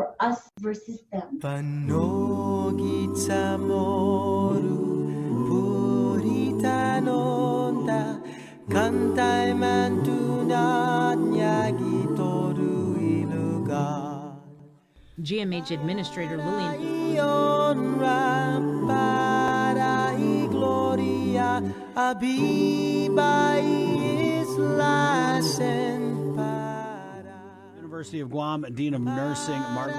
for us versus them. Panogit sa moru, puritanonda, kantay man tunat niya gitoru ilugar. GMH Administrator Lillian. University of Guam Dean of Nursing Margaret.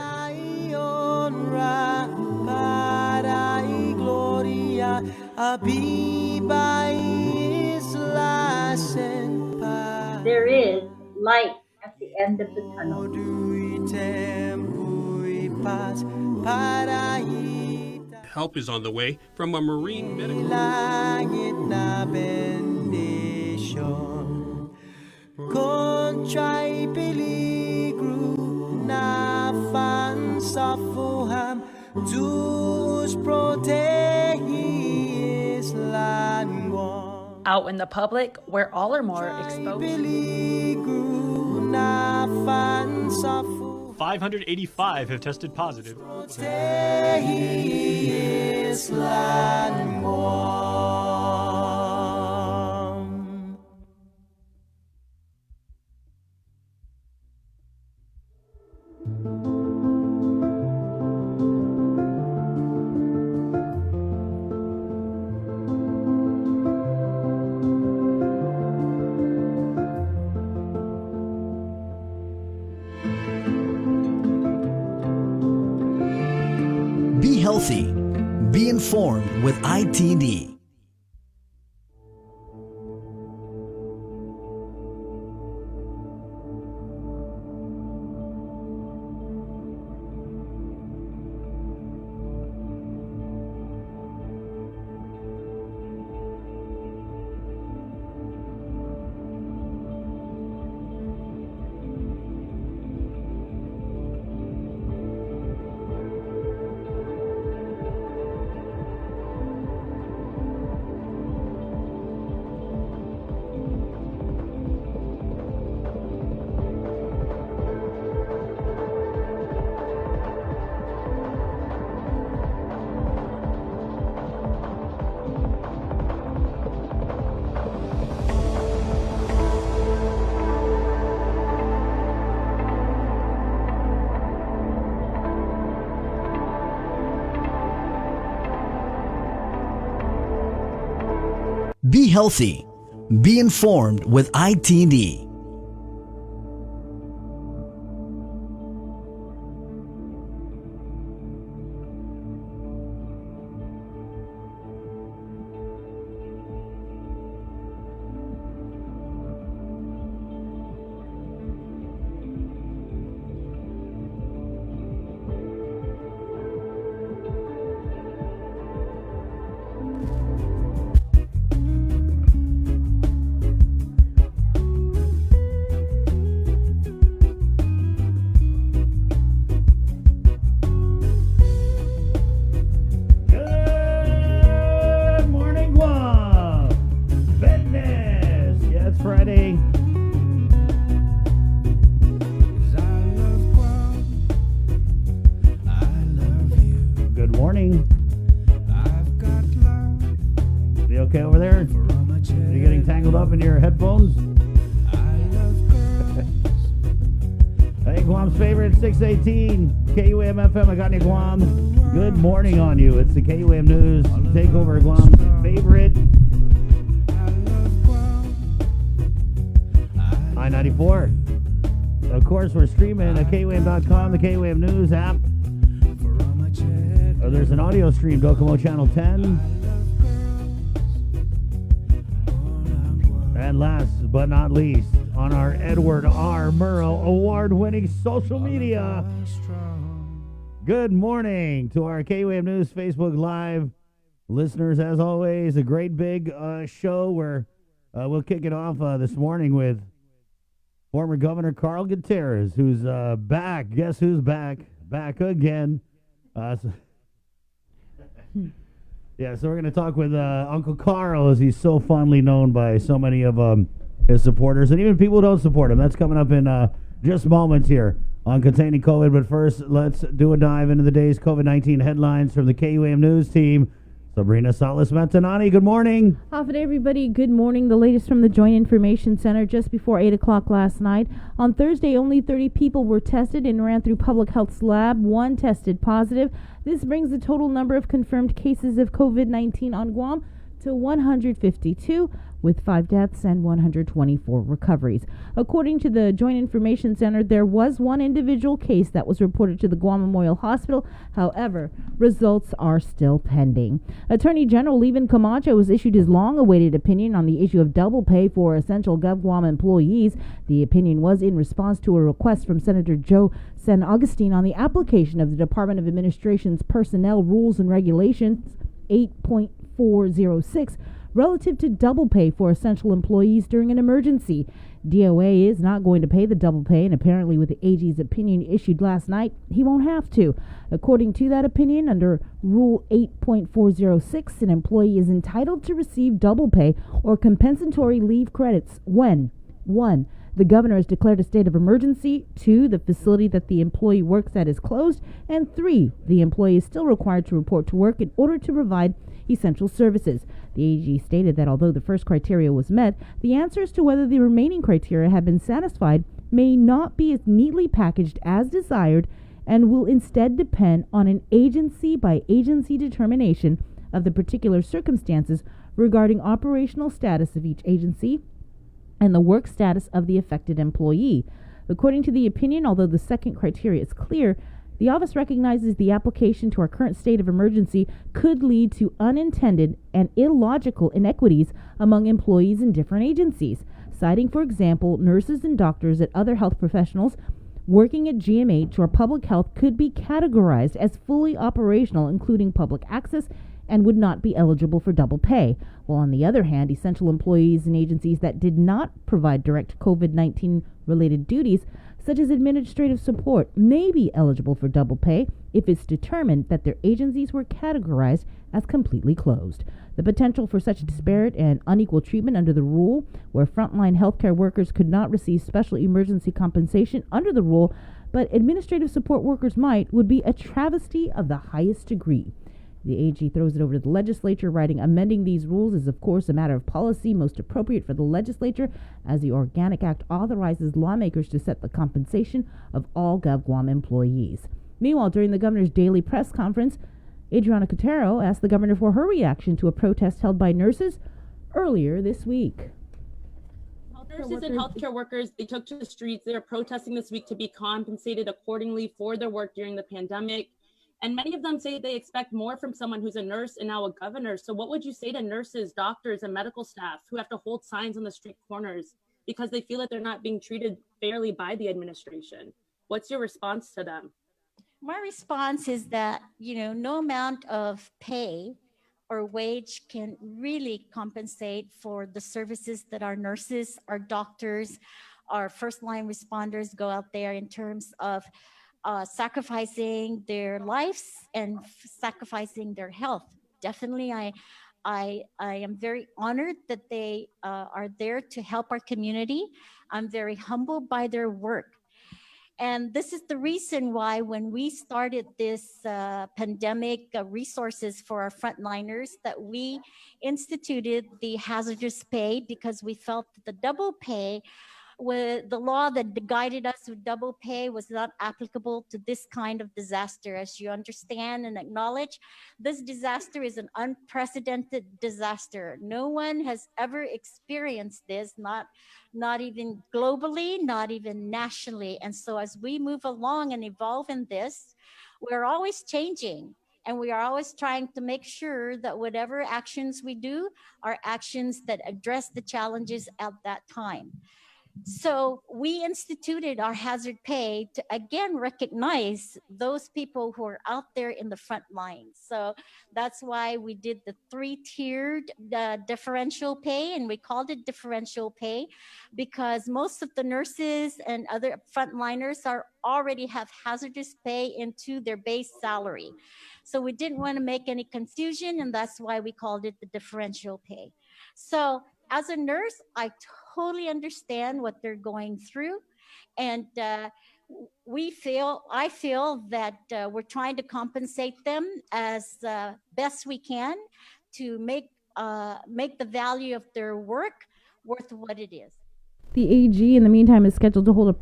There is light at the end of the tunnel. Help is on the way from a marine medical. Out in the public, where all are more exposed. 585 have tested positive. Be healthy. Be informed with ITD. Be healthy. Be informed with ITD. KUAM FM, I got you, Guam. Good morning on you. It's the KUAM News Takeover, Guam's favorite. I-94. Of course, we're streaming at KUAM.com, the KUAM News app. There's an audio stream, Docomo Channel 10. And last but not least, on our Edward R. Murrow award-winning social media. Good morning to our KUAM News Facebook Live listeners. As always, a great big show where we'll kick it off this morning with former Governor Carl Gutierrez, who's back. Guess who's back? Back again. So we're going to talk with Uncle Carl, as he's so fondly known by so many of his supporters and even people who don't support him. That's coming up in just moments here on containing COVID. But first, let's do a dive into the day's COVID-19 headlines from the KUAM News team. Sabrina Salas-Mantanani, good morning. Howdy, everybody. Good morning. The latest from the Joint Information Center just before 8 o'clock last night. On Thursday, only 30 people were tested and ran through Public Health's lab. One tested positive. This brings the total number of confirmed cases of COVID-19 on Guam to 152, with 5 deaths and 124 recoveries. According to the Joint Information Center, there was one individual case that was reported to the Guam Memorial Hospital. However, results are still pending. Attorney General Lillian Camacho has issued his long-awaited opinion on the issue of double pay for essential GovGuam employees. The opinion was in response to a request from Senator Joe San Agustin on the application of the Department of Administration's Personnel Rules and Regulations 8.406 relative to double pay for essential employees during an emergency. DOA is not going to pay the double pay, and apparently with the AG's opinion issued last night, he won't have to. According to that opinion, under Rule 8.406, an employee is entitled to receive double pay or compensatory leave credits when 1. The governor has declared a state of emergency, 2. The facility that the employee works at is closed, and 3. The employee is still required to report to work in order to provide essential services. The AG stated that although the first criteria was met, the answers to whether the remaining criteria have been satisfied may not be as neatly packaged as desired and will instead depend on an agency-by-agency determination of the particular circumstances regarding operational status of each agency and the work status of the affected employee. According to the opinion, although the second criteria is clear, the office recognizes the application to our current state of emergency could lead to unintended and illogical inequities among employees in different agencies, citing, for example, nurses and doctors and other health professionals working at GMH or public health could be categorized as fully operational, including public access, and would not be eligible for double pay, while on the other hand, essential employees in agencies that did not provide direct COVID-19 related duties, such as administrative support, may be eligible for double pay if it's determined that their agencies were categorized as completely closed. The potential for such disparate and unequal treatment under the rule, where frontline healthcare workers could not receive special emergency compensation under the rule, but administrative support workers might, would be a travesty of the highest degree. The AG throws it over to the legislature, writing, amending these rules is, of course, a matter of policy most appropriate for the legislature, as the Organic Act authorizes lawmakers to set the compensation of all GovGuam employees. Meanwhile, during the governor's daily press conference, Adriana Cotero asked the governor for her reaction to a protest held by nurses earlier this week. Nurses and healthcare workers, they took to the streets. They are protesting this week to be compensated accordingly for their work during the pandemic. And many of them say they expect more from someone who's a nurse and now a governor. So what would you say to nurses, doctors, and medical staff who have to hold signs on the street corners because they feel that they're not being treated fairly by the administration? What's your response to them? My response is that, no amount of pay or wage can really compensate for the services that our nurses, our doctors, our first line responders go out there in terms of sacrificing their lives and sacrificing their health. Definitely, I am very honored that they are there to help our community. I'm very humbled by their work. And this is the reason why when we started this pandemic resources for our frontliners, that we instituted the hazardous pay, because we felt that the double pay, with the law that guided us with double pay, was not applicable to this kind of disaster. As you understand and acknowledge, this disaster is an unprecedented disaster. No one has ever experienced this, not even globally, not even nationally. And so as we move along and evolve in this, we're always changing. And we are always trying to make sure that whatever actions we do are actions that address the challenges at that time. So we instituted our hazard pay to again recognize those people who are out there in the front lines. So that's why we did the 3-tiered differential pay, and we called it differential pay because most of the nurses and other frontliners already have hazardous pay into their base salary. So we didn't want to make any confusion, and that's why we called it the differential pay. So as a nurse, I totally understand what they're going through. And I feel that we're trying to compensate them as best we can to make the value of their work worth what it is. The AG, in the meantime, is scheduled to hold a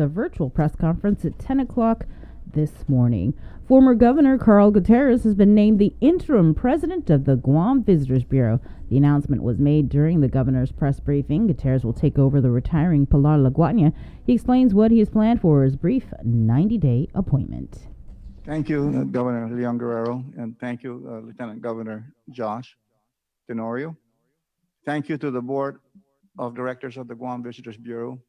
virtual press conference at 10 o'clock this morning. Former Governor Carl Gutierrez has been named the interim president of the Guam Visitors Bureau. The announcement was made during the governor's press briefing. Gutierrez will take over the retiring Pilar Laguarnia. He explains what he has planned for his brief 90-day appointment. Thank you, Governor Leon Guerrero, and thank you, Lieutenant Governor Josh Tenorio. Thank you to the Board of Directors of the Guam Visitors Bureau,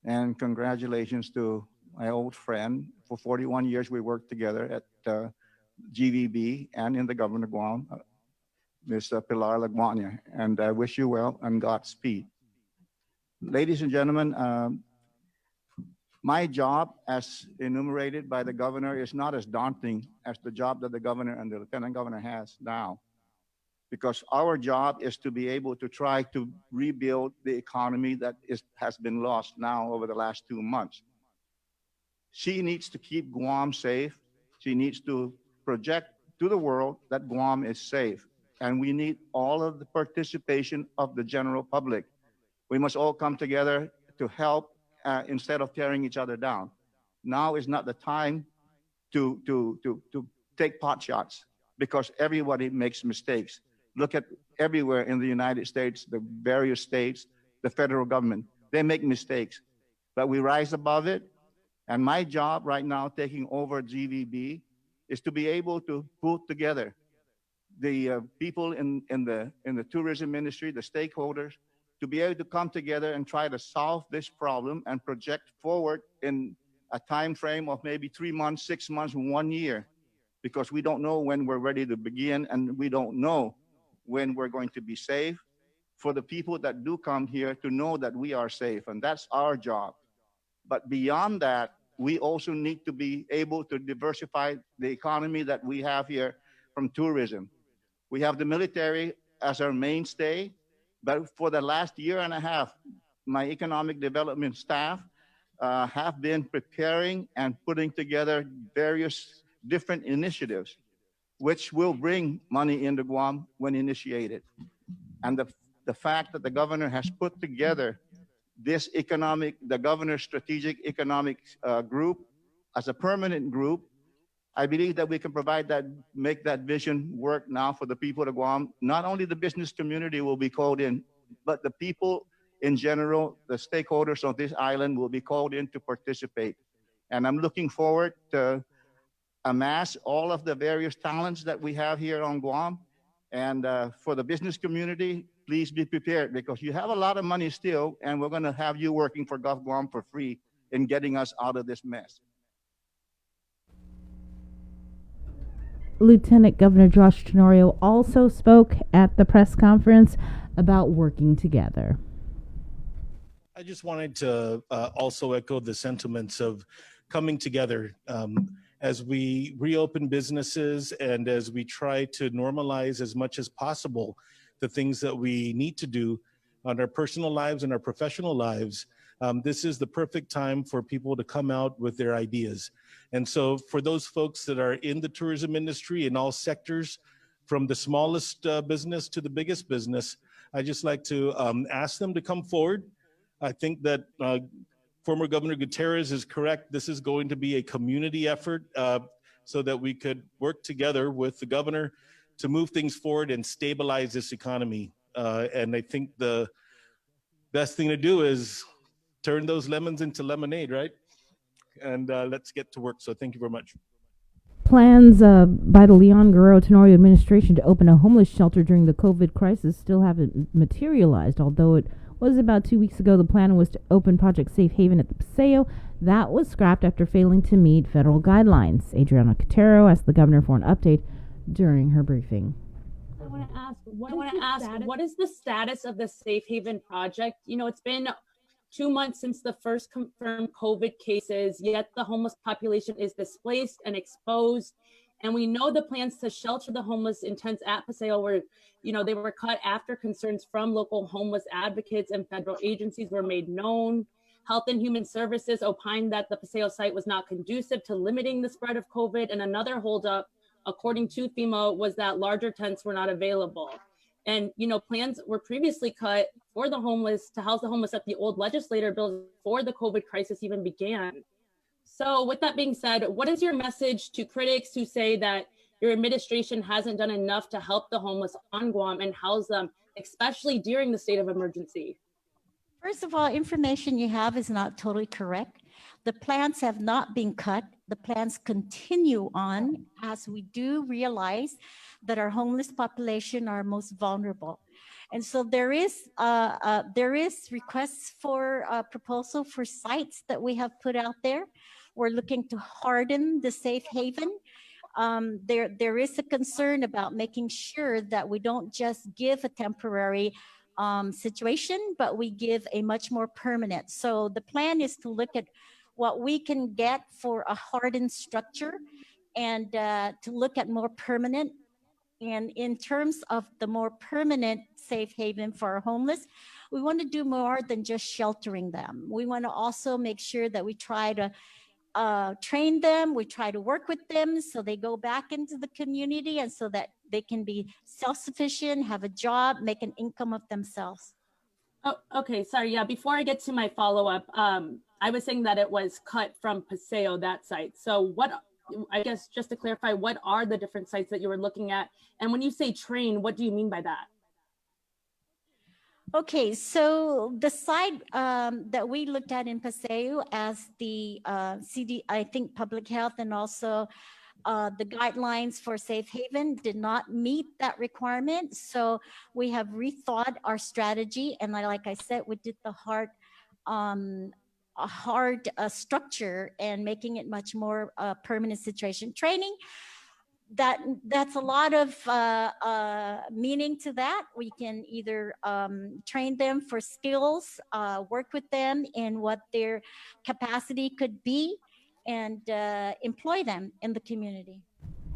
and congratulations to my old friend. For 41 years, we worked together at GVB and in the government of Guam, Ms. Pilar Laguarnia, and I wish you well and Godspeed. Ladies and gentlemen, my job as enumerated by the governor is not as daunting as the job that the governor and the lieutenant governor has now, because our job is to be able to try to rebuild the economy that has been lost now over the last 2 months. She needs to keep Guam safe. She needs to project to the world that Guam is safe. And we need all of the participation of the general public. We must all come together to help instead of tearing each other down. Now is not the time to take pot shots, because everybody makes mistakes. Look at everywhere in the United States, the various states, the federal government, they make mistakes, but we rise above it. And my job right now, taking over GVB, is to be able to put together the people in the tourism industry, the stakeholders, to be able to come together and try to solve this problem and project forward in a time frame of maybe 3 months, 6 months, 1 year, because we don't know when we're ready to begin, and we don't know when we're going to be safe. For the people that do come here to know that we are safe, and that's our job. But beyond that, we also need to be able to diversify the economy that we have here from tourism. We have the military as our mainstay, but for the last year and a half, my economic development staff have been preparing and putting together various different initiatives, which will bring money into Guam when initiated. And the fact that the governor has put together this the governor's strategic economic group as a permanent group, I believe that we can make that vision work now for the people of Guam. Not only the business community will be called in, but the people in general, the stakeholders of this island will be called in to participate. And I'm looking forward to amass all of the various talents that we have here on Guam. And for the business community, please be prepared, because you have a lot of money still, and we're going to have you working for Gov Guam for free in getting us out of this mess. Lieutenant Governor Josh Tenorio also spoke at the press conference about working together. I just wanted to also echo the sentiments of coming together as we reopen businesses and as we try to normalize as much as possible the things that we need to do on our personal lives and our professional lives. This is the perfect time for people to come out with their ideas. And so for those folks that are in the tourism industry in all sectors, from the smallest business to the biggest business, I just like to ask them to come forward. I think that former Governor Gutierrez is correct. This is going to be a community effort so that we could work together with the governor to move things forward and stabilize this economy. And I think the best thing to do is turn those lemons into lemonade, right? And let's get to work. So thank you very much. Plans by the Leon Guerrero Tenorio administration to open a homeless shelter during the COVID crisis still haven't materialized, although it was about 2 weeks ago. The plan was to open Project Safe Haven at the Paseo. That was scrapped after failing to meet federal guidelines. Adriana Cotero asked the governor for an update during her briefing. I want to ask, what is the status of the Safe Haven project? You know, it's been 2 months since the first confirmed COVID cases, yet the homeless population is displaced and exposed. And we know the plans to shelter the homeless in tents at Paseo were, they were cut after concerns from local homeless advocates and federal agencies were made known. Health and Human Services opined that the Paseo site was not conducive to limiting the spread of COVID. And another holdup, according to FEMA, was that larger tents were not available. And, plans were previously cut for the homeless to house the homeless at the old legislator bills before the COVID crisis even began. So with that being said, what is your message to critics who say that your administration hasn't done enough to help the homeless on Guam and house them, especially during the state of emergency? First of all, information you have is not totally correct. The plans have not been cut. The plans continue on, as we do realize that our homeless population are most vulnerable. And so there is requests for a proposal for sites that we have put out there. We're looking to harden the safe haven. There is a concern about making sure that we don't just give a temporary situation, but we give a much more permanent. So the plan is to look at what we can get for a hardened structure and to look at more permanent. And in terms of the more permanent safe haven for our homeless, we want to do more than just sheltering them. We want to also make sure that we try to train them, we try to work with them so they go back into the community and so that they can be self-sufficient, have a job, make an income of themselves. Oh, okay, sorry, yeah, before I get to my follow-up, I was saying that it was cut from Paseo, that site. So I guess just to clarify, what are the different sites that you were looking at? And when you say train, what do you mean by that? Okay, so the site that we looked at in Paseo as the I think public health and also the guidelines for safe haven did not meet that requirement. So we have rethought our strategy. And like I said, we did the hard structure and making it much more permanent situation. Training, that's a lot of meaning to that. We can either train them for skills, work with them in what their capacity could be, and employ them in the community.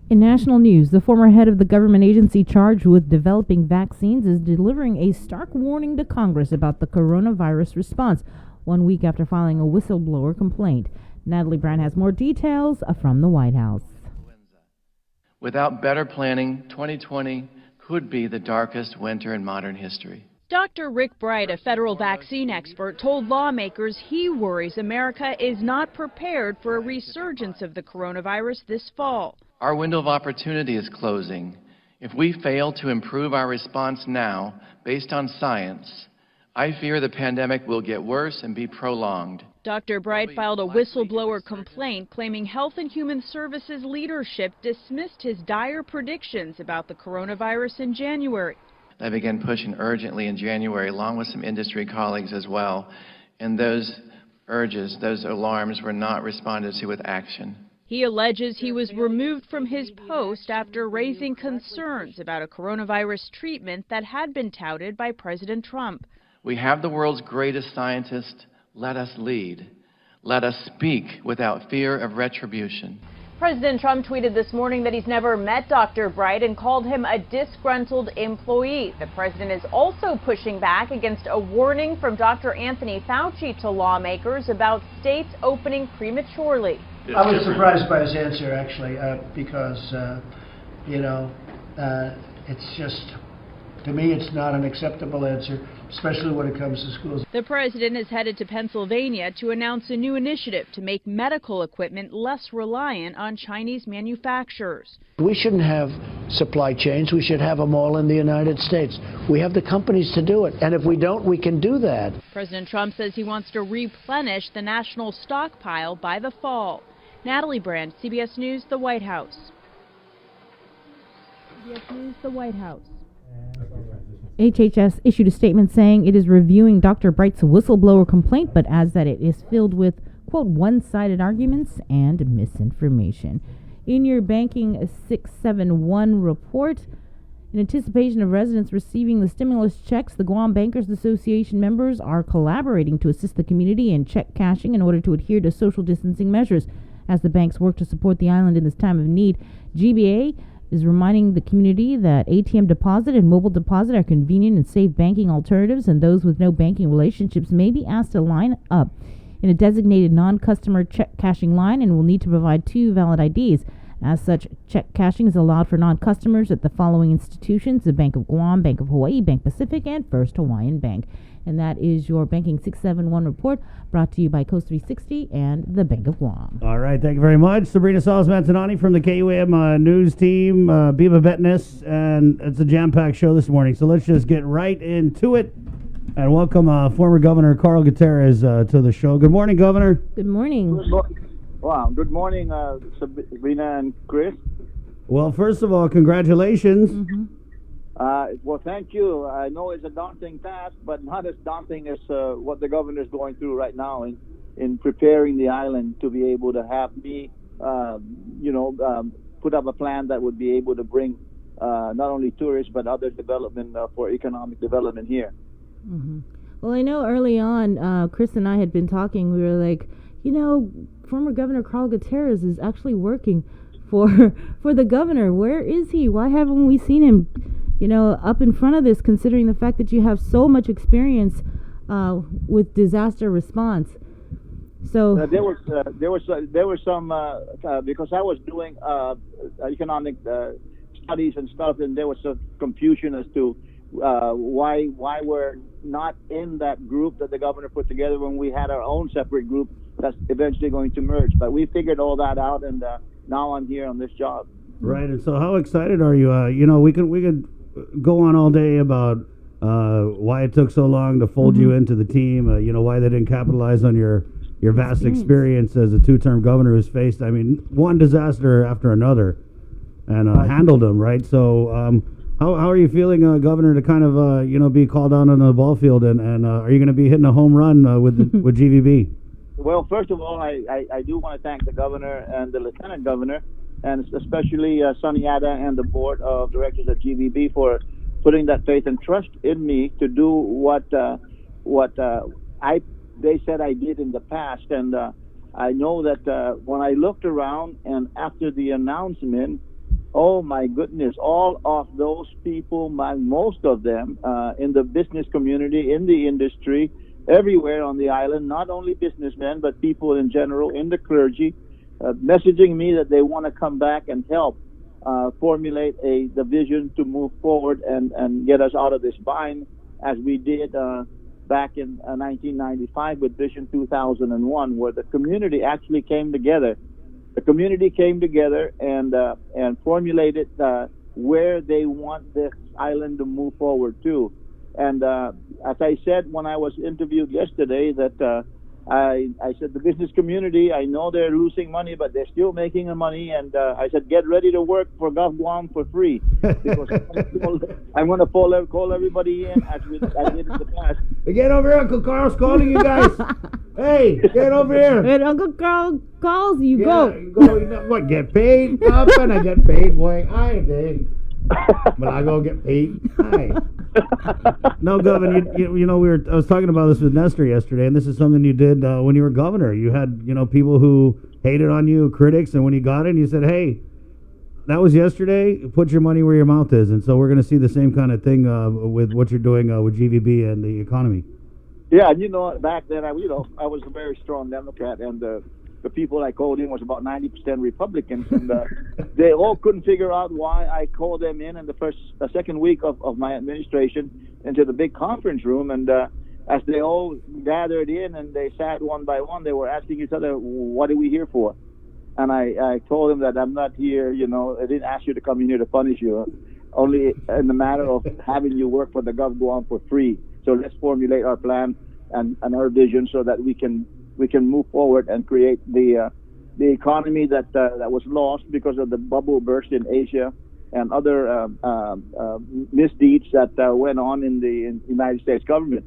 In national news, the former head of the government agency charged with developing vaccines is delivering a stark warning to Congress about the coronavirus response, 1 week after filing a whistleblower complaint. Natalie Brown has more details from the White House. Without better planning, 2020 could be the darkest winter in modern history. Dr. Rick Bright, a federal vaccine expert, told lawmakers he worries America is not prepared for a resurgence of the coronavirus this fall. Our window of opportunity is closing. If we fail to improve our response now, based on science, I fear the pandemic will get worse and be prolonged. Dr. Bright filed a whistleblower complaint claiming Health and Human Services leadership dismissed his dire predictions about the coronavirus in January. I began pushing urgently in January, along with some industry colleagues as well, and those urges, those alarms were not responded to with action. He alleges he was removed from his post after raising concerns about a coronavirus treatment that had been touted by President Trump. We have the world's greatest scientists. Let us lead. Let us speak without fear of retribution. President Trump tweeted this morning that he's never met Dr. Bright and called him a disgruntled employee. The president is also pushing back against a warning from Dr. Anthony Fauci to lawmakers about states opening prematurely. I was surprised by his answer, actually, because, it's just, to me, it's not an acceptable answer, especially when it comes to schools. The president is headed to Pennsylvania to announce a new initiative to make medical equipment less reliant on Chinese manufacturers. We shouldn't have supply chains. We should have them all in the United States. We have the companies to do it. And if we don't, we can do that. President Trump says he wants to replenish the national stockpile by the fall. Natalie Brand, CBS News, the White House. CBS News, the White House. HHS issued a statement saying it is reviewing Dr. Bright's whistleblower complaint, but adds that it is filled with, quote, one-sided arguments and misinformation. In your Banking 671 report, in anticipation of residents receiving the stimulus checks, the Guam Bankers Association members are collaborating to assist the community in check cashing in order to adhere to social distancing measures. As the banks work to support the island in this time of need, GBA is reminding the community that ATM deposit and mobile deposit are convenient and safe banking alternatives, and those with no banking relationships may be asked to line up in a designated non-customer check cashing line and will need to provide 2 valid IDs. As such, check cashing is allowed for non-customers at the following institutions: the Bank of Guam, Bank of Hawaii, Bank Pacific, and First Hawaiian Bank. And that is your Banking 671 report, brought to you by Koss 360 and the Bank of Guam. All right, thank you very much. Sabrina Salas-Mantanani from the KUAM news team, Biba Betness, and it's a jam-packed show this morning, so let's just get right into it and welcome former Governor Carl Gutierrez to the show. Good morning, Governor. Good morning. Wow, good morning, Sabrina and Chris. Well, first of all, congratulations. Mm-hmm. Well, thank you. I know it's a daunting task, but not as daunting as what the governor is going through right now in preparing the island to be able to have me, put up a plan that would be able to bring not only tourists but other development for economic development here. Mm-hmm. Well, I know early on, Chris and I had been talking. We were like, former Governor Carl Gutierrez is actually working for the governor. Where is he? Why haven't we seen him, up in front of this, considering the fact that you have so much experience with disaster response? So there was some because I was doing economic studies and stuff, and there was some confusion as to why we're not in that group that the governor put together when we had our own separate group that's eventually going to merge. But we figured all that out, and now I'm here on this job. Right, and so how excited are you? We could go on all day about why it took so long to fold you into the team. Why they didn't capitalize on your vast experience as a 2-term governor who's faced, one disaster after another, and handled them. Right, so. How are you feeling, Governor, to kind of be called out on the ball field, and are you going to be hitting a home run with GVB? Well, first of all, I do want to thank the governor and the lieutenant governor, and especially Sonny Ada and the board of directors at GVB for putting that faith and trust in me to do what they said I did in the past. And I know that when I looked around and after the announcement, oh my goodness, all of those people, most of them in the business community, in the industry, everywhere on the island, not only businessmen, but people in general, in the clergy, messaging me that they want to come back and help formulate the vision to move forward and get us out of this bind, as we did back in 1995 with Vision 2001, where the community actually came together. The community came together and formulated where they want this island to move forward to. And as I said when I was interviewed yesterday, that I said the business community, I know they're losing money, but they're still making the money. And I said, get ready to work for Gov Guam for free, because I'm going to call everybody in as I did in the past. Get over here, Uncle Carl's calling you guys. Hey, get over here. When Uncle Carl calls, you go. You go. What, get paid? I'm going to get paid, boy. I ain't. But I go get paid. Hi. No, Governor, I was talking about this with Nestor yesterday, and this is something you did when you were governor. You had, people who hated on you, critics, and when you got it, you said, hey, that was yesterday, put your money where your mouth is. And so we're going to see the same kind of thing with what you're doing with GVB and the economy. Yeah, and back then, I was a very strong Democrat, and the people I called in was about 90% Republicans, and they all couldn't figure out why I called them in the second week of my administration into the big conference room. And as they all gathered in and they sat one by one, they were asking each other, what are we here for? And I told them that I'm not here, I didn't ask you to come in here to punish you, only in the matter of having you work for the Gov Guam for free. So let's formulate our plan and our vision so that we can move forward and create the economy that was lost because of the bubble burst in Asia and other misdeeds that went on in the United States government.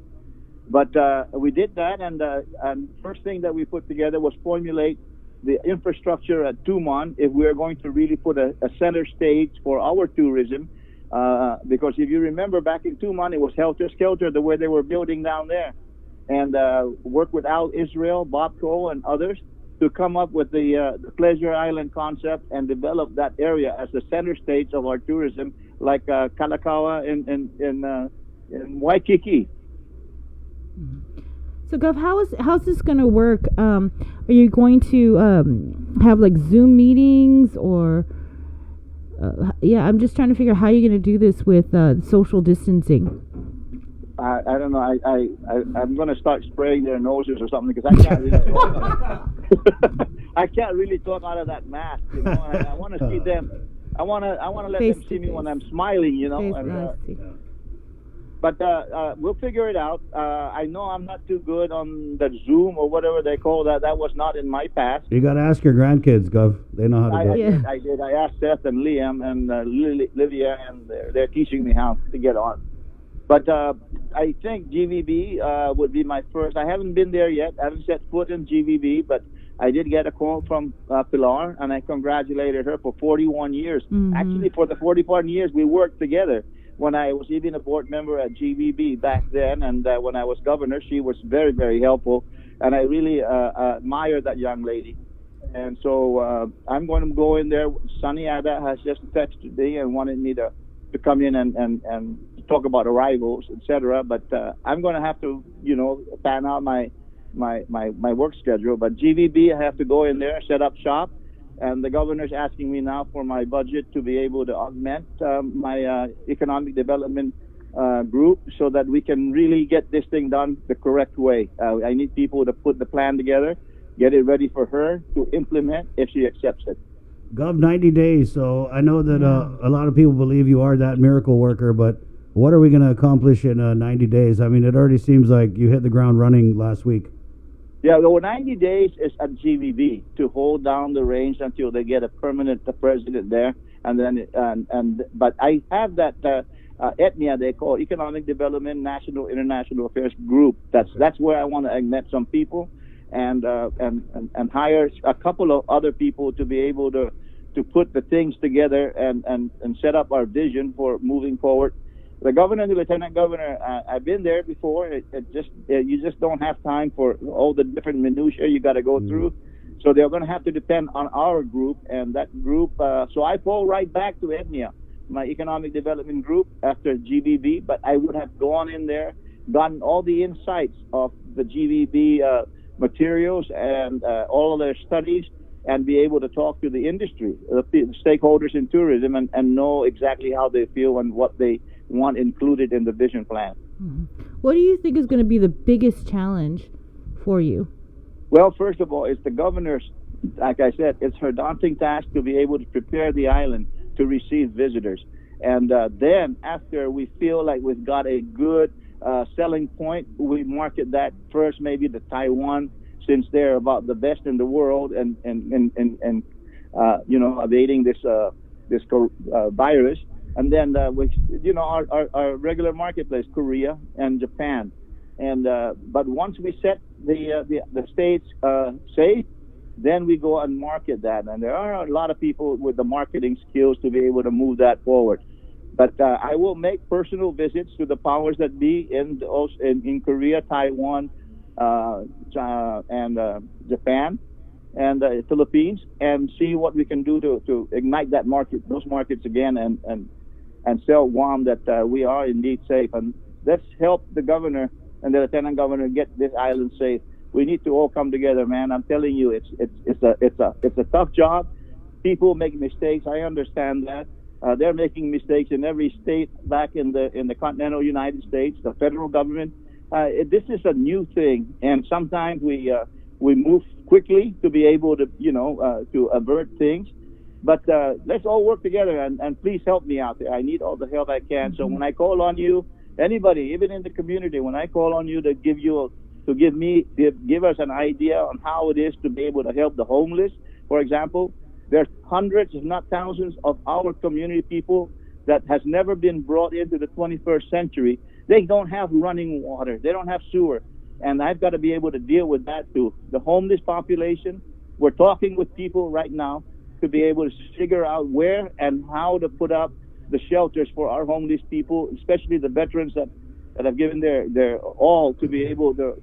But we did that, and first thing that we put together was formulate the infrastructure at Tumon if we are going to really put a center stage for our tourism. Because if you remember back in Tumon, it was helter-skelter the way they were building down there. And work with Al Israel, Bob Cole, and others to come up with the Pleasure Island concept and develop that area as the center stage of our tourism, like Kalakaua in Waikiki. So, Gov, how's this going to work? Are you going to have like Zoom meetings or? Yeah, I'm just trying to figure out how you're going to do this with social distancing. I don't know. I'm going to start spraying their noses or something because I can't really talk. I can't really talk out of that mask. You know, I want to see them. I want to let them see me when I'm smiling. You know. But we'll figure it out. I know I'm not too good on the Zoom or whatever they call that. That was not in my past. You got to ask your grandkids, Gov. They know how to do it. I did. I asked Seth and Liam and Lillian, and they're teaching me how to get on. But I think GVB would be my first. I haven't been there yet. I haven't set foot in GVB, but I did get a call from Pilar, and I congratulated her for 41 years. Mm-hmm. Actually, for the 41 years, we worked together. When I was even a board member at GVB back then, and when I was governor, she was very, very helpful, and I really admire that young lady. And so I'm going to go in there. Sunny Ada has just texted me and wanted me to come in and talk about arrivals, etc. But I'm going to have to, plan out my work schedule. But GVB, I have to go in there, set up shop. And the governor's asking me now for my budget to be able to augment my economic development group so that we can really get this thing done the correct way. I need people to put the plan together, get it ready for her to implement if she accepts it. Gov, 90 days. So I know that a lot of people believe you are that miracle worker, but what are we going to accomplish in 90 days? I mean, it already seems like you hit the ground running last week. Yeah, the 90 days is at GVB to hold down the range until they get a permanent president there, and then but I have that ETNIA, they call Economic Development National International Affairs Group. That's where I want to met some people and hire a couple of other people to be able to put the things together and set up our vision for moving forward. The governor and the lieutenant governor, I've been there before. You just don't have time for all the different minutiae you got to go through. So they're going to have to depend on our group, and that group. So I fall right back to ETNIA, my economic development group, after GVB. But I would have gone in there, gotten all the insights of the GVB materials and all of their studies, and be able to talk to the industry, the stakeholders in tourism, and know exactly how they feel and what they want included in the vision plan. Mm-hmm. What do you think is going to be the biggest challenge for you? Well, first of all, it's the governor's, like I said, it's her daunting task to be able to prepare the island to receive visitors. And then after we feel like we've got a good selling point, we market that first maybe to Taiwan, since they're about the best in the world and evading this virus. And then our regular marketplace, Korea and Japan. And but once we set the states safe, then we go and market that. And there are a lot of people with the marketing skills to be able to move that forward. But I will make personal visits to the powers that be in Korea, Taiwan, and Japan, and Philippines, and see what we can do to ignite those markets again, and tell Guam that we are indeed safe. And let's help the governor and the lieutenant governor get this island safe. We need to all come together, man. I'm telling you, it's a tough job. People make mistakes. I understand that. They're making mistakes in every state back in the continental United States, the federal government. This is a new thing, and sometimes we move quickly to be able to to avert things. But let's all work together, and please help me out there. I need all the help I can. So when I call on you, anybody, even in the community, when I call on you to give us an idea on how it is to be able to help the homeless, for example, there's hundreds, if not thousands, of our community people that has never been brought into the 21st century. They don't have running water. They don't have sewer. And I've got to be able to deal with that too. The homeless population, we're talking with people right now to be able to figure out where and how to put up the shelters for our homeless people, especially the veterans that that have given their all to be able to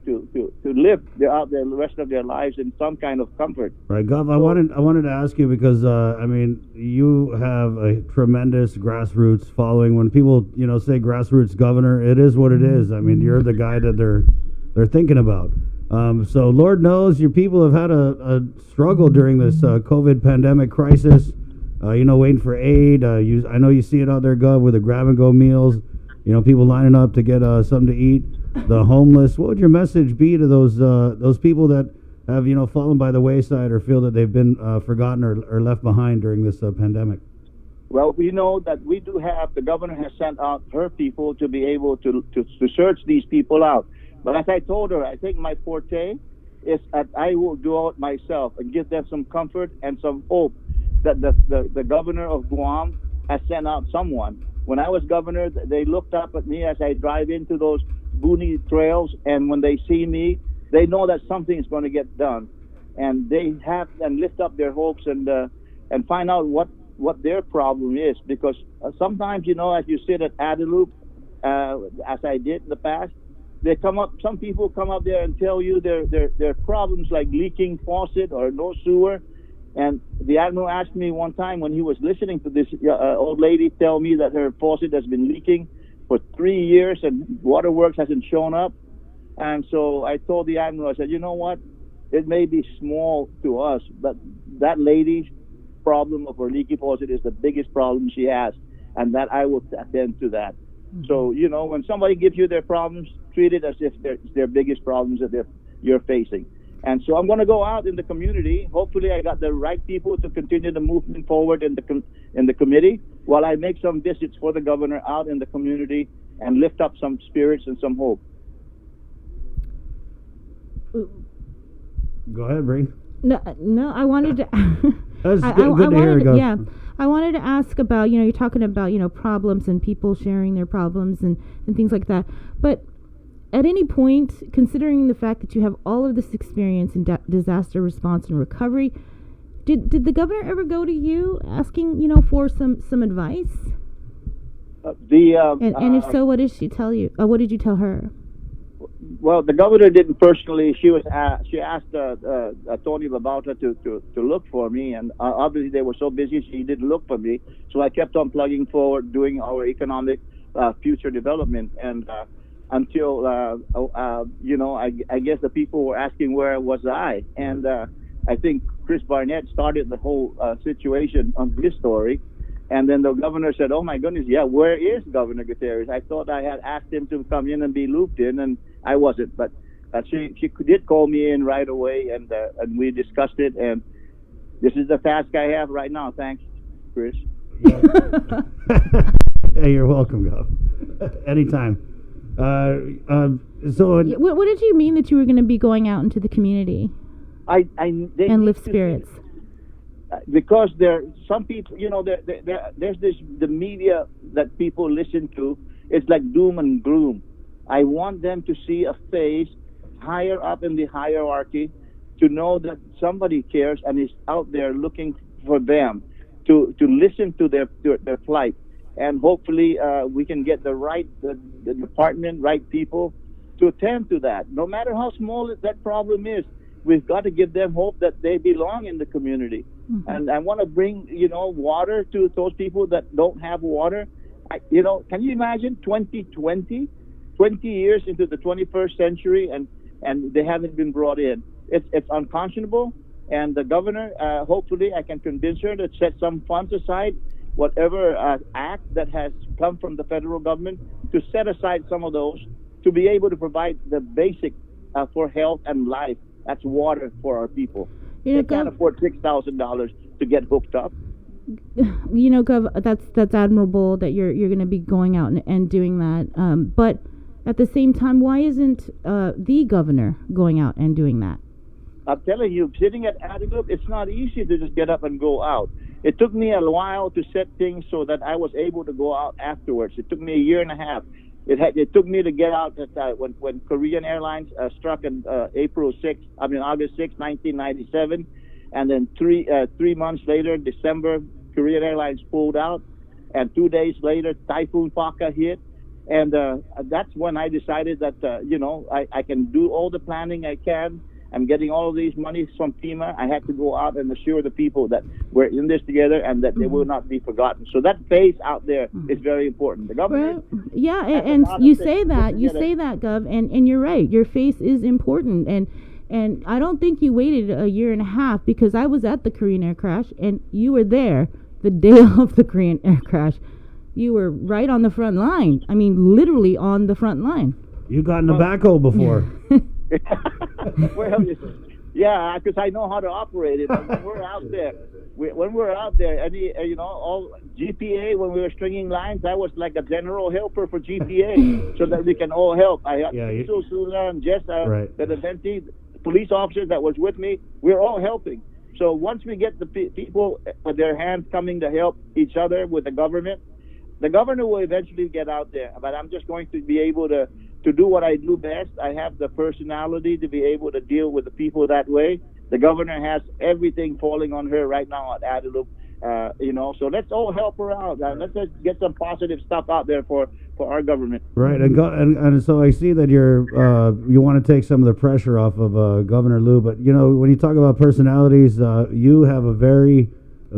live out the rest of their lives in some kind of comfort. Right, Gov. I wanted to ask you because I mean, you have a tremendous grassroots following. When people say grassroots governor, it is what it is. I mean, you're the guy that they're thinking about. So Lord knows your people have had a struggle during this COVID pandemic crisis. Waiting for aid. I know you see it out there, Gov, with the grab and go meals. People lining up to get something to eat. The homeless. What would your message be to those people that have fallen by the wayside or feel that they've been forgotten or left behind during this pandemic? Well, we know that we do have, the governor has sent out her people to be able to search these people out. But as I told her, I think my forte is that I will go out myself and give them some comfort and some hope that the governor of Guam has sent out someone. When I was governor, they looked up at me as I drive into those boony trails, and when they see me, they know that something is going to get done, and they have and lift up their hopes and find out what their problem is. Because sometimes, as you sit at Adelup, as I did in the past, some people come up there and tell you their problems like leaking faucet or no sewer. And the admiral asked me one time when he was listening to this old lady tell me that her faucet has been leaking for 3 years and waterworks hasn't shown up. And so I told the admiral, I said, you know what? It may be small to us, but that lady's problem of her leaky faucet is the biggest problem she has, and that I will attend to that. So, when somebody gives you their problems, treat it as if they're their biggest problems that you're facing. And so I'm going to go out in the community. Hopefully I got the right people to continue the movement forward in the committee, while I make some visits for the governor out in the community and lift up some spirits and some hope. Go ahead, Bree. No, I wanted to. That's good to hear, Gus. Yeah, I wanted to ask about, you're talking about, problems and people sharing their problems and things like that. But at any point, considering the fact that you have all of this experience in disaster response and recovery, did the governor ever go to you asking, for some advice? And if so, what did she tell you? What did you tell her? Well, the governor didn't personally. She asked Tony Babauta to look for me, and obviously they were so busy she didn't look for me. So I kept on plugging forward, doing our economic future development, and until I guess the people were asking where was I, and I think Chris Barnett started the whole situation on his story. And then the governor said, oh, my goodness, yeah, where is Governor Gutierrez? I thought I had asked him to come in and be looped in, and I wasn't. But she did call me in right away, and we discussed it. And this is the task I have right now. Thanks, Chris. Hey, you're welcome, Gov. Anytime. So what did you mean that you were going to be going out into the community and lift spirits? Because some people, there's the media that people listen to. It's like doom and gloom. I want them to see a face higher up in the hierarchy, to know that somebody cares and is out there looking for them, to listen to their plight, and hopefully we can get the department, right people to attend to that. No matter how small that problem is, we've got to give them hope that they belong in the community. Mm-hmm. And I want to bring, water to those people that don't have water. Can you imagine 2020, 20 years into the 21st century, and they haven't been brought in? It's unconscionable. And the governor, hopefully I can convince her to set some funds aside, whatever act that has come from the federal government, to set aside some of those to be able to provide the basic for health and life. That's water for our people. They can't afford $6,000 to get hooked up. Gov, that's admirable that you're going to be going out and doing that. But at the same time, why isn't the governor going out and doing that? I'm telling you, sitting at Adelup, it's not easy to just get up and go out. It took me a while to set things so that I was able to go out afterwards. It took me a year and a half. It took me to get out when Korean Airlines struck on August 6, 1997, and then three months later, December, Korean Airlines pulled out, and 2 days later, Typhoon Paka hit, And that's when I decided that, I can do all the planning I can. I'm getting all of these monies from FEMA. I had to go out and assure the people that we're in this together and that they will not be forgotten. So that phase out there is very important. The government, yeah, and you say that, Gov, and you're right. Your face is important, and I don't think you waited a year and a half, because I was at the Korean air crash, and you were there the day of the Korean air crash. You were right on the front line. I mean, literally on the front line. You got in the backhoe before. Well, yeah, because I know how to operate it. And when we're out there, all GPA, when we were stringing lines, I was like a general helper for GPA, so that we can all help. I had Sula and Jess, the Deventi police officers that was with me. We're all helping. So once we get the people with their hands coming to help each other with the government will eventually get out there. But I'm just going to be able to do what I do best. I have the personality to be able to deal with the people that way. The governor has everything falling on her right now at Adelup, so let's all help her out. Let's just get some positive stuff out there for our government. Right, and so I see that you want to take some of the pressure off of Governor Liu, but when you talk about personalities, you have a very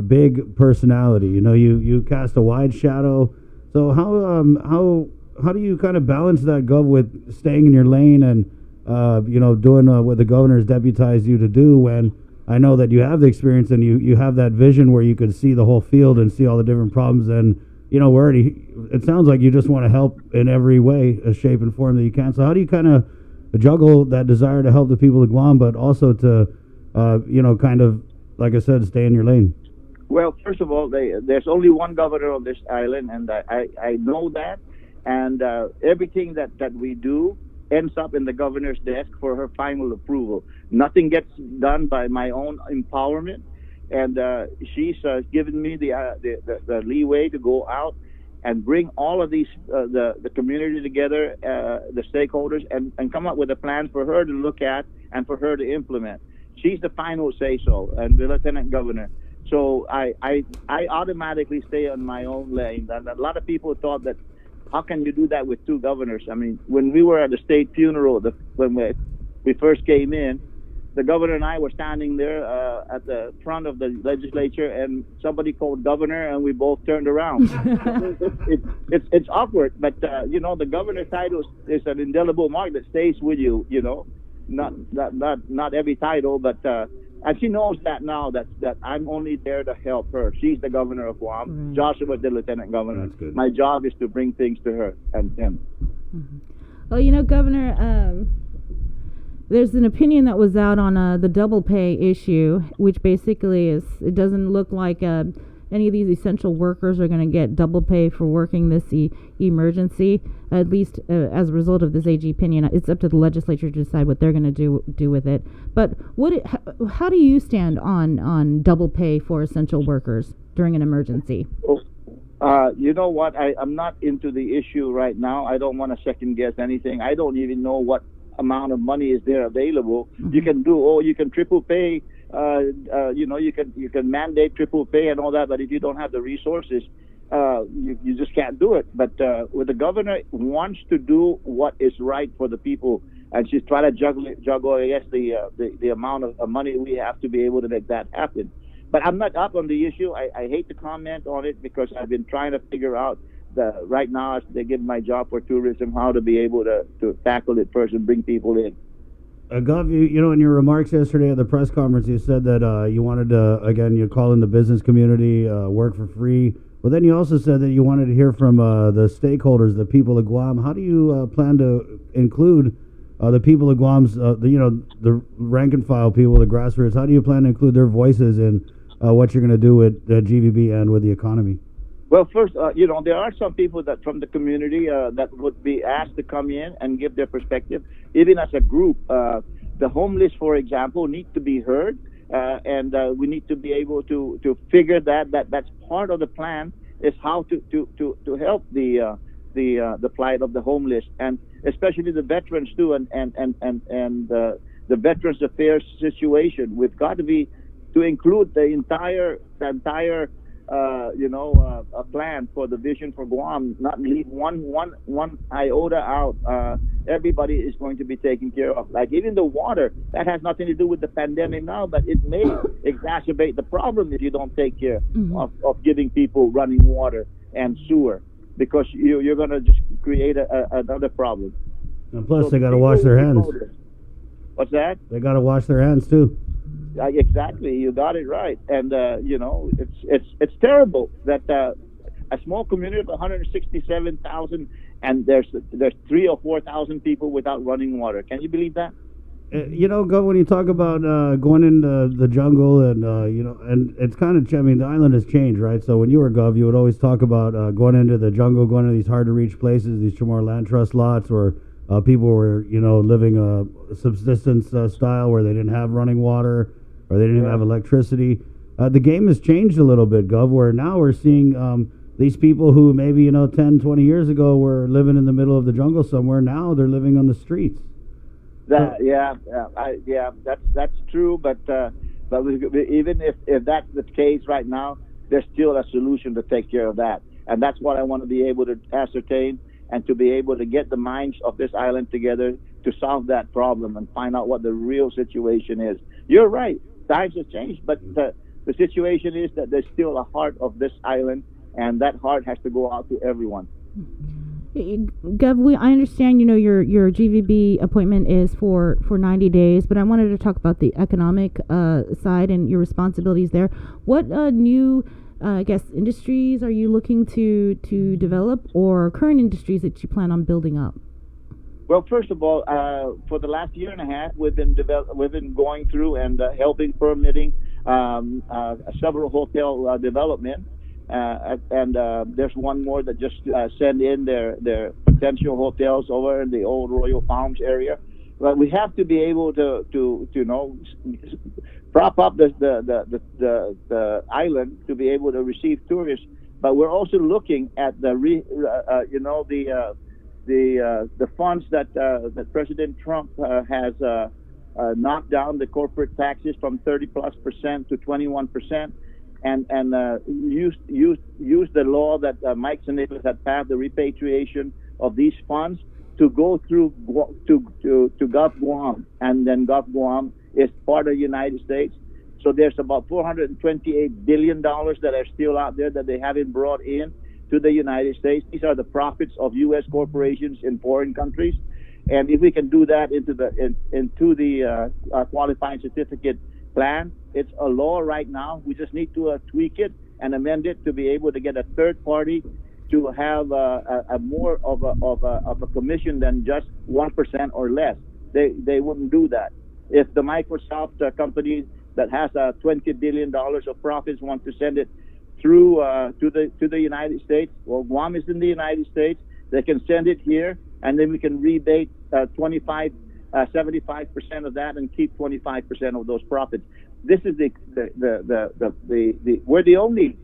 big personality. You cast a wide shadow. So how do you kind of balance that, Gov, with staying in your lane and doing what the governor has deputized you to do, when I know that you have the experience and you have that vision where you could see the whole field and see all the different problems, and it sounds like you just want to help in every way, shape, and form that you can. So how do you kind of juggle that desire to help the people of Guam, but also to kind of, like I said, stay in your lane? Well, first of all, there's only one governor on this island, and I know that. And everything that we do ends up in the governor's desk for her final approval. Nothing gets done by my own empowerment. And she's given me the leeway to go out and bring all of these, the community together, the stakeholders, and come up with a plan for her to look at and for her to implement. She's the final say-so, and the lieutenant governor. So I automatically stay on my own lane. And a lot of people thought that, how can you do that with two governors? I mean, when we were at the state funeral, when we first came in, the governor and I were standing there at the front of the legislature, and somebody called governor, and we both turned around. It's awkward, but the governor's title is an indelible mark that stays with you. Not every title, but and she knows that now, that I'm only there to help her. She's the governor of Guam. Mm-hmm. Joshua's the lieutenant governor. That's good. My job is to bring things to her and him. Mm-hmm. Well, Governor, there's an opinion that was out on the double pay issue, which basically it doesn't look like any of these essential workers are going to get double pay for working this emergency, at least as a result of this AG opinion. It's up to the legislature to decide what they're going to do with it. But how do you stand on double pay for essential workers during an emergency? You know what? I'm not into the issue right now. I don't want to second guess anything. I don't even know what amount of money is there available. Mm-hmm. You can triple pay. You can mandate triple pay and all that, but if you don't have the resources, you just can't do it. But with the governor wants to do what is right for the people, and she's trying to juggle, I guess, the amount of money we have to be able to make that happen. But I'm not up on the issue. I hate to comment on it, because I've been trying to figure out right now, as they give my job for tourism, how to be able to tackle it first and bring people in. Gov, in your remarks yesterday at the press conference, you said that you wanted to, again, you call in the business community, work for free. But then you also said that you wanted to hear from the stakeholders, the people of Guam. How do you plan to include the people of Guam's, the rank and file people, the grassroots? How do you plan to include their voices in what you're going to do with GVB and with the economy? Well, first, there are some people that from the community that would be asked to come in and give their perspective. Even as a group, the homeless, for example, need to be heard, and we need to be able to figure that's part of the plan, is how to help the plight of the homeless, and especially the veterans too, and the Veterans Affairs situation. We've got to include the entire a plan for the vision for Guam, not leave one iota out. Everybody is going to be taken care of. Like even the water, that has nothing to do with the pandemic now, but it may exacerbate the problem if you don't take care of giving people running water and sewer, because you're going to just create another problem. And plus, they got to wash their hands. What's that? They got to wash their hands too. Exactly, you got it right. And it's terrible that a small community of 167,000, and there's 3,000 or 4,000 people without running water. Can you believe that? Gov, when you talk about going into the jungle and and it's kind of, I mean, the island has changed, right? So when you were Gov, you would always talk about going into the jungle, going to these hard to reach places, these more land trust lots where people were living a subsistence style where they didn't have running water or they didn't even have electricity. The game has changed a little bit, Gov, where now we're seeing these people who maybe 10, 20 years ago were living in the middle of the jungle somewhere. Now they're living on the streets. That's true. But even if that's the case right now, there's still a solution to take care of that, and that's what I want to be able to ascertain and to be able to get the minds of this island together to solve that problem and find out what the real situation is. You're right, times have changed, but the situation is that there's still a heart of this island, and that heart has to go out to everyone. Gov, I understand, your GVB appointment is for 90 days, but I wanted to talk about the economic side and your responsibilities there. What new, industries are you looking to develop, or current industries that you plan on building up? Well, first of all, for the last year and a half, we've been going through and helping permitting several hotel development. And there's one more that just sent in their potential hotels over in the old Royal Palms area. But we have to be able to prop up the island to be able to receive tourists. But we're also looking at the funds that President Trump has knocked down the corporate taxes from 30+% to 21%. And use the law that Mike Nicholas had passed, the repatriation of these funds to go through to Gulf Guam, and then Gulf Guam is part of the United States. So there's about $428 billion that are still out there that they haven't brought in to the United States. These are the profits of U.S. corporations in foreign countries, and if we can do that into the qualifying certificate plan, it's a law right now. We just need to tweak it and amend it to be able to get a third party to have a more of a commission than just 1% or less. They wouldn't do that. If the Microsoft company that has $20 billion of profits want to send it through to the United States, well, Guam is in the United States. They can send it here, and then we can rebate 75% of that and keep 25% of those profits. This is we're the only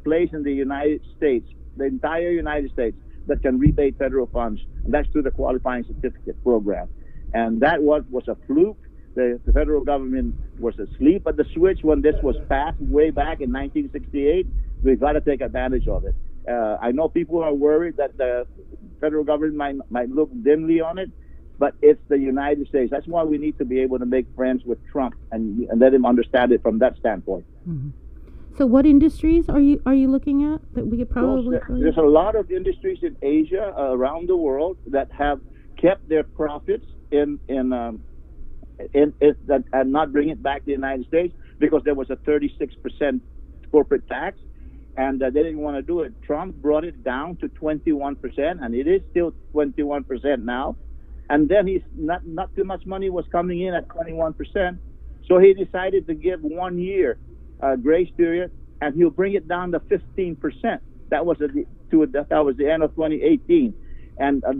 place in the United States, the entire United States, that can rebate federal funds, and that's through the qualifying certificate program. And that was a fluke. The federal government was asleep at the switch when this was passed way back in 1968. We've got to take advantage of it. I know people are worried that the federal government might look dimly on it, but it's the United States. That's why we need to be able to make friends with Trump and let him understand it from that standpoint. Mm-hmm. So what industries are you looking at that we could probably... There's a lot of industries in Asia, around the world, that have kept their profits in and not bring it back to the United States because there was a 36% corporate tax, and they didn't want to do it. Trump brought it down to 21%, and it is still 21% now. And then he's not too much money was coming in at 21%, so he decided to give 1 year grace period, and he'll bring it down to 15%. That was the end of 2018, and a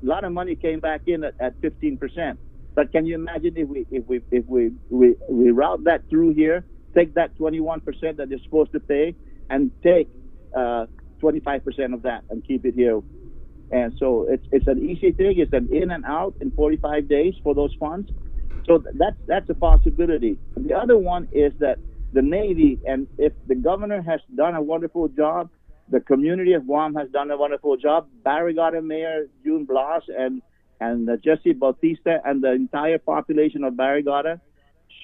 lot of money came back in at 15%. But can you imagine if we route that through here, take that 21% that they're supposed to pay, and take 25% of that and keep it here? And so it's an easy thing. It's an in and out in 45 days for those funds. So that's a possibility. And the other one is that the Navy, and if the governor has done a wonderful job, the community of Guam has done a wonderful job. Barrigada Mayor June Blas and Jesse Bautista and the entire population of Barrigada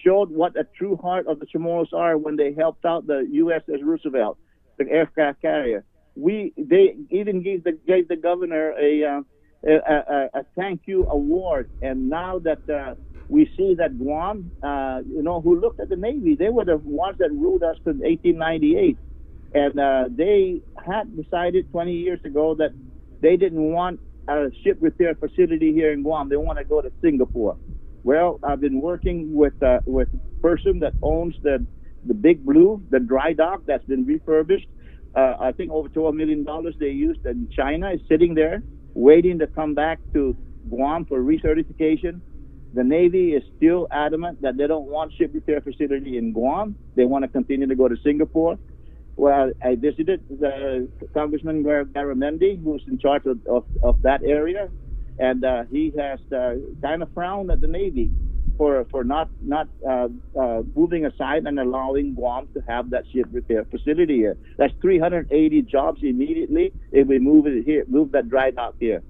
showed what a true heart of the Chamorros are when they helped out the USS Roosevelt, the aircraft carrier. They even gave the governor a thank you award. And now that we see that Guam, who looked at the Navy, they were the ones that ruled us in 1898. And they had decided 20 years ago that they didn't want a ship repair facility here in Guam. They want to go to Singapore. Well, I've been working with a person that owns the Big Blue, the dry dock that's been refurbished. I think over $12 million they used in China is sitting there waiting to come back to Guam for recertification. The Navy is still adamant that they don't want ship repair facility in Guam. They want to continue to go to Singapore. Well, I visited the Congressman Garamendi, who's in charge of that area, and he has kind of frowned at the Navy for not moving aside and allowing Guam to have that ship repair facility here. That's 380 jobs immediately if we move it here, move that dry dock here.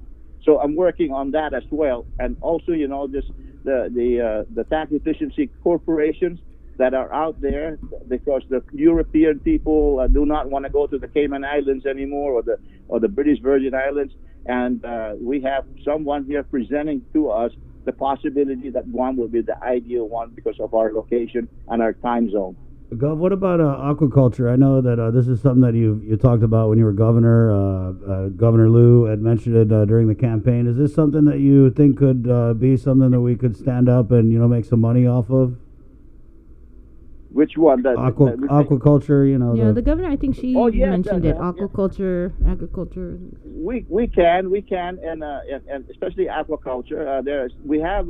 So I'm working on that as well, and also just the tax efficiency corporations that are out there, because the European people do not want to go to the Cayman Islands anymore, or the British Virgin Islands, and we have someone here presenting to us the possibility that Guam will be the ideal one because of our location and our time zone. Gov, what about aquaculture? I know that this is something that you talked about when you were governor. Governor Liu had mentioned it during the campaign. Is this something that you think could be something that we could stand up and make some money off of? Which one? Aquaculture, Yeah, the governor, I think she mentioned it. Yeah. Aquaculture, agriculture. We can, and especially aquaculture. We have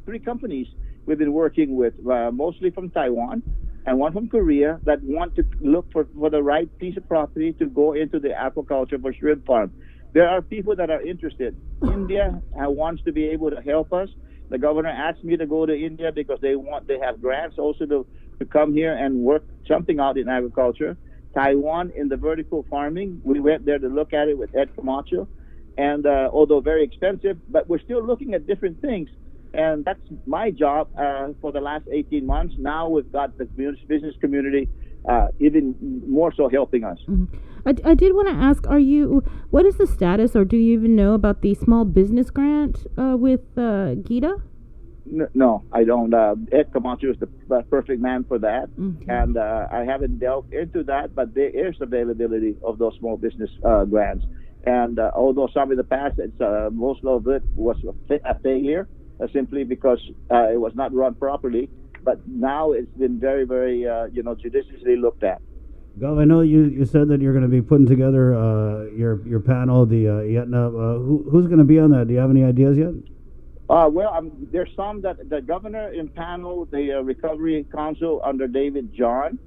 3 companies we've been working with, mostly from Taiwan and one from Korea, that want to look for the right piece of property to go into the aquaculture for shrimp farm. There are people that are interested. India wants to be able to help us. The governor asked me to go to India because they have grants also to come here and work something out in agriculture. Taiwan in the vertical farming, we went there to look at it with Ed Camacho, and although very expensive, but we're still looking at different things. And that's my job for the last 18 months. Now we've got the business community even more so helping us. Mm-hmm. I did want to ask, what is the status, or do you even know about the small business grant with Gita? No, I don't. Ed Camacho is the perfect man for that. Okay. And I haven't delved into that, but there is availability of those small business grants. And although some in the past, most of it was a failure, simply because it was not run properly. But now it's been very, very, judiciously looked at. Gov, I know you said that you're going to be putting together your panel, the IETNA. Who's going to be on that? Do you have any ideas yet? There's some that the governor in panel, the Recovery Council under David John,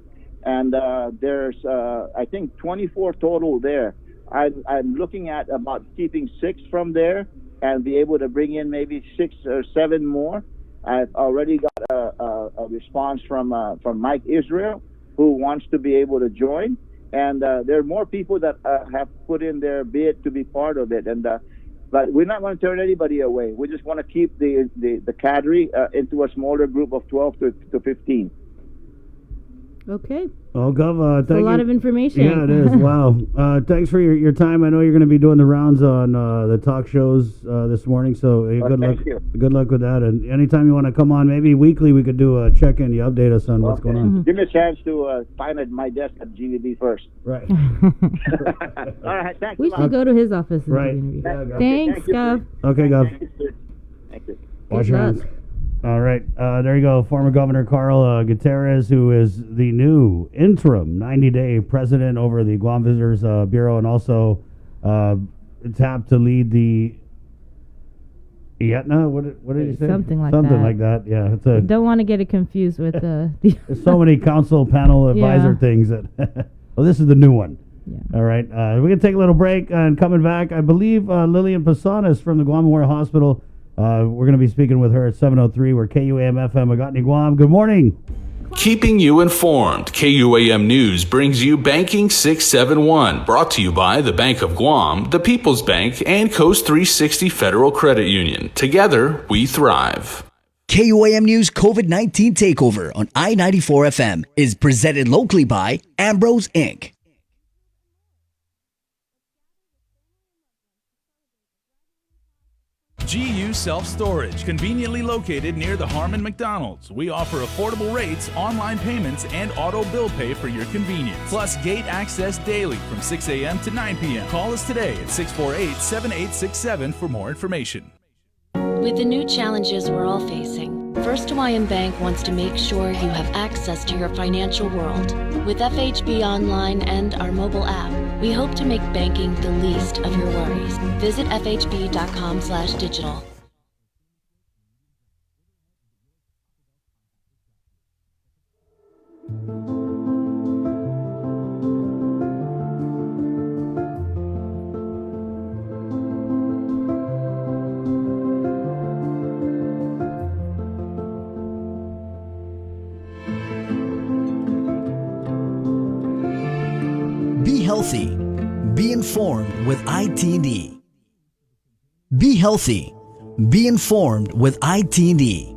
and there's I think 24 total there. I'm looking at about keeping 6 from there and be able to bring in maybe 6 or 7 more. I've already got a response from Mike Israel, who wants to be able to join, and there are more people that have put in their bid to be part of it. And but we're not going to turn anybody away. We just want to keep the cadre into a smaller group of 12 to 15. Okay. Well, Gov, thank you. A lot of information. Yeah, it is. Wow. Thanks for your time. I know you're going to be doing the rounds on the talk shows this morning, so good luck. Thank you. Good luck with that. And anytime you want to come on, maybe weekly, we could do a check-in. You update us on what's going on. Mm-hmm. Give me a chance to find at my desk at GVB first. Right. All right. Thanks. We should go to his office. And Right. do the interview. Yeah, Thanks, Gov. Okay, Gov. Thank you. Wash your luck. hands. All right. There you go. Former Governor Carl Gutierrez, who is the new interim 90-day president over the Guam Visitors Bureau, and also tapped to lead the IETNA. What did you say? Something like that. Yeah. It's Don't want to get it confused with there's so many council panel advisor things that. Well, this is the new one. Yeah. All right. We're going to take a little break, and coming back, I believe Lillian Posadas from the Guam Memorial Hospital. We're going to be speaking with her at 7:03. We're KUAM FM, Agustin, Guam. Good morning. Keeping you informed, KUAM News brings you Banking 671, brought to you by the Bank of Guam, the People's Bank, and Coast 360 Federal Credit Union. Together, we thrive. KUAM News COVID-19 Takeover on I-94 FM is presented locally by Ambrose Inc. GU Self-Storage, conveniently located near the Harmon McDonald's. We offer affordable rates, online payments, and auto bill pay for your convenience. Plus gate access daily from 6 a.m. to 9 p.m. Call us today at 648-7867 for more information. With the new challenges we're all facing, First Hawaiian Bank wants to make sure you have access to your financial world. With FHB Online and our mobile app, we hope to make banking the least of your worries. Visit fhb.com/digital. Be healthy. Be informed with ITD. Be healthy. Be informed with ITD.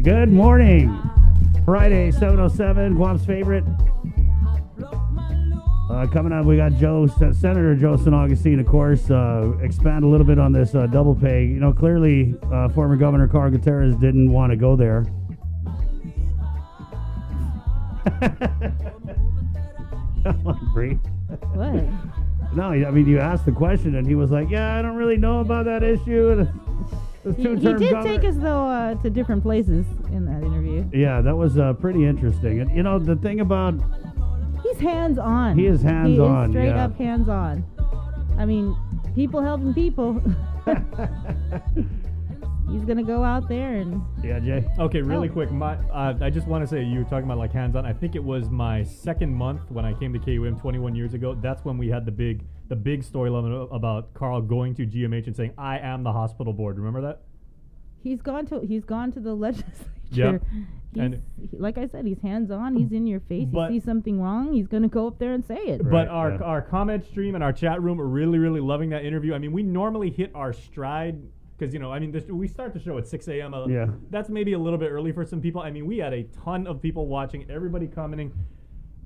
Good morning. Friday, 7:07, Guam's favorite. Coming up, we got Senator Joe San Agustin, of course, expand a little bit on this double pay. You know, clearly, former Governor Carl Gutierrez didn't want to go there. Come on, Bree. What? No, I mean, you asked the question, and he was like, yeah, I don't really know about that issue. He did take us, though, to different places in that interview. Yeah, that was pretty interesting. And, you know, the thing about... He's hands-on. He is hands-on, He is straight up hands-on. I mean, people helping people. He's going to go out there and... Yeah, Jay? Okay, really quick. I just want to say, you were talking about, like, hands-on. I think it was my second month when I came to KUM 21 years ago. That's when we had the big storyline about Carl going to GMH and saying, I am the hospital board. Remember that? He's gone to the legislature. Yeah. Like I said, he's hands-on. He's in your face. He sees something wrong, he's going to go up there and say it. But our comment stream and our chat room are really, really loving that interview. I mean, we normally hit our stride because, you know, I mean, we start the show at 6 a.m. Yeah. That's maybe a little bit early for some people. I mean, we had a ton of people watching, everybody commenting.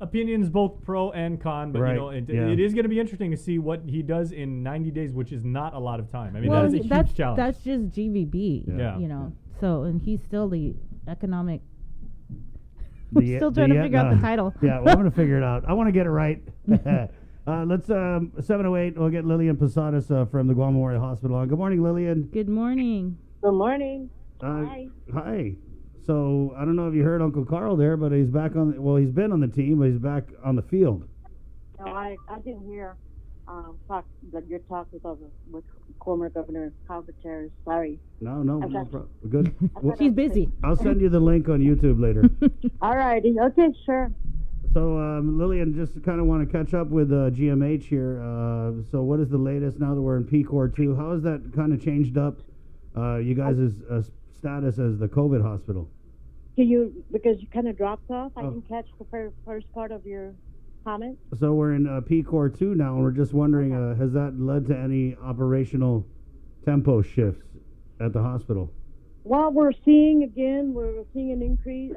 opinions both pro and con, but Right, you know, it is going to be interesting to see what he does in 90 days, which is not a lot of time. I mean, that is a huge challenge. That's just GVB. Yeah. You know. So, and he's still the economic. We're still trying to figure out the title. Yeah, well, I'm going to figure it out. I want to get it right. Let's 7:08. We'll get Lillian Posadas from the Guam Memorial Hospital on. Good morning, Lillian. Good morning. Good morning. Hi. Hi. So I don't know if you heard Uncle Carl there, but he's back on. Well, he's been on the team, but he's back on the field. No, I didn't hear your talk with former Governor Gutierrez. Sorry. No problem. Good. She's busy. I'll send you the link on YouTube later. All righty. Okay, sure. So, Lillian, just kind of want to catch up with GMH here. So what is the latest now that we're in PCOR 2? How has that kind of changed up you guys' status as the COVID hospital? Because you kind of dropped off, I didn't catch the first part of your comment. So we're in PCOR 2 now, and we're just wondering, has that led to any operational tempo shifts at the hospital? Well, we're seeing an increase,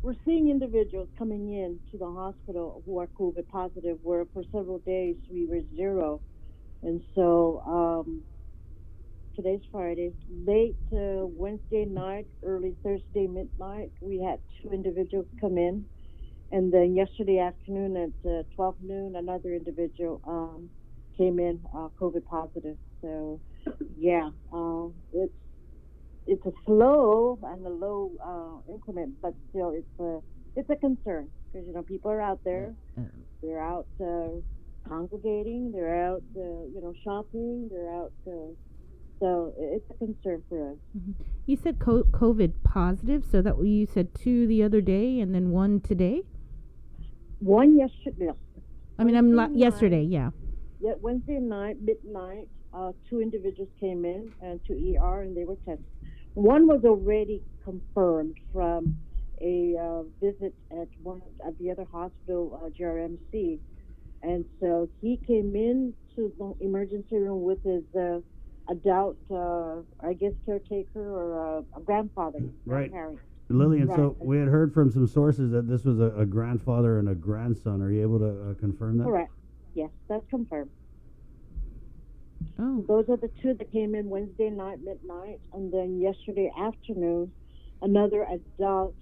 we're seeing individuals coming in to the hospital who are COVID positive, where for several days we were 0. And so today's Friday, late Wednesday night, early Thursday midnight, we had 2 individuals come in. And then yesterday afternoon at 12 noon, another individual came in COVID positive. So, yeah, it's a slow and a low increment, but still it's a concern because people are out there, they're out congregating, they're out shopping, they're out. So it's a concern for us. Mm-hmm. You said COVID positive, so that you said 2 the other day and then 1 today. 1 yesterday. I mean, yesterday, yeah. Yeah, Wednesday night, midnight, 2 individuals came in and to ER and they were tested. One was already confirmed from a visit at the other hospital, GRMC, and so he came in to the emergency room with his adult, caretaker or a grandfather. Right. Grandparent. Lillian, Right. so we had heard from some sources that this was a grandfather and a grandson. Are you able to confirm that? Correct. Yes, that's confirmed. Oh. Those are the 2 that came in Wednesday night, midnight, and then yesterday afternoon, another adult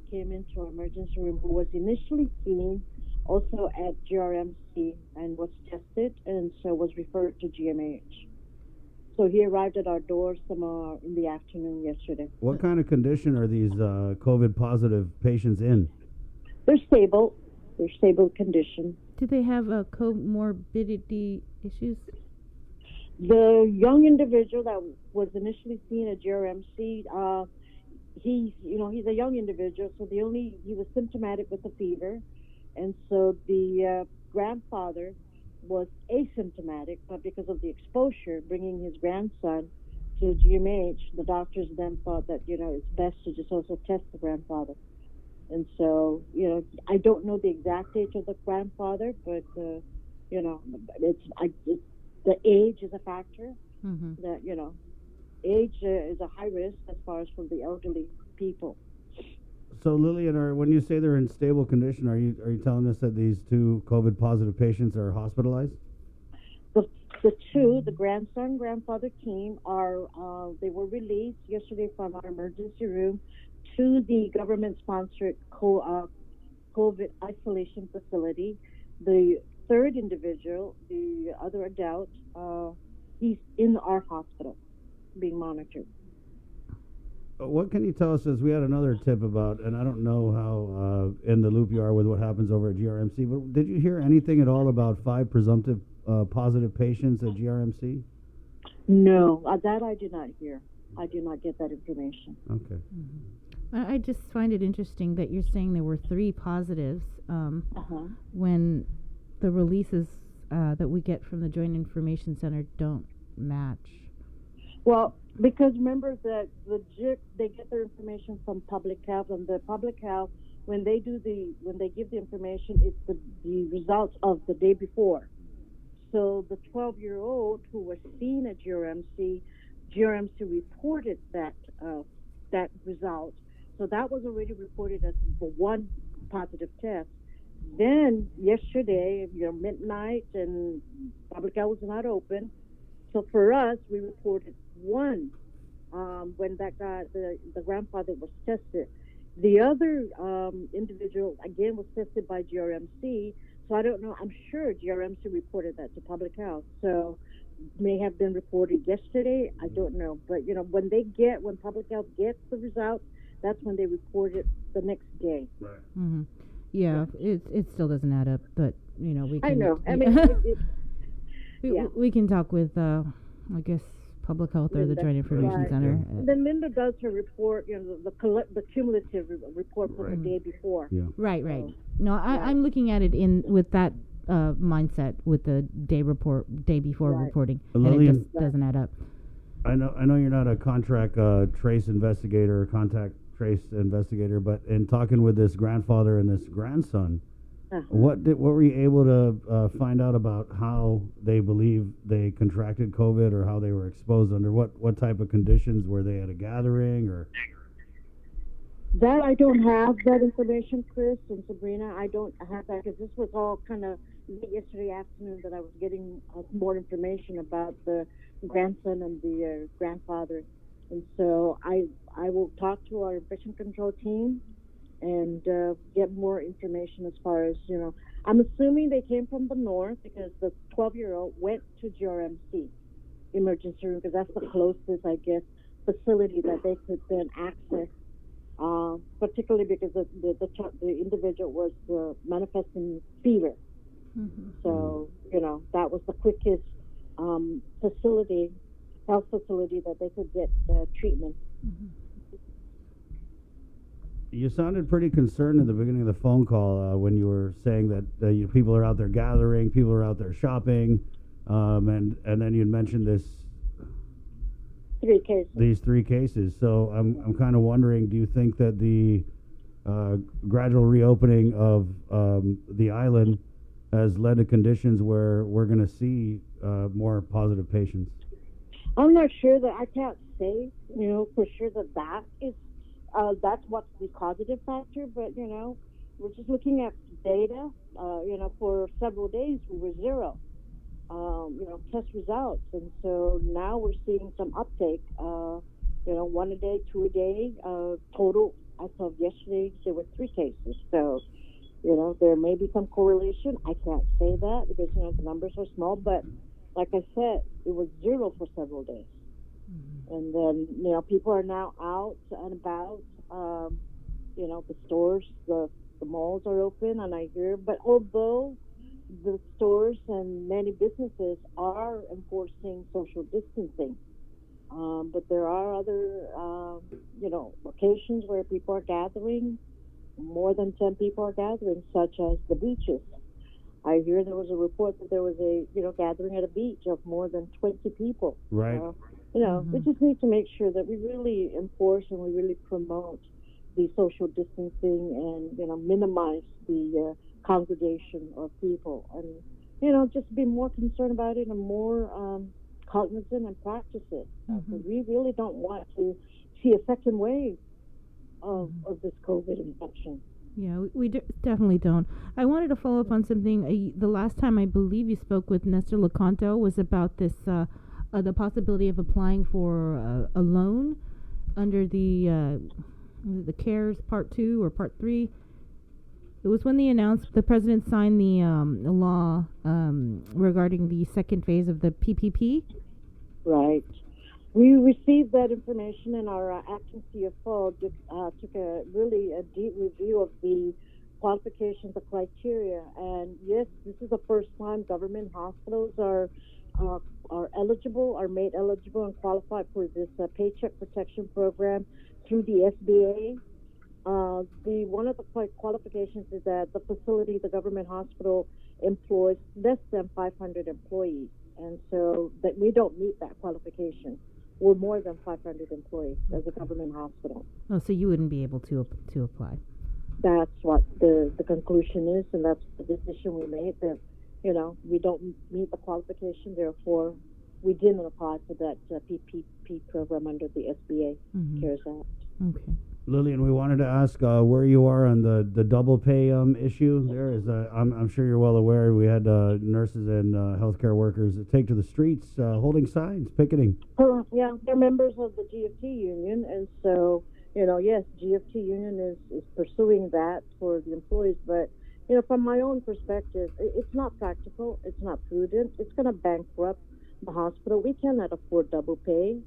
came into our emergency room who was initially seen also at GRMC and was tested, and so was referred to GMH. So he arrived at our door in the afternoon yesterday. What kind of condition are these COVID positive patients in? They're stable. They're stable condition. Do they have comorbidity issues? The young individual that was initially seen at GRMC, he's a young individual, so he was symptomatic with a fever, and so the grandfather was asymptomatic, but because of the exposure, bringing his grandson to GMH, the doctors then thought that it's best to just also test the grandfather, and so I don't know the exact age of the grandfather, but the age is a factor. Mm-hmm. That age is a high risk as far as for the elderly people. So Lillian, when you say they're in stable condition, are you telling us that these 2 COVID positive patients are hospitalized? The 2, the grandfather team they were released yesterday from our emergency room to the government-sponsored COVID isolation facility. The 3rd individual, the other adult, he's in our hospital being monitored. What can you tell us, as we had another tip about, and I don't know how in the loop you are with what happens over at GRMC, but did you hear anything at all about 5 presumptive positive patients at GRMC? No, that I did not hear. I did not get that information. Okay. Mm-hmm. I just find it interesting that you're saying there were 3 positives when the releases that we get from the Joint Information Center don't match. Well, because remember that they get their information from public health, and the public health, when they give the information, it's the results of the day before. So the 12-year-old who was seen at GRMC reported that result. So that was already reported as the 1 positive test. Then yesterday, midnight, and public health was not open. So for us, we reported one when that guy, the grandfather, was tested. The other individual, again, was tested by GRMC. So I don't know. I'm sure GRMC reported that to public health. So may have been reported yesterday. I don't know. But, when public health gets the results, that's when they report it the next day. Right. Mm-hmm. Yeah, it still doesn't add up, but, we can... I know. I mean, we can talk with, I guess, public health or the Joint Information Center. Then Linda does her report, the cumulative report for the day before. Yeah. Right. No, I'm looking at it with that mindset, with the day before reporting, Lillian, and it just doesn't add up. I know you're not a contract trace investigator or contact trace investigator, but in talking with this grandfather and this grandson, what were you able to find out about how they believe they contracted COVID, or how they were exposed under what type of conditions? Were they at a gathering or? That I don't have that information, Chris and Sabrina. I don't have that because this was all kind of late yesterday afternoon that I was getting more information about the grandson and the grandfather. And so I will talk to our infection control team and get more information as far as, I'm assuming they came from the north because the 12-year-old went to GRMC emergency room because that's the closest, I guess, facility that they could then access, particularly because the individual was manifesting fever. Mm-hmm. So, that was the quickest health facility that they could get treatment. Mm-hmm. You sounded pretty concerned at the beginning of the phone call when you were saying that people are out there gathering, people are out there shopping, and then you mentioned these 3 cases. So I'm kind of wondering, do you think that the gradual reopening of the island has led to conditions where we're going to see more positive patients? I'm not sure that I can't say, for sure that is. That's what's the causative factor, but we're just looking at data. For several days we were zero, test results, and so now we're seeing some uptake. 1 a day, 2 a day. Total as of yesterday, there were 3 cases. So, there may be some correlation. I can't say that because the numbers are small, but like I said, it was zero for several days. And then, people are now out and about. The stores, the malls are open, and I hear. But although the stores and many businesses are enforcing social distancing, but there are other, locations where people are gathering. More than 10 people are gathering, such as the beaches. I hear there was a report that there was a, gathering at a beach of more than 20 people. Right. We just need to make sure that we really enforce and we really promote the social distancing and, minimize the congregation of people and, just be more concerned about it and more cognizant and practice it. We really don't want to see a second wave of this COVID infection. Yeah, we definitely don't. I wanted to follow up on something. The last time I believe you spoke with Nestor Lecanto was about this, the possibility of applying for a loan under the CARES Part 2 or Part 3. It was when the president signed the law regarding the second phase of the PPP. Right. We received that information, and our acting CFO took a deep review of the qualifications, the criteria. And yes, this is the first time government hospitals are eligible, are made eligible and qualified for this Paycheck Protection Program through the SBA. One of the qualifications is that the facility, the government hospital, employs less than 500 employees, and so that we don't meet that qualification. We're more than 500 employees as a government hospital. Oh, so you wouldn't be able to apply. That's what the conclusion is, and that's the decision we made, that, we don't meet the qualification, therefore we didn't apply for that PPP program under the SBA CARES Act. Okay. Lillian, we wanted to ask where you are on the double pay issue. There is, I'm sure you're well aware, we had nurses and healthcare workers take to the streets holding signs, picketing. Yeah, they're members of the GFT union, and so, yes, GFT union is pursuing that for the employees, but, from my own perspective, it's not practical, it's not prudent, it's going to bankrupt the hospital. We cannot afford double pay,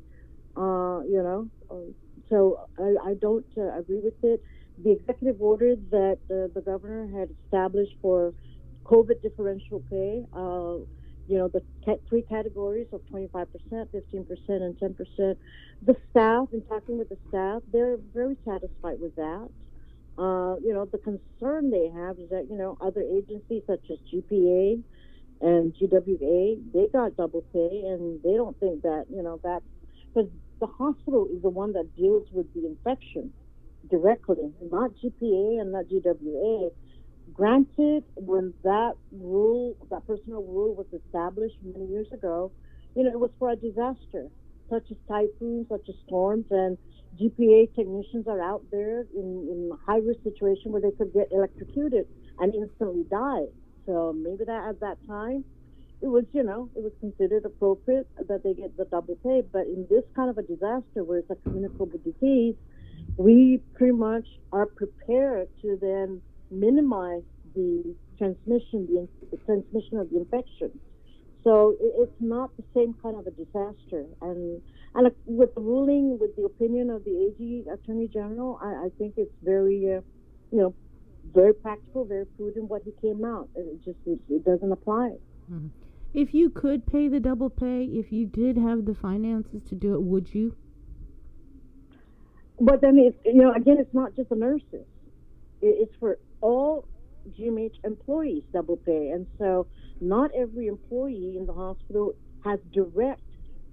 so I don't agree with it. The executive order that the governor had established for COVID differential pay, the three categories of 25%, 15%, and 10%. The staff, in talking with the staff, they're very satisfied with that. The concern they have is that, other agencies such as GPA and GWA, they got double pay, and they don't think that, that's because the hospital is the one that deals with the infection directly, not GPA and not GWA. Granted, when that personal rule was established many years ago, it was for a disaster, such as typhoons, such as storms, and GPA technicians are out there in a high-risk situation where they could get electrocuted and instantly die. So maybe that at that time, it was considered appropriate that they get the double pay. But in this kind of a disaster where it's a communicable disease, we pretty much are prepared to then minimize the transmission, the transmission of the infection. So it's not the same kind of a disaster. And with the ruling, with the opinion of the AG Attorney General, I think it's very, very practical, very prudent what he came out. It doesn't apply. Mm-hmm. If you could pay the double pay, if you did have the finances to do it, would you? But then, again, it's not just the nurses. It's for all GMH employees double pay. And so not every employee in the hospital has direct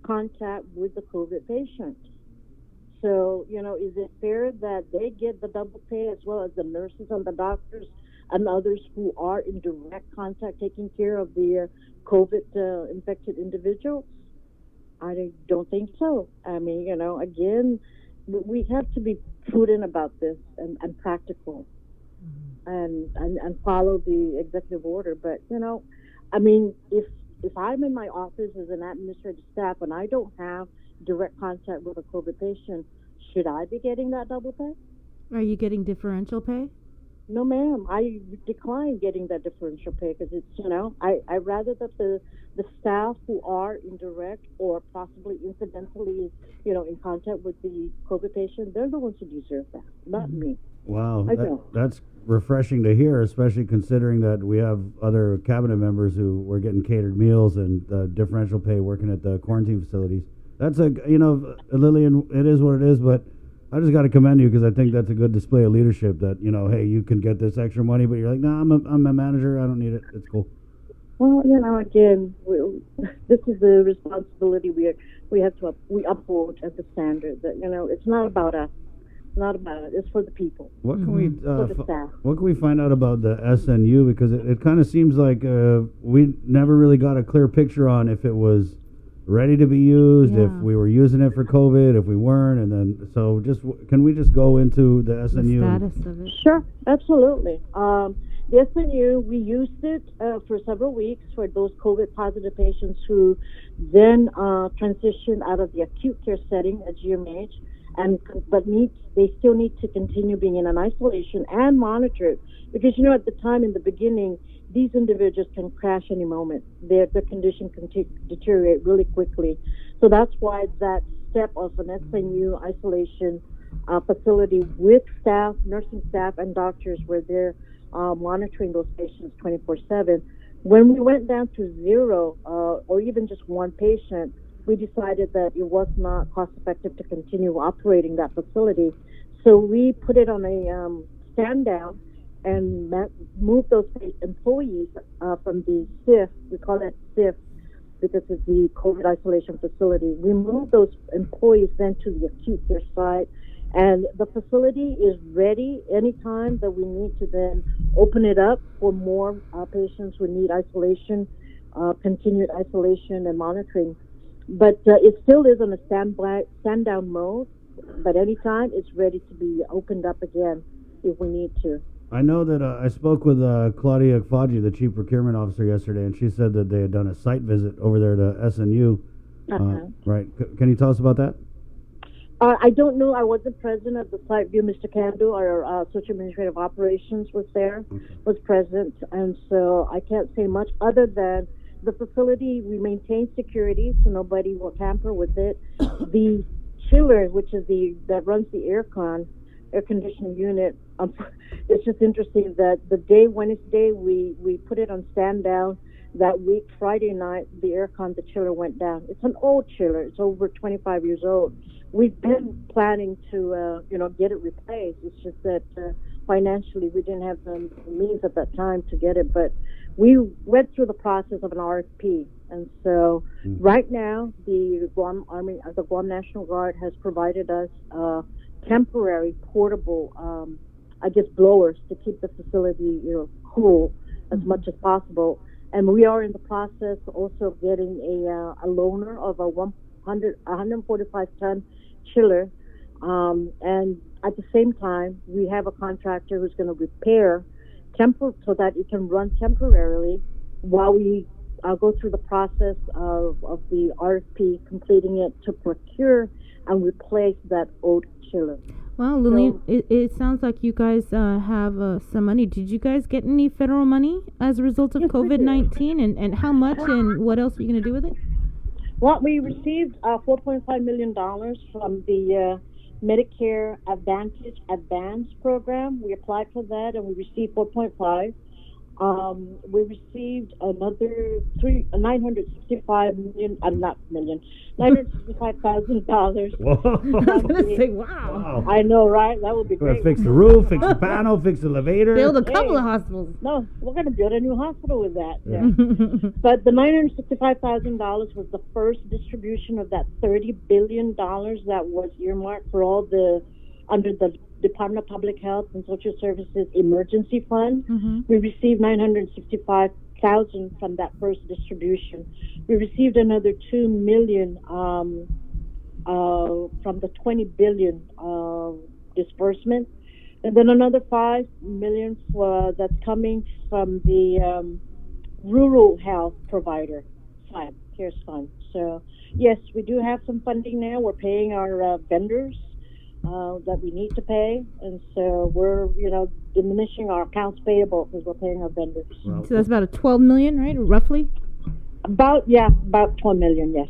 contact with the COVID patient. So, is it fair that they get the double pay as well as the nurses and the doctors and others who are in direct contact taking care of the COVID infected individuals? I don't think so. I mean, again, we have to be prudent about this and practical and follow the executive order. But, if I'm in my office as an administrative staff and I don't have direct contact with a COVID patient, should I be getting that double pay? Are you getting differential pay? No, ma'am. I decline getting that differential pay because it's, I'd rather that the staff who are indirect or possibly incidentally, in contact with the COVID patient, they're the ones who deserve that, not me. Wow, that's refreshing to hear, especially considering that we have other cabinet members who were getting catered meals and differential pay working at the quarantine facilities. That's Lillian, it is what it is, but I just got to commend you because I think that's a good display of leadership that, hey, you can get this extra money, but you're like, no, I'm a manager. I don't need it. It's cool. Well, again, this is the responsibility we uphold as the standard that, it's not about us. Not about it. It's for the people. What can for the staff. What can we find out about the SNU? Because it kind of seems like we never really got a clear picture on if it was ready to be used, if we were using it for COVID, if we weren't, and then can we just go into the SNU? The status of it. Sure, absolutely. The SNU, we used it for several weeks for those COVID positive patients who then transitioned out of the acute care setting at GMH. But they still need to continue being in an isolation and monitored because, at the time in the beginning, these individuals can crash any moment. Their condition can deteriorate really quickly. So that's why that step of an SNU isolation facility with staff, nursing staff, and doctors where they're monitoring those patients 24/7. When we went down to zero or even just one patient, we decided that it was not cost effective to continue operating that facility. So we put it on a stand down and moved those employees from the SIF, we call it SIF because it's the COVID isolation facility. We moved those employees then to the acute care side, and the facility is ready anytime that we need to then open it up for more patients who need isolation, continued isolation and monitoring. But it still is on a stand down mode but anytime it's ready to be opened up again if we need to. I know that I spoke with Claudia Kfaji, the chief procurement officer, yesterday, and she said that they had done a site visit over there to SNU. Right. Can you tell us about that? I don't know. I wasn't present at the site view. Mr. Kandu, our social administrative operations, was there, was present, and so I can't say much other than the facility, we maintain security so nobody will tamper with it. The chiller, which is that runs the air conditioning unit, it's just interesting that the day Wednesday we put it on stand down. That week, Friday night, the chiller went down. It's an old chiller. It's over 25 years old. We've been planning to, get it replaced. It's just that financially we didn't have the means at that time to get it. But we went through the process of an RFP. And so right now, the Guam National Guard has provided us temporary portable, blowers to keep the facility, cool as much as possible. And we are in the process also of getting a loaner of a 145-ton chiller. And at the same time, we have a contractor who's going to repair so that it can run temporarily while we go through the process of the RFP, completing it to procure and replace that old chiller. Well, Lillian, it sounds like you guys have some money. Did you guys get any federal money as a result of COVID-19? And how much and what else are you going to do with it? Well, we received $4.5 million from the Medicare Advantage Advance program. We applied for that and we received 4.5. We received another $965,000. Whoa. I was going to say, wow. I know, right? That would be great. Fix the roof, fix the panel, fix the elevator. Build a couple of hospitals. No, we're going to build a new hospital with that. Yeah. But the $965,000 was the first distribution of that $30 billion that was earmarked for all under the Department of Public Health and Social Services Emergency Fund. We received $965,000 from that first distribution. We received another $2 million from the $20 billion disbursement, and then another $5 million that's coming from the Rural Health Provider Fund, CARES Fund. So yes, we do have some funding now. We're paying our vendors that we need to pay, and so we're diminishing our accounts payable because we're paying our vendors. So that's about a $12 million, right, roughly? About $12 million, yes.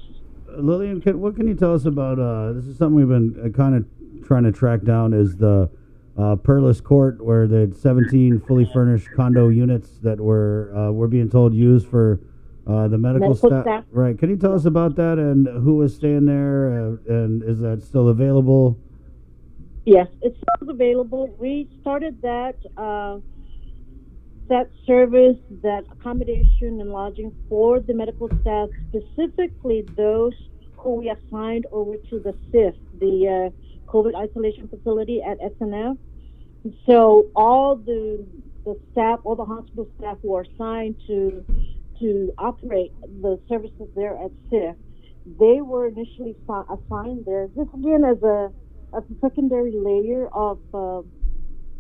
Lillian, what can you tell us about? This is something we've been kind of trying to track down. Is the Perlis Court, where the 17 fully furnished condo units that we're being told used for the medical staff. Right? Can you tell us about that and who was staying there, and is that still available? Yes, it's still available. We started that service, that accommodation and lodging for the medical staff, specifically those who we assigned over to the CIF, the COVID isolation facility at SNF. So all the staff, all the hospital staff who are assigned to operate the services there at CIF, they were initially assigned there. This again as a secondary layer of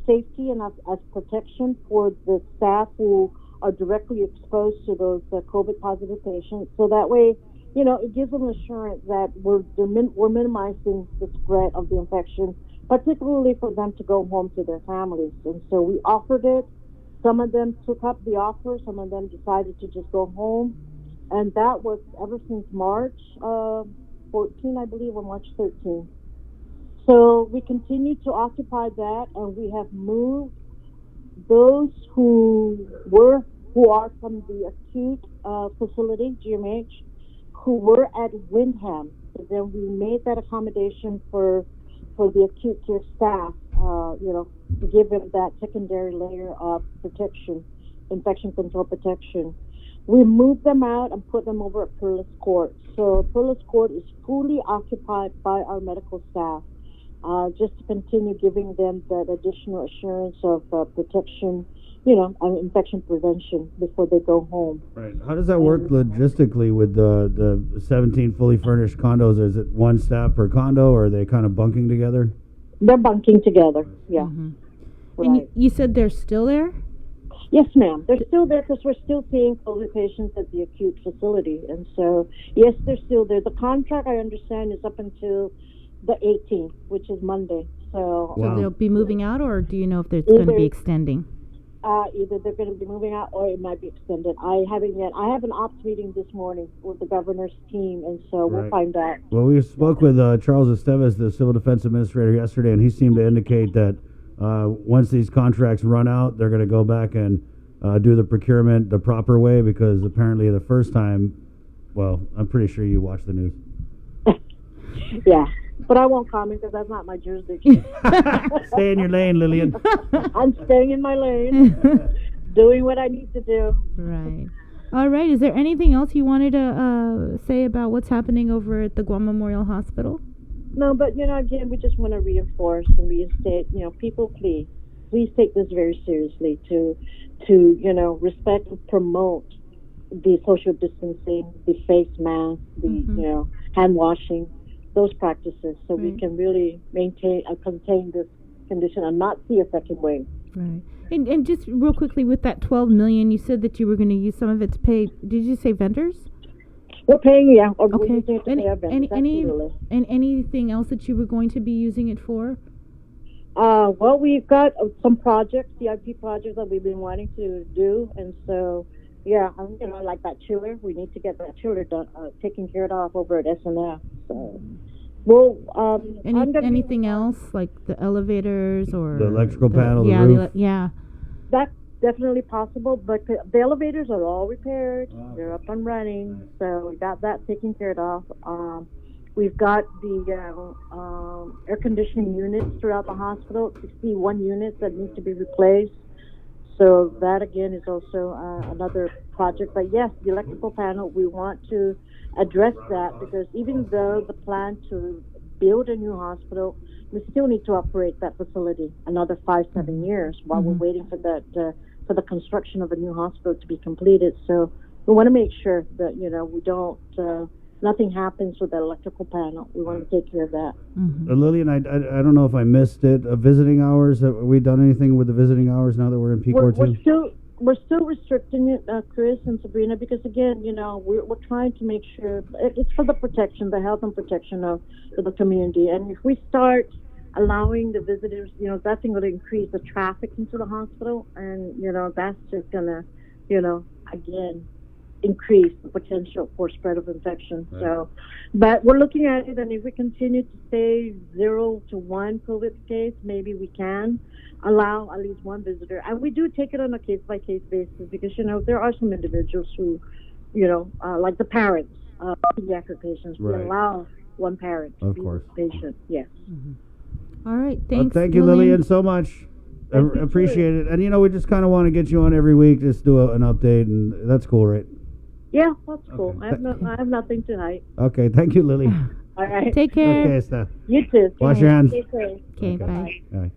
safety and as protection for the staff who are directly exposed to those COVID positive patients. So that way, it gives them assurance that we're minimizing the spread of the infection, particularly for them to go home to their families. And so we offered it. Some of them took up the offer. Some of them decided to just go home. And that was ever since March 14, I believe, or March 13. So we continue to occupy that, and we have moved those who are from the acute facility, GMH, who were at Windham. So then we made that accommodation for the acute care staff, to give them that secondary layer of protection, infection control protection. We moved them out and put them over at Perlis Court. So Perlis Court is fully occupied by our medical staff. Just to continue giving them that additional assurance of protection infection prevention before they go home. Right. How does that work logistically with the 17 fully furnished condos? Is it one staff per condo, or are they kind of bunking together? They're bunking together, yeah. Mm-hmm. Right. And you said they're still there? Yes, ma'am. They're still there because we're still seeing COVID patients at the acute facility. And so, yes, they're still there. The contract, I understand, is up until the 18th, which is Monday. So, So they'll be moving out, or do you know if they're going to be extending? Either they're going to be moving out or it might be extended. I haven't yet. I have an ops meeting this morning with the governor's team, and so we'll find out. Well, we spoke with Charles Esteves, the Civil Defense Administrator, yesterday, and he seemed to indicate that once these contracts run out, they're going to go back and do the procurement the proper way, because apparently the first time, well, I'm pretty sure you watch the news. Yeah, but I won't comment because that's not my jurisdiction. Stay in your lane, Lillian. I'm staying in my lane, doing what I need to do. Right. All right. Is there anything else you wanted to say about what's happening over at the Guam Memorial Hospital? No, but, again, we just want to reinforce and reinstate, people, please take this very seriously to respect and promote the social distancing, the face mask, the, hand washing, those practices, so we can really maintain and contain this condition and not see a second wave. Right. And just real quickly, with that $12 million, you said that you were going to use some of it to pay, did you say vendors? We're paying, yeah. Or Okay. we're using it to pay our vendors. Anything else that you were going to be using it for? Well, we've got some projects, CIP projects that we've been wanting to do, and so, yeah, like that chiller, we need to get that chiller done, taken care of over at SNF. So, well, anything else, like the elevators or the electrical panel, the roof? Yeah. That's definitely possible, but the elevators are all repaired. They're up and running, so we got that taken care of. We've got the air conditioning units throughout the hospital, 61 units that need to be replaced. So that, again, is also another project. But, yes, the electrical panel, we want to address that, because even though the plan to build a new hospital, we still need to operate that facility another 5-7 years while we're waiting for that for the construction of a new hospital to be completed. So we want to make sure that, we don't nothing happens with the electrical panel. We want to take care of that. Lillian, I don't know if I missed it. Visiting hours, have we done anything with the visiting hours now that we're in peak or two? We're still restricting it, Chris and Sabrina, because, again, we're trying to make sure it's for the protection, the health and protection of the community. And if we start allowing the visitors, that's going to increase the traffic into the hospital, and, that's just going to, again, increase the potential for spread of infection. Right. So, but we're looking at it, and if we continue to stay 0 to 1 COVID case, maybe we can allow at least one visitor. And we do take it on a case-by-case basis, because, there are some individuals who, like the parents, pediatric patients, we allow one parent to be the patient. Yes. All right. Thanks. Thank you, Lillian, so much. Appreciate it. And, we just kind of want to get you on every week, just do an update, and that's cool, right? Yeah, that's cool. Okay. I have nothing tonight. Okay, thank you, Lily. All right. Take care. Okay, Steph. You too. Wash your hands. Okay, bye. Bye.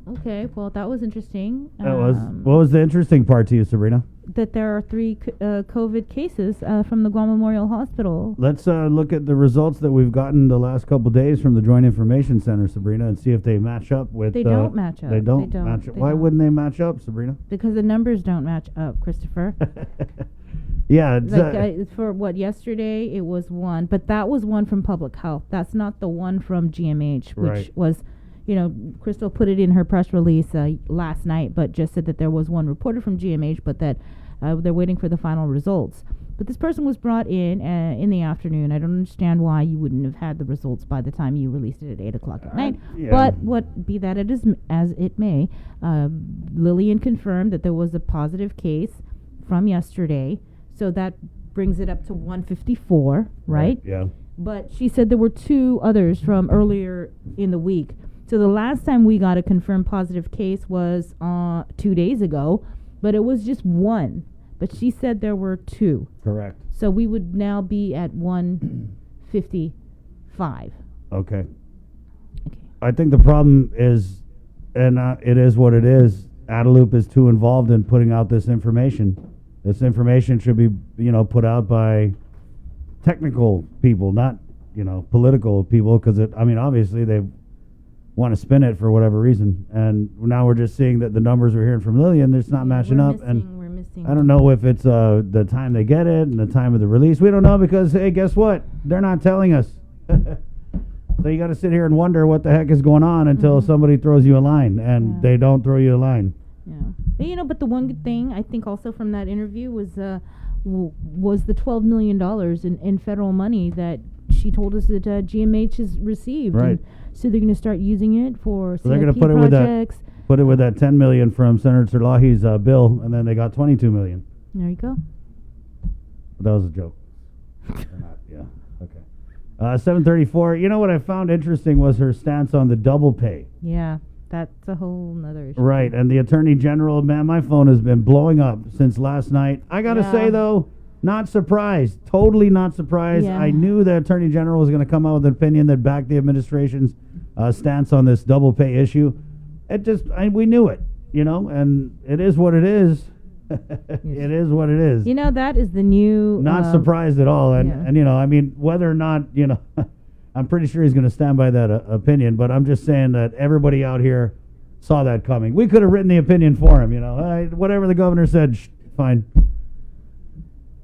Okay, well, that was interesting. What was the interesting part to you, Sabrina? That there are 3 COVID cases from the Guam Memorial Hospital. Let's look at the results that we've gotten the last couple days from the Joint Information Center, Sabrina, and see if they match up with... They don't match up. They don't match up. Why wouldn't they match up, Sabrina? Because the numbers don't match up, Christopher. Yeah. It's for what, yesterday it was 1, but that was 1 from Public Health. That's not the one from GMH, which was... Crystal put it in her press release last night, but just said that there was 1 reported from GMH, but that they're waiting for the final results. But this person was brought in the afternoon. I don't understand why you wouldn't have had the results by the time you released it at 8 o'clock at night. Yeah. But be that as it may, Lillian confirmed that there was a positive case from yesterday, so that brings it up to 154, right? Yeah. But she said there were 2 others from earlier in the week. So the last time we got a confirmed positive case was 2 days ago, but it was just 1. But she said there were 2. Correct. So we would now be at 155. Okay. I think the problem is, and it is what it is Adaloop is too involved in putting out this information. This information should be, put out by technical people, not, political people, because obviously they want to spin it for whatever reason. And now we're just seeing that the numbers we're hearing from Lillian, it's not matching up. We're missing. I don't know if it's the time they get it and the time of the release. We don't know because, hey, guess what? They're not telling us. So you got to sit here and wonder what the heck is going on until somebody throws you a line, and they don't throw you a line. Yeah. But the one good thing I think also from that interview was the $12 million in federal money that she told us that GMH has received. Right. And so they're going to start using it for So they're going CIP to projects. put it with that $10 million from Senator Terlahi's bill, and then they got $22 million. There you go. That was a joke. Yeah. Okay. 734. You know what I found interesting was her stance on the double pay. Yeah, that's a whole nother issue. Right, and the Attorney General, man, my phone has been blowing up since last night. I got to say, though, not surprised. Totally not surprised. Yeah. I knew the Attorney General was going to come out with an opinion that backed the administration's stance on this double pay issue. We knew it, and it is what it is. It is what it is. That is the new... Not surprised at all. And whether or not, I'm pretty sure he's going to stand by that opinion, but I'm just saying that everybody out here saw that coming. We could have written the opinion for him, whatever the governor said, fine.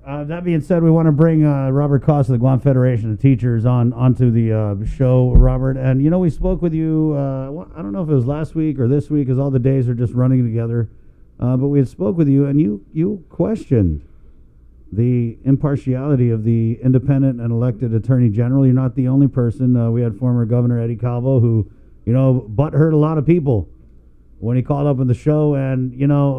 That being said, we want to bring Robert Koss of the Guam Federation of Teachers onto the show, Robert. And, we spoke with you, I don't know if it was last week or this week, because all the days are just running together. But we had spoke with you, and you questioned the impartiality of the independent and elected Attorney General. You're not the only person. We had former Governor Eddie Calvo, who, butthurt a lot of people when he called up on the show. And,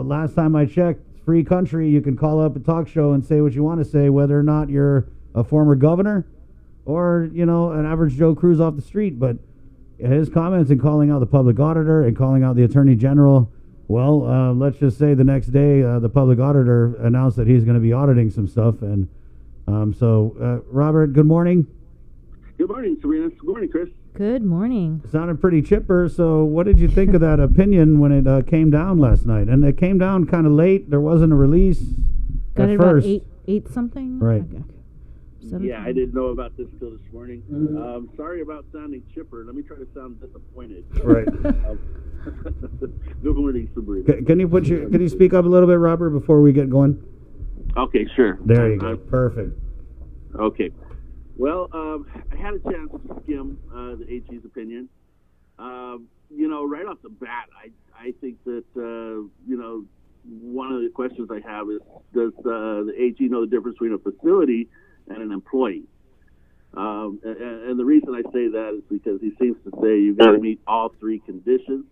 last time I checked, free country, you can call up a talk show and say what you want to say, whether or not you're a former governor or, an average Joe Cruz off the street. But his comments in calling out the public auditor and calling out the Attorney General, well, let's just say the next day the public auditor announced that he's going to be auditing some stuff. And Robert, good morning. Good morning, Serena. Good morning, Chris. Good morning. Sounded pretty chipper. So what did you think of that opinion when it came down last night? And it came down kind of late. There wasn't a release Got at it first. about eight something? Right. Okay. Yeah, I didn't know about this till this morning. Sorry about sounding chipper. Let me try to sound disappointed. Right. Good morning, Sabrina. Can you speak up a little bit, Robert, before we get going? Okay, sure. There you go. Perfect. Okay. Well, I had a chance to skim the AG's opinion. Right off the bat, I think that, one of the questions I have is, does the AG know the difference between a facility and an employee? And the reason I say that is because he seems to say you've got to meet all three conditions.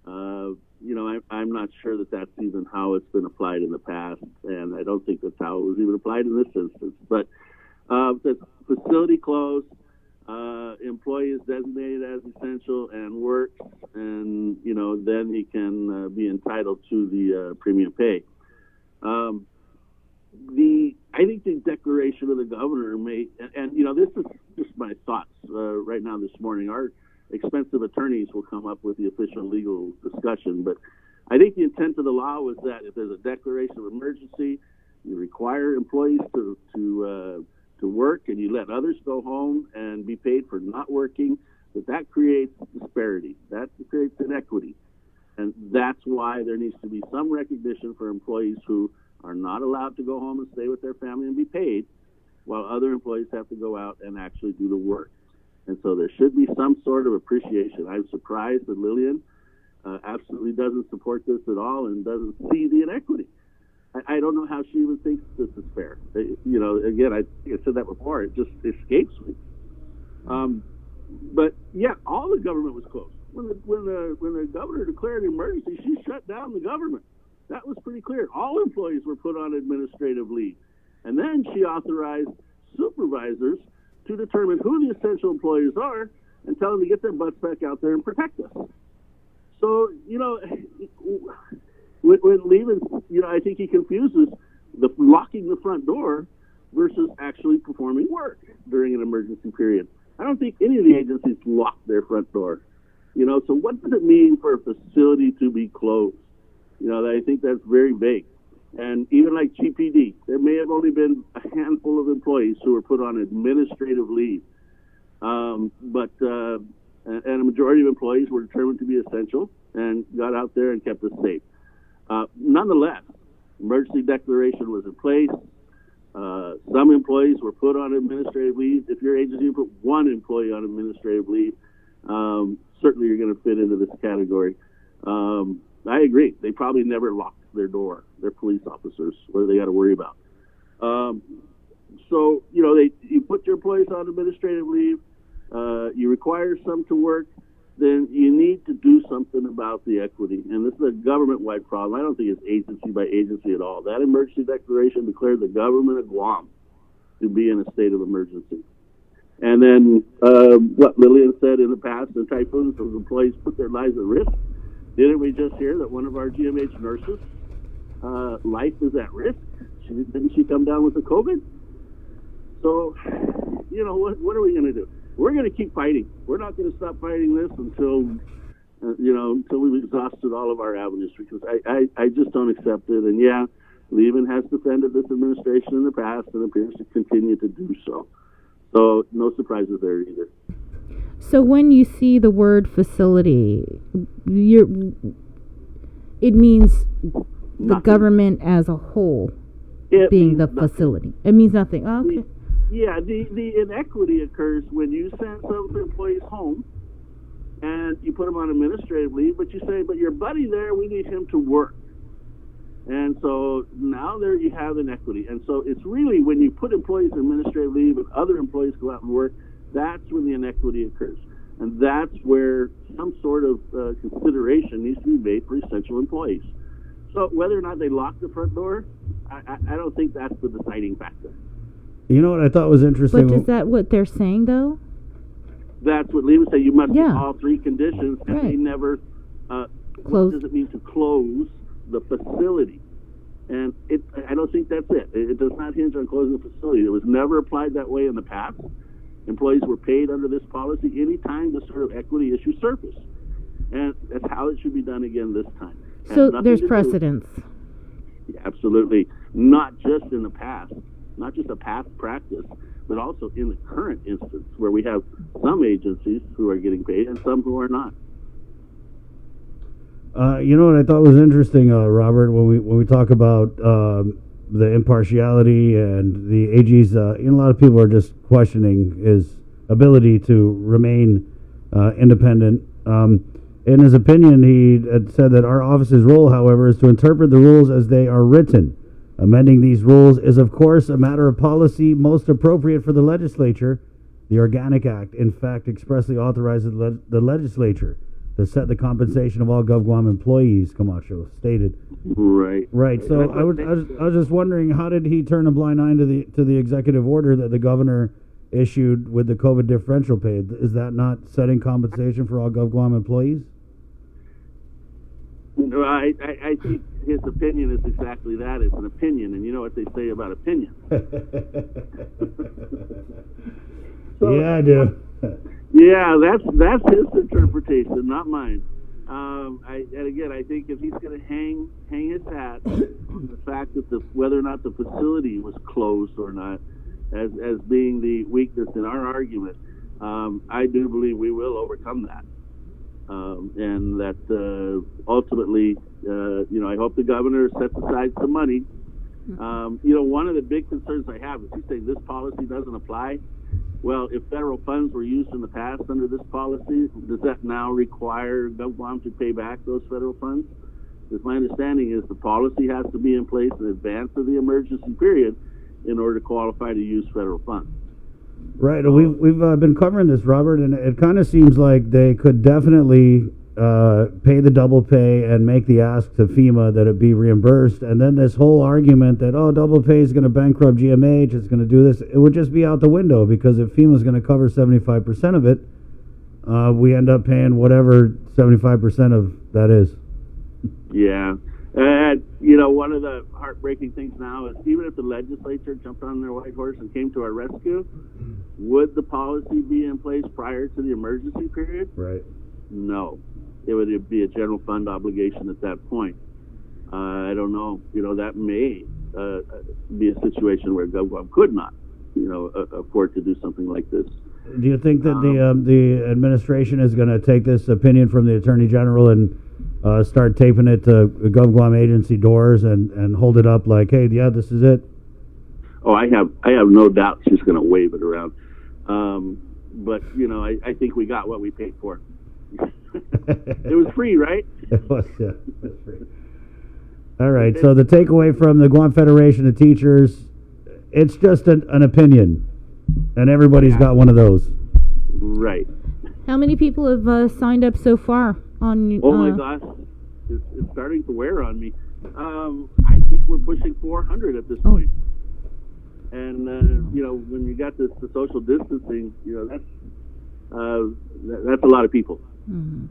I'm not sure that that's even how it's been applied in the past, and I don't think that's how it was even applied in this instance. But the facility closed, employee is designated as essential and works, and then he can be entitled to the premium pay. I think the declaration of the governor may, and this is just my thoughts right now this morning. Our expensive attorneys will come up with the official legal discussion, but I think the intent of the law was that if there's a declaration of emergency, you require employees to work, and you let others go home and be paid for not working. That creates disparity. That creates inequity, and that's why there needs to be some recognition for employees who are not allowed to go home and stay with their family and be paid, while other employees have to go out and actually do the work. And so there should be some sort of appreciation. I'm surprised that Lillian absolutely doesn't support this at all and doesn't see the inequity. I don't know how she even thinks this is fair. Again, I said that before. It just escapes me. But yeah, all the government was closed. When the governor declared an emergency, she shut down the government. That was pretty clear. All employees were put on administrative leave. And then she authorized supervisors to determine who the essential employees are and tell them to get their butts back out there and protect us. So, when leaving, I think he confuses the locking the front door versus actually performing work during an emergency period. I don't think any of the agencies lock their front door. So what does it mean for a facility to be closed? I think that's very vague. And even like GPD, there may have only been a handful of employees who were put on administrative leave. But a majority of employees were determined to be essential and got out there and kept us safe. Nonetheless, emergency declaration was in place. Some employees were put on administrative leave. If your agency put one employee on administrative leave, certainly you're going to fit into this category. I agree. They probably never locked their door. They're police officers. What do they got to worry about? So, you put your employees on administrative leave. You require some to work. Then you need to do something about the equity. And this is a government-wide problem. I don't think it's agency by agency at all. That emergency declaration declared the government of Guam to be in a state of emergency. And then what Lillian said in the past, the typhoons, those employees put their lives at risk. Didn't we just hear that one of our GMH nurses' life is at risk? Didn't she come down with the COVID? So, what are we going to do? We're going to keep fighting. We're not going to stop fighting this until we've exhausted all of our avenues, because I just don't accept it. And yeah, Lillian has defended this administration in the past and appears to continue to do so. So no surprises there either. So when you see the word facility, it means the government as a whole being the facility. It means nothing. Oh, okay. Yeah, the inequity occurs when you send some employees home and you put them on administrative leave, but you say, but your buddy there, we need him to work. And so now there you have inequity. And so it's really when you put employees on administrative leave and other employees go out and work, that's when the inequity occurs. And that's where some sort of consideration needs to be made for essential employees. So whether or not they lock the front door, I don't think that's the deciding factor. You know what I thought was interesting? But is that what they're saying, though? That's what Lillian said. You must meet all three conditions, and they never. What does it mean to close the facility? And I don't think that's it. It does not hinge on closing the facility. It was never applied that way in the past. Employees were paid under this policy anytime this sort of equity issue surfaced, and that's how it should be done again this time. So there's precedence. Yeah, absolutely. Not just in the past. Not just a past practice, but also in the current instance where we have some agencies who are getting paid and some who are not. You know what I thought was interesting, Robert, when we talk about the impartiality and the AG's, a lot of people are just questioning his ability to remain independent. In his opinion, he had said that our office's role, however, is to interpret the rules as they are written. Amending these rules is, of course, a matter of policy most appropriate for the legislature. The Organic Act, in fact, expressly authorizes the legislature to set the compensation of all GovGuam employees, Camacho stated. Right. Right. So I was just wondering, how did he turn a blind eye to the executive order that the governor issued with the COVID differential pay? Is that not setting compensation for all GovGuam employees? No, I think his opinion is exactly that. It's an opinion, and you know what they say about opinion. Yeah, I do. Yeah, that's his interpretation, not mine. And again, I think if he's going to hang his hat on the fact that whether or not the facility was closed or not, as being the weakness in our argument, I do believe we will overcome that. And that ultimately, I hope the governor sets aside some money. One of the big concerns I have is he's saying this policy doesn't apply. Well, if federal funds were used in the past under this policy, does that now require GovGuam to pay back those federal funds? Because my understanding is the policy has to be in place in advance of the emergency period in order to qualify to use federal funds. Right. We've been covering this, Robert, and it kind of seems like they could definitely pay the double pay and make the ask to FEMA that it be reimbursed. And then this whole argument that, double pay is going to bankrupt GMH, it's going to do this, it would just be out the window, because if FEMA is going to cover 75% of it, we end up paying whatever 75% of that is. Yeah. One of the heartbreaking things now is even if the legislature jumped on their white horse and came to our rescue, would the policy be in place prior to the emergency period? Right. No. It would be a general fund obligation at that point. I don't know. That may be a situation where GovGuam could not, afford to do something like this. Do you think that the administration is going to take this opinion from the Attorney General and start taping it to GovGuam agency doors and hold it up like, hey, yeah, this is it? Oh, I have no doubt she's going to wave it around. But I think we got what we paid for. It was free, right? It was, yeah. It was free. All right. So the takeaway from the Guam Federation of Teachers, it's just an opinion, and everybody's got one of those. Right. How many people have signed up so far on? Oh my gosh, it's starting to wear on me. I think we're pushing 400 at this point. And when you got the social distancing, that's a lot of people. Mm-hmm.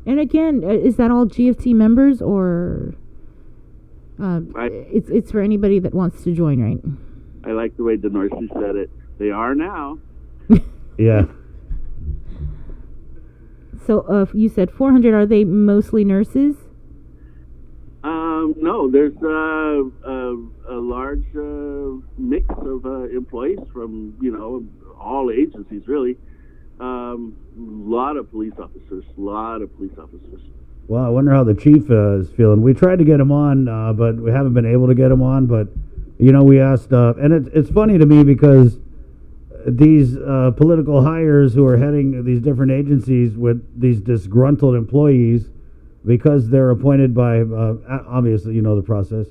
And again, is that all GFT members, or it's for anybody that wants to join, right? I like the way Denorsi said it. They are now. Yeah. So you said 400. Are they mostly nurses? No, there's a large mix of employees from all agencies, really. A lot of police officers. Well, I wonder how the chief is feeling. We tried to get him on, but we haven't been able to get him on. But we asked, and it's funny to me because these political hires who are heading these different agencies with these disgruntled employees, because they're appointed by, obviously, the process,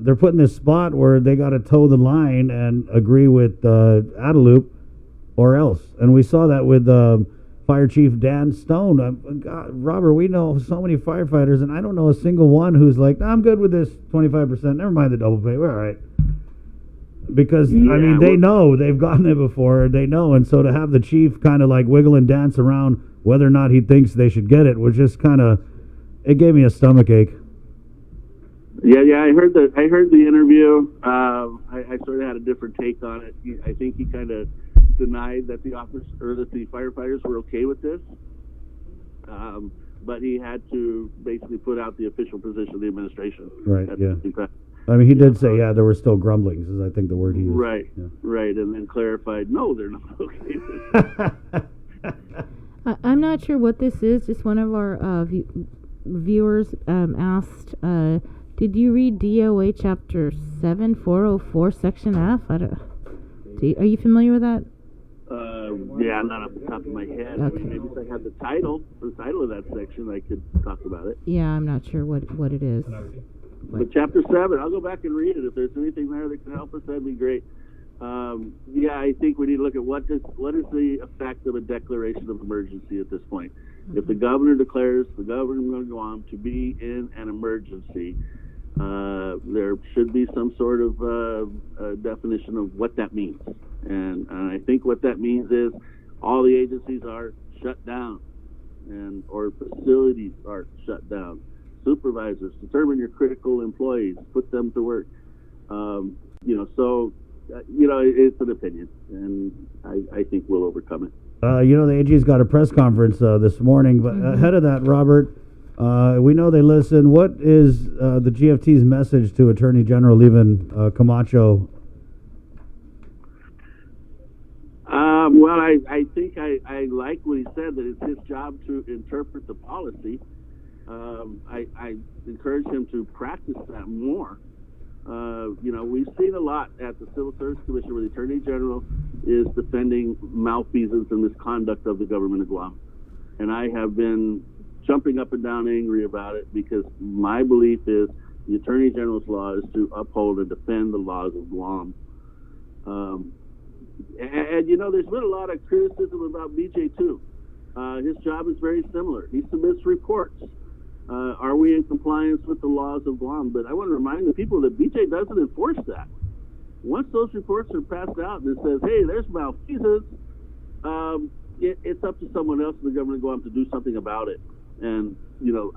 they're put in this spot where they got to toe the line and agree with Adelup or else. And we saw that with Fire Chief Dan Stone. God, Robert, we know so many firefighters, and I don't know a single one who's like, I'm good with this 25%. Never mind the double pay. We're all right. Because, they know. They've gotten it before. They know. And so to have the chief kind of like wiggle and dance around whether or not he thinks they should get it was just kind of, it gave me a stomach ache. Yeah, I heard the interview. I sort of had a different take on it. I think he kind of denied that the firefighters were okay with this. But he had to basically put out the official position of the administration. Right, yeah. He did say, there were still grumblings, is I think the word he used. Right, yeah. Right, and then clarified, no, they're not okay with it. I'm not sure what this is. Just one of our viewers asked, did you read DOA Chapter 7, 404, Section F? Are you familiar with that? Yeah, not off the top of my head. Okay. Maybe if I had the title of that section, I could talk about it. Yeah, I'm not sure what it is. But Chapter 7, I'll go back and read it. If there's anything there that can help us, that'd be great. I think we need to look at what is the effect of a declaration of emergency at this point. Mm-hmm. If the governor declares the government of Guam to be in an emergency, there should be some sort of definition of what that means. And I think what that means is all the agencies are shut down, or facilities are shut down. Supervisors, determine your critical employees, put them to work. It's an opinion, and I think we'll overcome it. The AG's got a press conference this morning, but ahead of that, Robert, we know they listen. What is the GFT's message to Attorney General Lillian Camacho? I think I like what he said, that it's his job to interpret the policy. I encourage him to practice that more. We've seen a lot at the Civil Service Commission where the Attorney General is defending malfeasance and misconduct of the government of Guam. And I have been jumping up and down angry about it because my belief is the Attorney General's law is to uphold and defend the laws of Guam. There's been a lot of criticism about BJ too. His job is very similar. He submits reports. Are we in compliance with the laws of Guam? But I want to remind the people that BJ doesn't enforce that. Once those reports are passed out and it says, hey, there's malfeasance, it's up to someone else in the government of Guam to do something about it. And,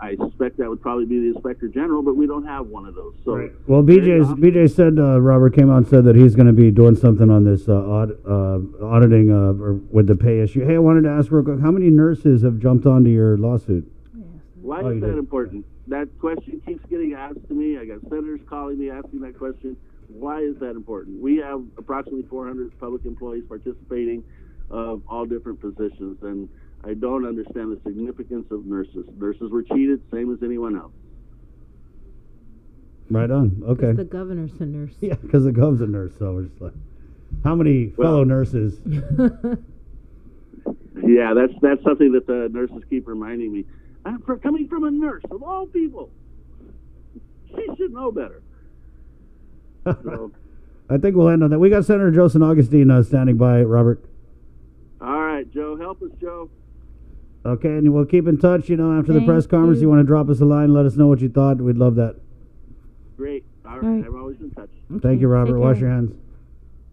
I suspect that would probably be the Inspector General, but we don't have one of those. So, right. Well, BJ said, Robert came out and said that he's going to be doing something on this auditing or with the pay issue. Hey, I wanted to ask real quick, how many nurses have jumped onto your lawsuit? Why Oh, is you that did. important? That question keeps getting asked to me. I got senators calling me asking that question. Why is that important? We have approximately 400 public employees participating of all different positions, and I don't understand the significance of nurses. Nurses were cheated, same as anyone else. Right on. Okay. The governor's a nurse. Yeah, because the gov's a nurse, so we're just like, how many fellow nurses? Yeah, that's something that the nurses keep reminding me. Coming from a nurse, of all people, she should know better. So, I think we'll end on that. We got Senator Joseph Augustine standing by, Robert. all right, Joe, help us, Joe. Okay, and we'll keep in touch. You know, after the Thank press conference, you. you want to drop us a line, let us know what you thought. We'd love that. Great. All right, right. I'm always in touch. Thank you, Robert. Take Wash care. your hands.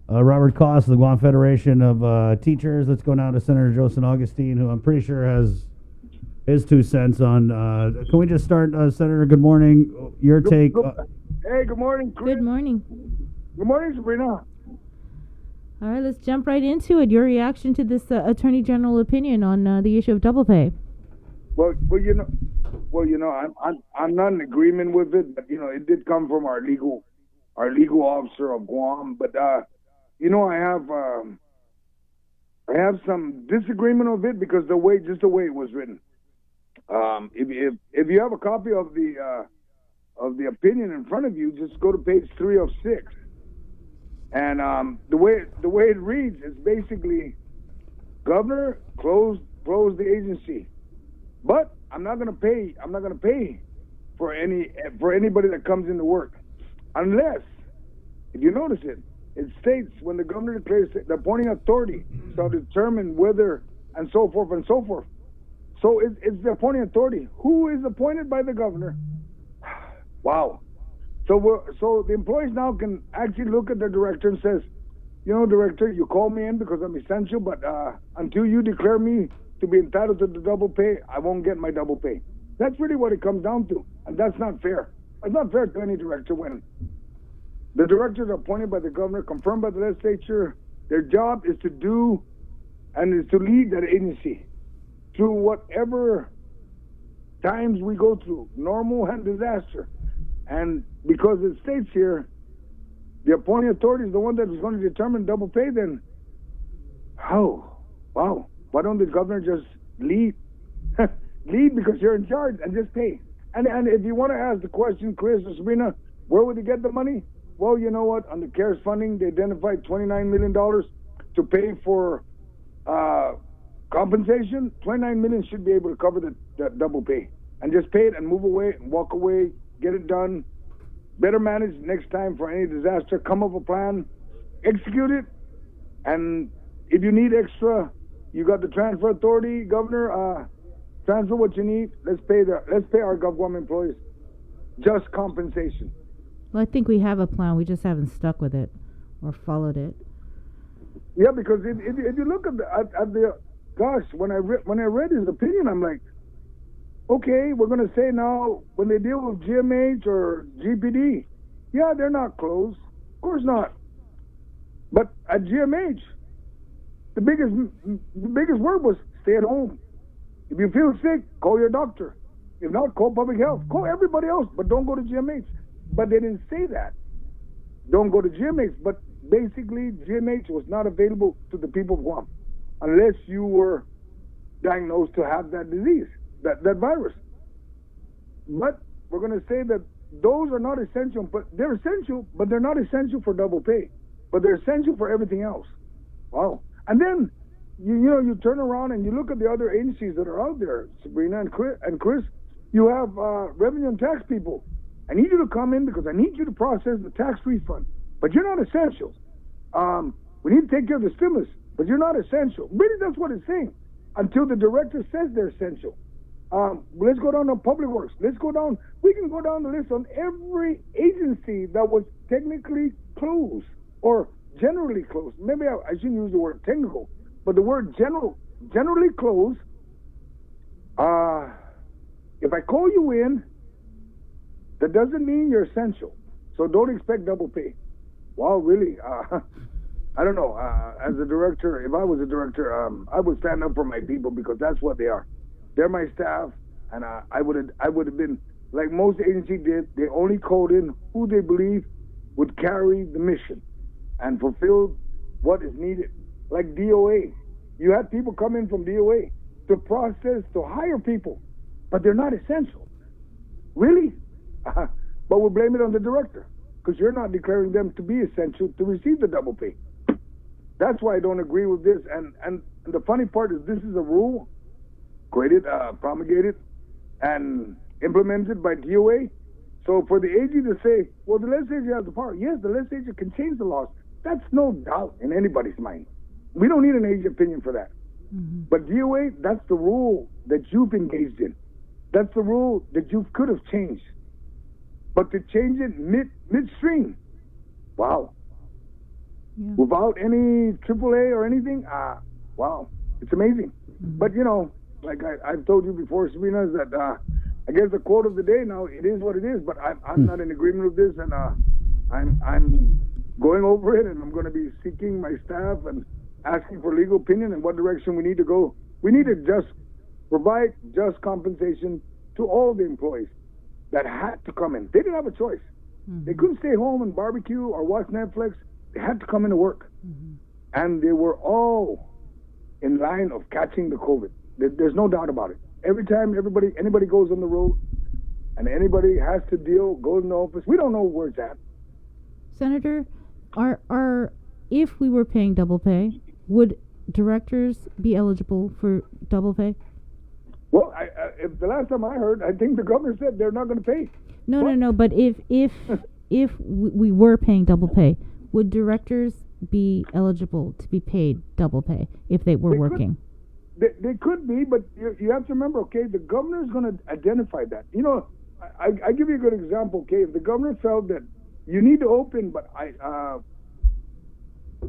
Robert Koss, the Guam Federation of Teachers. Let's go now to Senator Joseph Augustine, who I'm pretty sure has his 2 cents on. Can we just start, Senator? Good morning. Your take. Hey, good morning, Chris. Good morning. Good morning, Sabrina. All right, let's jump right into it. Your reaction to this Attorney General opinion on the issue of double pay. Well, I'm not in agreement with it, but it did come from our legal officer of Guam. But I have some disagreement of it because the way it was written. If you have a copy of the opinion in front of you, just go to page 3 of 6. And the way it reads is basically, Governor closed the agency, but I'm not going to pay for anybody that comes into work, unless, if you notice it states when the governor declares the appointing authority shall determine whether, and so forth and so forth. So it's the appointing authority who is appointed by the governor. Wow. So the employees now can actually look at the director and says, director, you call me in because I'm essential, but until you declare me to be entitled to the double pay, I won't get my double pay. That's really what it comes down to, and that's not fair. It's not fair to any director when the directors are appointed by the governor, confirmed by the legislature. Their job is to do and is to lead that agency through whatever times we go through, normal and disaster. And because it states here, the appointing authority is the one that is going to determine double pay, then, wow, why don't the governor just lead? Lead because you're in charge and just pay. And if you want to ask the question, Chris or Sabrina, where would they get the money? Well, you know what? On the CARES funding, they identified $29 million to pay for compensation. $29 million should be able to cover that double pay. And just pay it and move away and walk away. Get it done. Better manage next time for any disaster. Come up with a plan. Execute it. And if you need extra, you got the transfer authority, Governor. Transfer what you need. Let's pay our GovGuam employees just compensation. Well, I think we have a plan. We just haven't stuck with it or followed it. Yeah, because if you look at the gosh, when I read his opinion, I'm like, okay, we're going to say now when they deal with GMH or GPD, yeah, they're not closed. Of course not. But at GMH, the biggest word was stay at home. If you feel sick, call your doctor. If not, call public health. Call everybody else, but don't go to GMH. But they didn't say that. Don't go to GMH. But basically, GMH was not available to the people of Guam unless you were diagnosed to have that disease, that virus. But we're going to say that those are not essential, but they're essential, but they're not essential for double pay. But they're essential for everything else. Wow. And then, you turn around and you look at the other agencies that are out there, Sabrina and Chris, you have revenue and tax people. I need you to come in because I need you to process the tax refund. But you're not essential. We need to take care of the stimulus, but you're not essential. Really, that's what it's saying. Until the director says they're essential. Let's go down to public works. We can go down the list on every agency that was technically closed or generally closed. Maybe I shouldn't use the word technical, but the word generally closed. If I call you in, that doesn't mean you're essential. So don't expect double pay. Wow, really? I don't know. As a director, if I was a director, I would stand up for my people because that's what they are. They're my staff. And I would have been like most agencies did. They only called in who they believe would carry the mission and fulfill what is needed. Like DOA, you had people come in from DOA to process, to hire people, but they're not essential. Really? But we'll blame it on the director because you're not declaring them to be essential to receive the double pay. That's why I don't agree with this. And the funny part is this is a rule created, promulgated, and implemented by DOA. So for the AG to say, well, the legislature has the power. Yes, the legislature can change the laws. That's no doubt in anybody's mind. We don't need an AG opinion for that. Mm-hmm. But DOA, that's the rule that you've engaged in. That's the rule that you could have changed. But to change it midstream, wow. Yeah. Without any AAA or anything, wow, it's amazing. Mm-hmm. But, you know, like I've told you before, Sabina, is that I guess the quote of the day now, it is what it is, but I'm not in agreement with this, and I'm going over it, and I'm going to be seeking my staff and asking for legal opinion and what direction we need to go. We need to just provide just compensation to all the employees that had to come in. They didn't have a choice. Mm-hmm. They couldn't stay home and barbecue or watch Netflix. They had to come into work. Mm-hmm. And they were all in line of catching the COVID. There's no doubt about it. Every time anybody goes on the road and anybody has to goes in the office, we don't know where it's at. Senator, if we were paying double pay, would directors be eligible for double pay? Well, if the last time I heard, I think the governor said they're not going to pay. No. But if we were paying double pay, would directors be eligible to be paid double pay if they were working? They could be, but you have to remember, okay, the governor is going to identify that. You know, I give you a good example, okay? If the governor felt that you need to open, but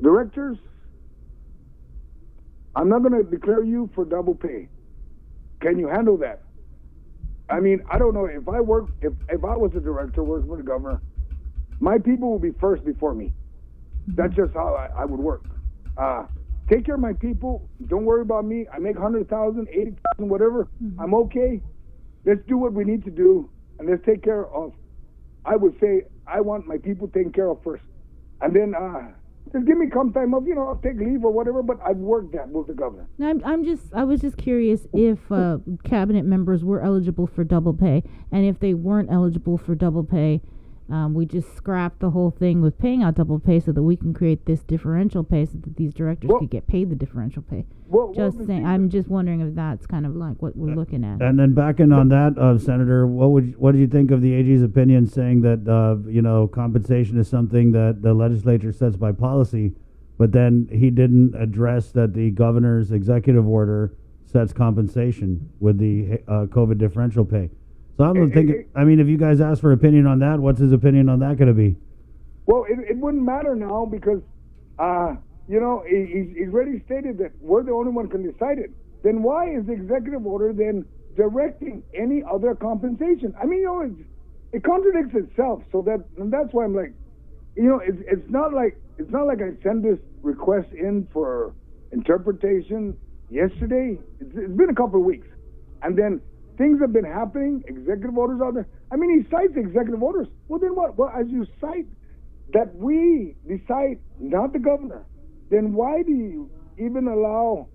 directors, I'm not going to declare you for double pay. Can you handle that? I mean, I don't know. If I was a director working for the governor, my people will be first before me. That's just how I would work. Take care of my people. Don't worry about me. I make 100,000, 80,000, whatever. Mm-hmm. I'm okay. Let's do what we need to do, and let's take care of. I would say I want my people taken care of first, and then just give me come time off. You know, I'll take leave or whatever. But I've worked that with the governor. I was just curious if cabinet members were eligible for double pay, and if they weren't eligible for double pay. We just scrapped the whole thing with paying out double pay so that we can create this differential pay so that these directors could get paid the differential pay. I'm just wondering if that's kind of like what we're looking at. And then backing on that, Senator, what did you think of the AG's opinion saying that compensation is something that the legislature sets by policy, but then he didn't address that the governor's executive order sets compensation with the COVID differential pay? So I'm thinking, I mean, if you guys ask for opinion on that, what's his opinion on that going to be? Well, it wouldn't matter now because, he's already stated that we're the only one who can decide it. Then why is the executive order then directing any other compensation? I mean, it contradicts itself. So that's why I'm like, it's not like I sent this request in for interpretation yesterday. It's been a couple of weeks, and then things have been happening, executive orders out there. I mean, he cites executive orders. Well, then what? Well, as you cite that we decide, not the governor, then why do you even allow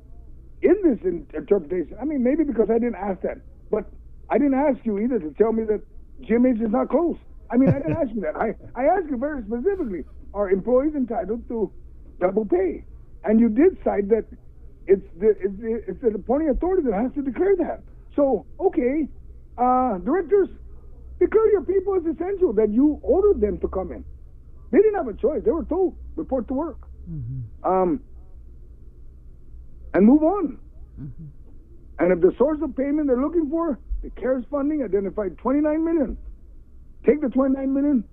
in this interpretation? I mean, maybe because I didn't ask that. But I didn't ask you either to tell me that GMH is not closed. I mean, I didn't ask you that. I asked you very specifically, are employees entitled to double pay? And you did cite that it's the appointing authority that has to declare that. So, okay, directors, declare your people as essential, that you ordered them to come in. They didn't have a choice. They were told, report to work. Mm-hmm. And move on. Mm-hmm. And if the source of payment they're looking for, the CARES funding identified $29 million. Take the $29 million,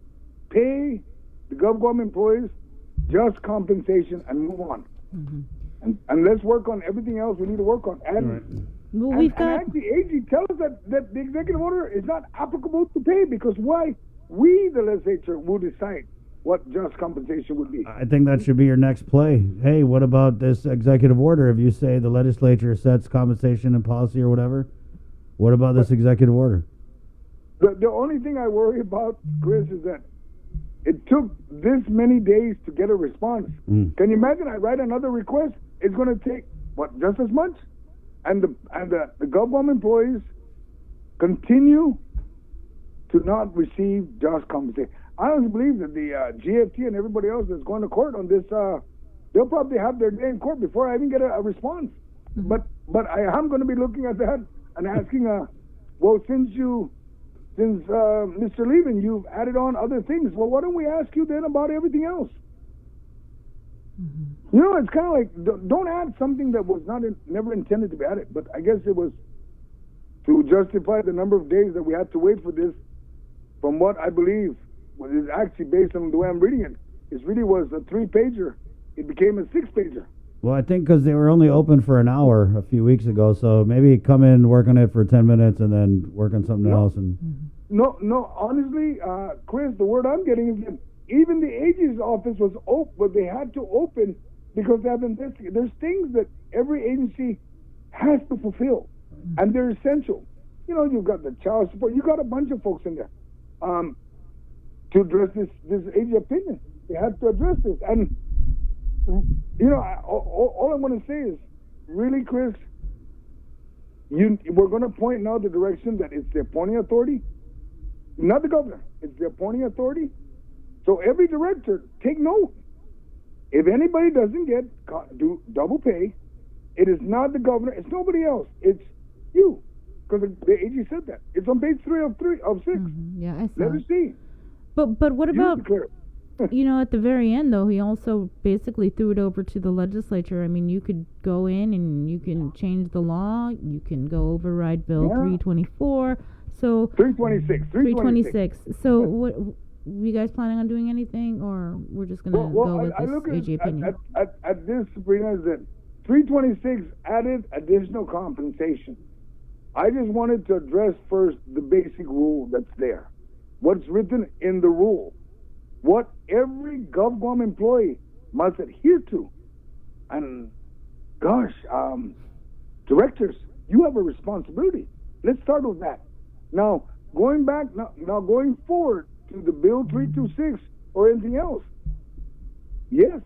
pay the government employees just compensation, and move on. Mm-hmm. And let's work on everything else we need to work on. And well, and actually, AG tells us that the executive order is not applicable to pay because why? We, the legislature, will decide what just compensation would be. I think that should be your next play. Hey, what about this executive order? If you say the legislature sets compensation and policy or whatever, What about this executive order? The only thing I worry about, Chris, is that it took this many days to get a response. Can you imagine? I write another request. It's going to take just as much, and the government employees continue to not receive just compensation. I don't believe that the GFT and everybody else that's going to court on this, they'll probably have their day in court before I even get a response. But I am going to be looking at that and asking, well, since Mr. Lillian, you've added on other things. Well, why don't we ask you then about everything else? You know, it's kind of like, don't add something that was never intended to be added. But I guess it was to justify the number of days that we had to wait for this. From what I believe, what is actually based on the way I'm reading it, it really was a 3-pager. It became a 6-pager. Well, I think because they were only open for an hour a few weeks ago, so maybe come in, work on it for 10 minutes, and then work on something else. And No, honestly, Chris, the word I'm getting is that even the AG's office was open, but they had to open because they have investigated. There's things that every agency has to fulfill, and they're essential. You know, you've got the child support. You've got a bunch of folks in there to address this AG opinion. They have to address this. And, you know, all I want to say is, really, Chris, we're going to point now the direction that it's the appointing authority, not the governor. It's the appointing authority. So every director, take note. If anybody doesn't do double pay, it is not the governor. It's nobody else. It's you. Because the AG said that. It's on page 3 of 6. Yeah, I saw. Let us see. But what about, you know, at the very end, though, he also basically threw it over to the legislature. I mean, you could go in and you can change the law. You can go override Bill 324. So 326. So what? You guys planning on doing anything, or we're just going to go with this AG opinion? At this, Sabrina, is that 326 added additional compensation. I just wanted to address first the basic rule that's there. What's written in the rule. What every GovGuam employee must adhere to. And, gosh, directors, you have a responsibility. Let's start with that. Now, going forward to the Bill 326 or anything else, yes,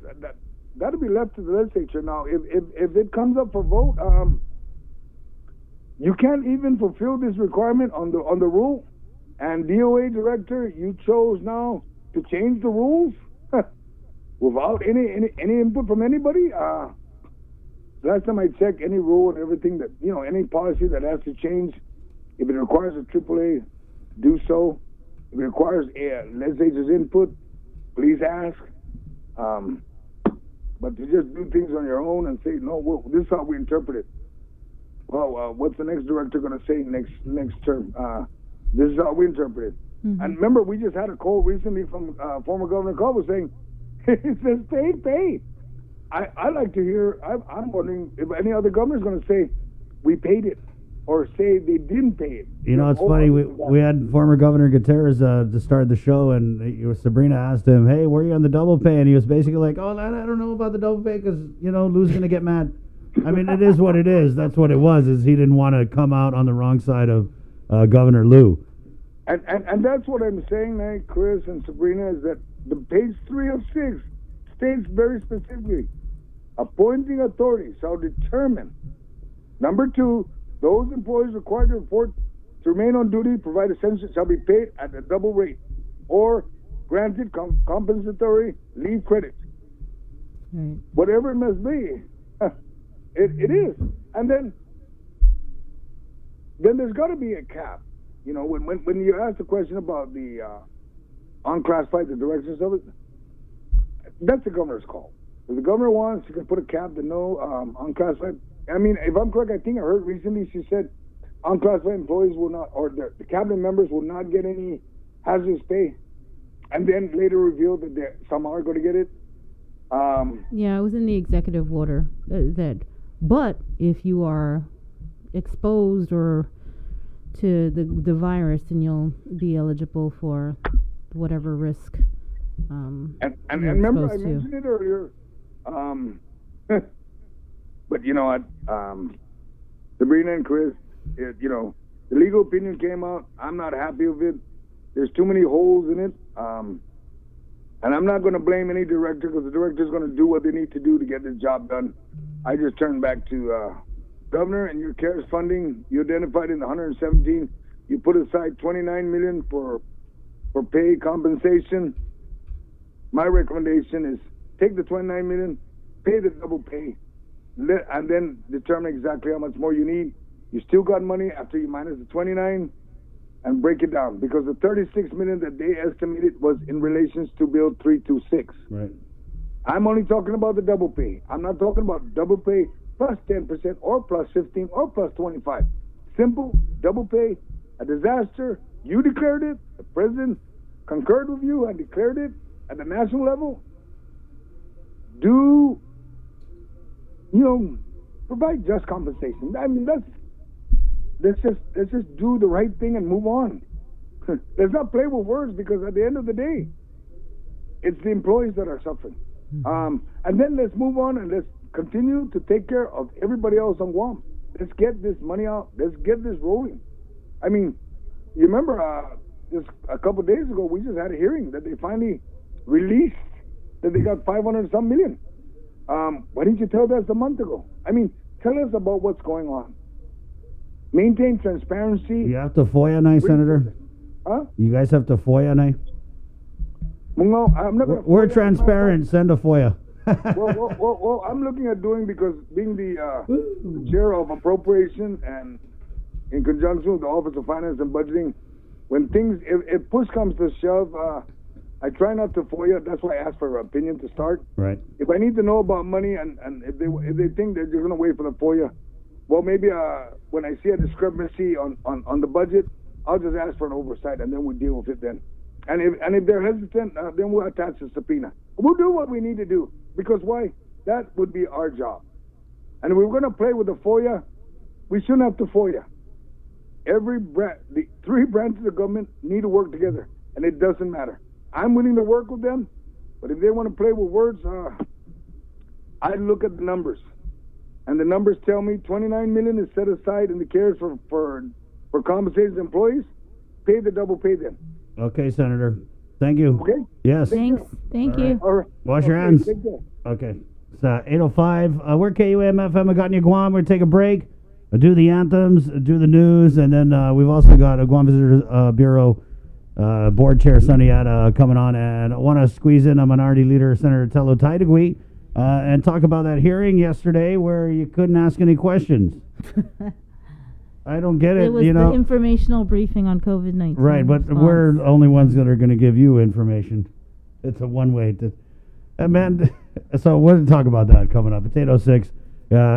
that'll be left to the legislature. Now, if it comes up for vote, you can't even fulfill this requirement on the rule. And DOA director, you chose now to change the rules without any input from anybody. Last time I checked, any rule and everything that, you know, any policy that has to change, if it requires a AAA, do so. If it requires legislature's input, please ask. But to just do things on your own and say, no, well, this is how we interpret it. Well, what's the next director going to say next term? This is how we interpret it. And remember, we just had a call recently from former Governor Koss saying, it says pay. I like to hear, I'm wondering if any other governor is going to say, we paid it, or say they didn't pay it. You know, it's funny, we had former Governor Gutierrez to start the show, and Sabrina asked him, hey, were you on the double pay? And he was basically like, oh, I don't know about the double pay because, you know, Lou's going to get mad. I mean, it is what it is. That's what it was, is he didn't want to come out on the wrong side of Governor Lou. And that's what I'm saying, Chris and Sabrina, is that the page 3 of 6 states very specifically, appointing authority shall determine. Number 2, those employees required to report to remain on duty, provide essentials, shall be paid at a double rate or granted compensatory leave credit. Whatever it must be, it is. And then there's got to be a cap. You know, when you ask the question about the unclassified, the directions of it, that's the governor's call. If the governor wants, he can put a cap to no unclassified. I mean, if I'm correct, I think I heard recently she said unclassified employees will not, or the cabinet members will not get any hazardous pay, and then later revealed that some are going to get it. Yeah, it was in the executive order but if you are exposed or to the virus, then you'll be eligible for whatever risk. And remember, I mentioned it earlier. But you know what, Sabrina and Chris, you know, The legal opinion came out. I'm not happy with it. There's too many holes in it. And I'm not going to blame any director because the director's going to do what they need to do to get this job done. I just turned back to Governor, and your CARES funding, you identified in the 117, you put aside $29 million for pay compensation. My recommendation is take the $29 million, pay the double pay, and then determine exactly how much more you need. You still got money after you minus the 29 and break it down, because the $36 million that they estimated was in relations to Bill 326. Right. I'm only talking about the double pay. I'm not talking about double pay plus 10% or plus 15 or plus 25. Simple double pay, a disaster. You declared it. The president concurred with you and declared it at the national level. Provide just compensation. I mean, let's just do the right thing and move on. Let's not play with words, because at the end of the day, it's the employees that are suffering. And then let's move on and let's continue to take care of everybody else on Guam. Let's get this money out. Let's get this rolling. I mean, you remember just a couple of days ago, we just had a hearing that they finally released that they got 500 some million. Why didn't you tell us a month ago? I mean, tell us about what's going on. Maintain transparency. You have to FOIA now, Senator? Huh? You guys have to FOIA now? Well, I'm not gonna We're FOIA. transparent. Send a FOIA. well, I'm looking at doing, because being the chair of appropriation and in conjunction with the Office of Finance and Budgeting, when things, if push comes to shove, I try not to FOIA. That's why I ask for an opinion to start. Right. If I need to know about money, and if they think they're just going to wait for the FOIA, well, maybe when I see a discrepancy on the budget, I'll just ask for an oversight, and then we'll deal with it then. And if they're hesitant, then we'll attach a subpoena. We'll do what we need to do, because why? That would be our job. And if we're going to play with the FOIA, we shouldn't have to FOIA. The three branches of government need to work together, and it doesn't matter. I'm willing to work with them, but if they want to play with words, I look at the numbers, and the numbers tell me $29 million is set aside in the CARES for compensated employees. Pay the double pay then. Okay, Senator. Thank you. Okay. Yes. Thanks. Thank you. All right. Wash your hands. Take care. Okay. It's 8:05. We're KUAM-FM Aguttin, Guam. We're going to take a break, do the anthems, do the news, and then we've also got a Guam Visitors Bureau Board Chair Sonny Yata coming on, and I want to squeeze in a Minority Leader, Senator Taitague, and talk about that hearing yesterday where you couldn't ask any questions. I don't get it. It was the informational briefing on COVID-19. Right, but we're the only ones that are going to give you information. It's a one-way to... man, so we're going to talk about that coming up. It's 8:06.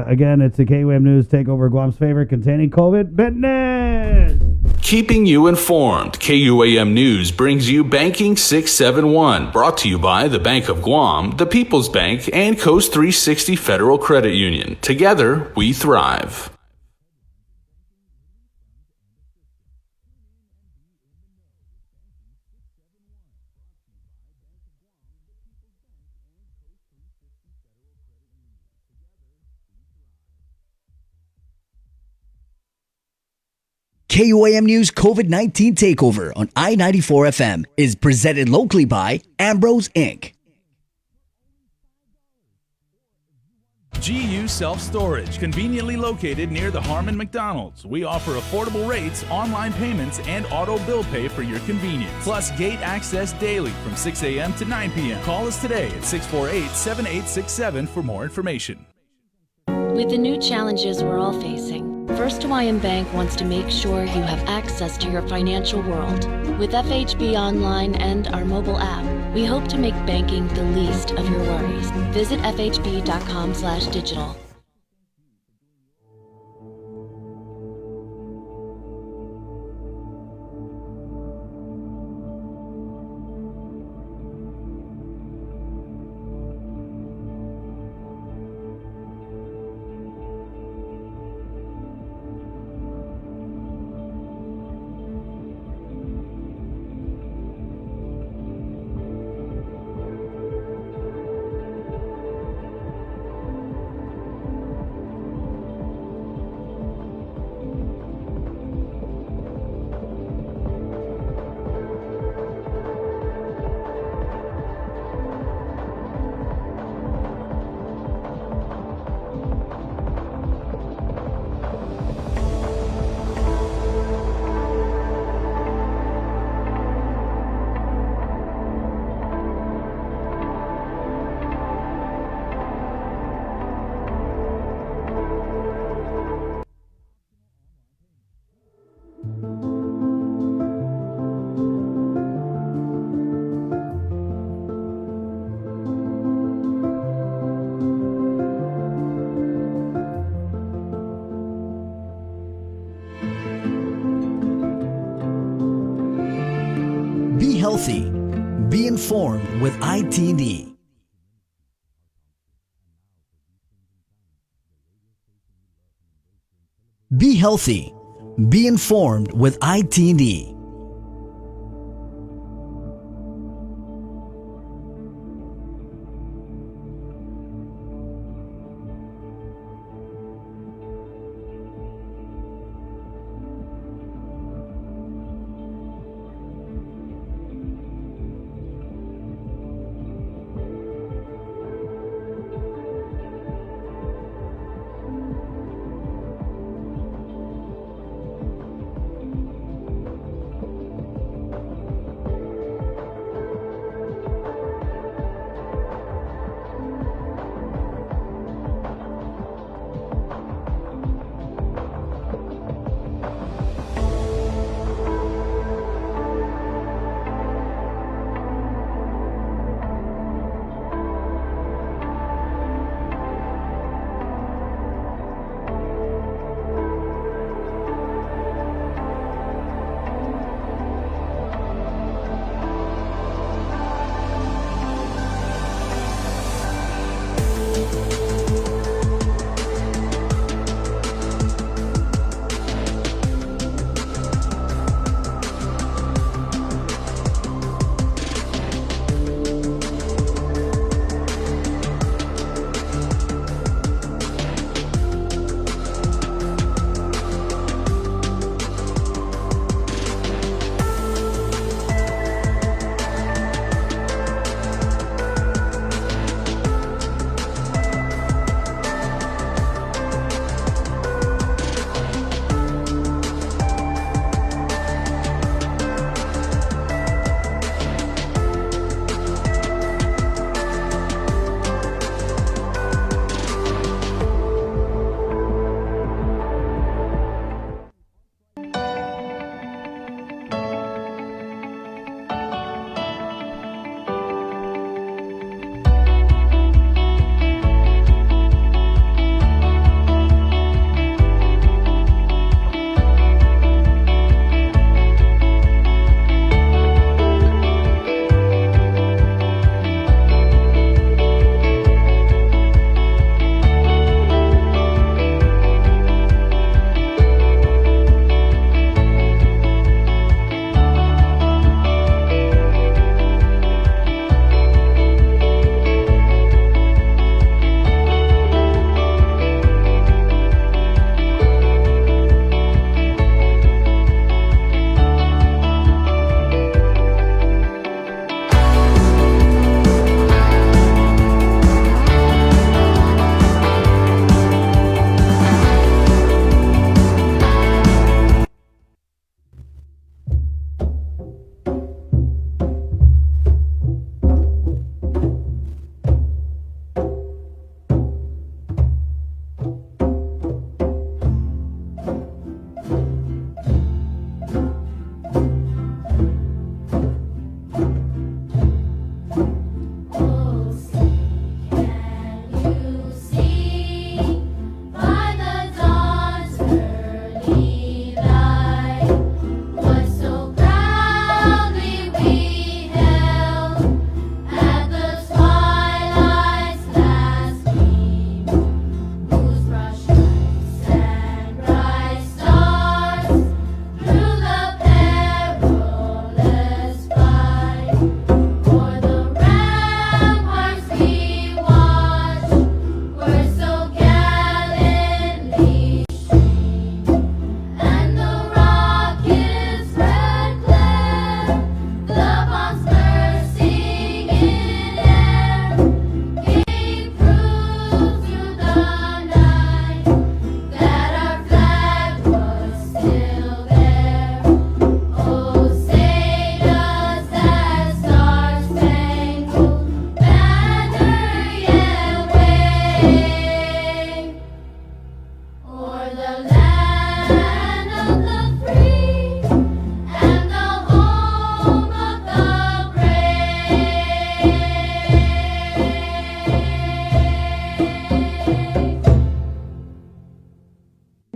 Again, it's the KUAM News Takeover, Guam's favorite containing COVID business. Keeping you informed, KUAM News brings you Banking 671, brought to you by the Bank of Guam, the People's Bank, and Koss 360 Federal Credit Union. Together, we thrive. KUAM News COVID-19 Takeover on I-94 FM is presented locally by Ambrose Inc. GU Self-Storage, conveniently located near the Harmon McDonald's. We offer affordable rates, online payments, and auto bill pay for your convenience. Plus gate access daily from 6 a.m. to 9 p.m. Call us today at 648-7867 for more information. With the new challenges we're all facing, First Hawaiian Bank wants to make sure you have access to your financial world. With FHB Online and our mobile app, we hope to make banking the least of your worries. Visit fhb.com/digital. Be healthy. Be informed with ITD. Be healthy. Be informed with ITD.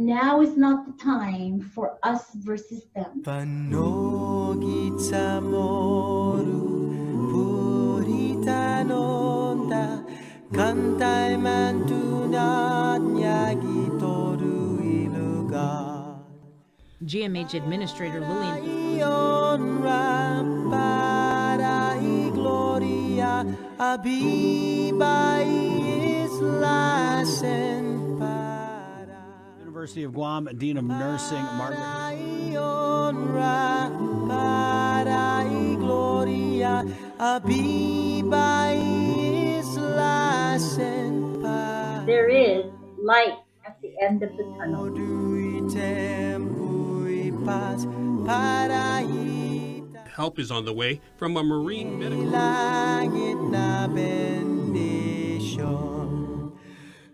Now is not the time for us versus them. Panogit sa mo Pantai mantunat nyagitoru iluga. GMH Administrator Lillian. University of Guam, Dean of Nursing, Margaret. There is light at the end of the tunnel. Help is on the way from a marine medical.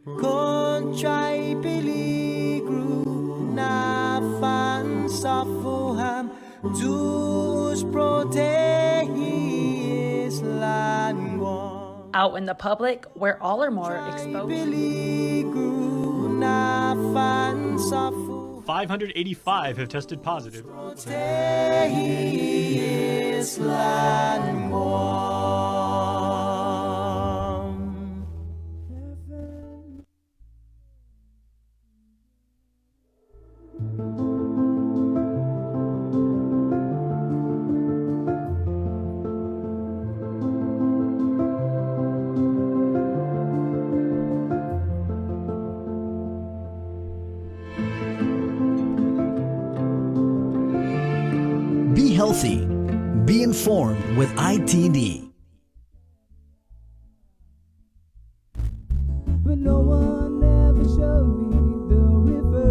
Contrai peligro na fansafuham Deus protege Guam. Out in the public, where all are more exposed. 585 have tested positive. Be healthy. Be informed with ITD. But no one ever showed me the river,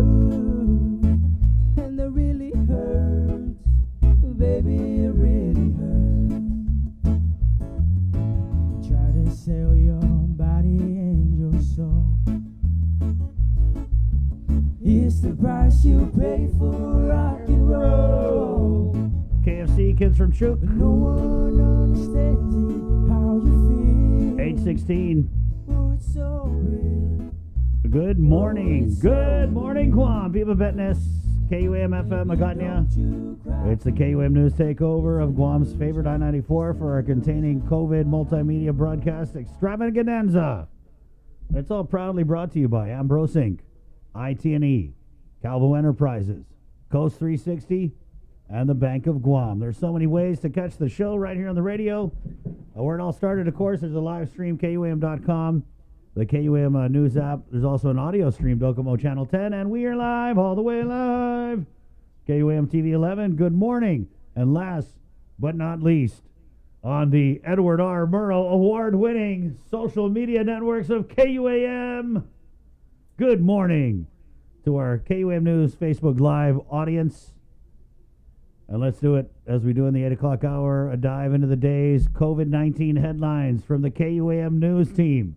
and that really hurts, baby, it really hurts. Try to sell your body and your soul. It's the price you pay for rock and roll. KFC, Kids from Troop. No one understands how you feel. 816. Oh, it's so real. Good morning. Good morning, Guam. Viva Betness. KUAM FM Magatnia. It's the KUAM News Takeover of Guam's favorite I-94 for our containing COVID multimedia broadcast extravaganza. It's all proudly brought to you by Ambrose Inc., IT&E, Calvo Enterprises, Koss 360, and the Bank of Guam. There's so many ways to catch the show right here on the radio. Where it all started, of course, there's a live stream, KUAM.com, the KUAM News app. There's also an audio stream, Docomo Channel 10, and we are live, all the way live. KUAM TV 11, good morning. And last but not least, on the Edward R. Murrow award-winning social media networks of KUAM, good morning to our KUAM News Facebook Live audience. And let's do it as we do in the 8 o'clock hour, a dive into the day's COVID-19 headlines from the KUAM News team.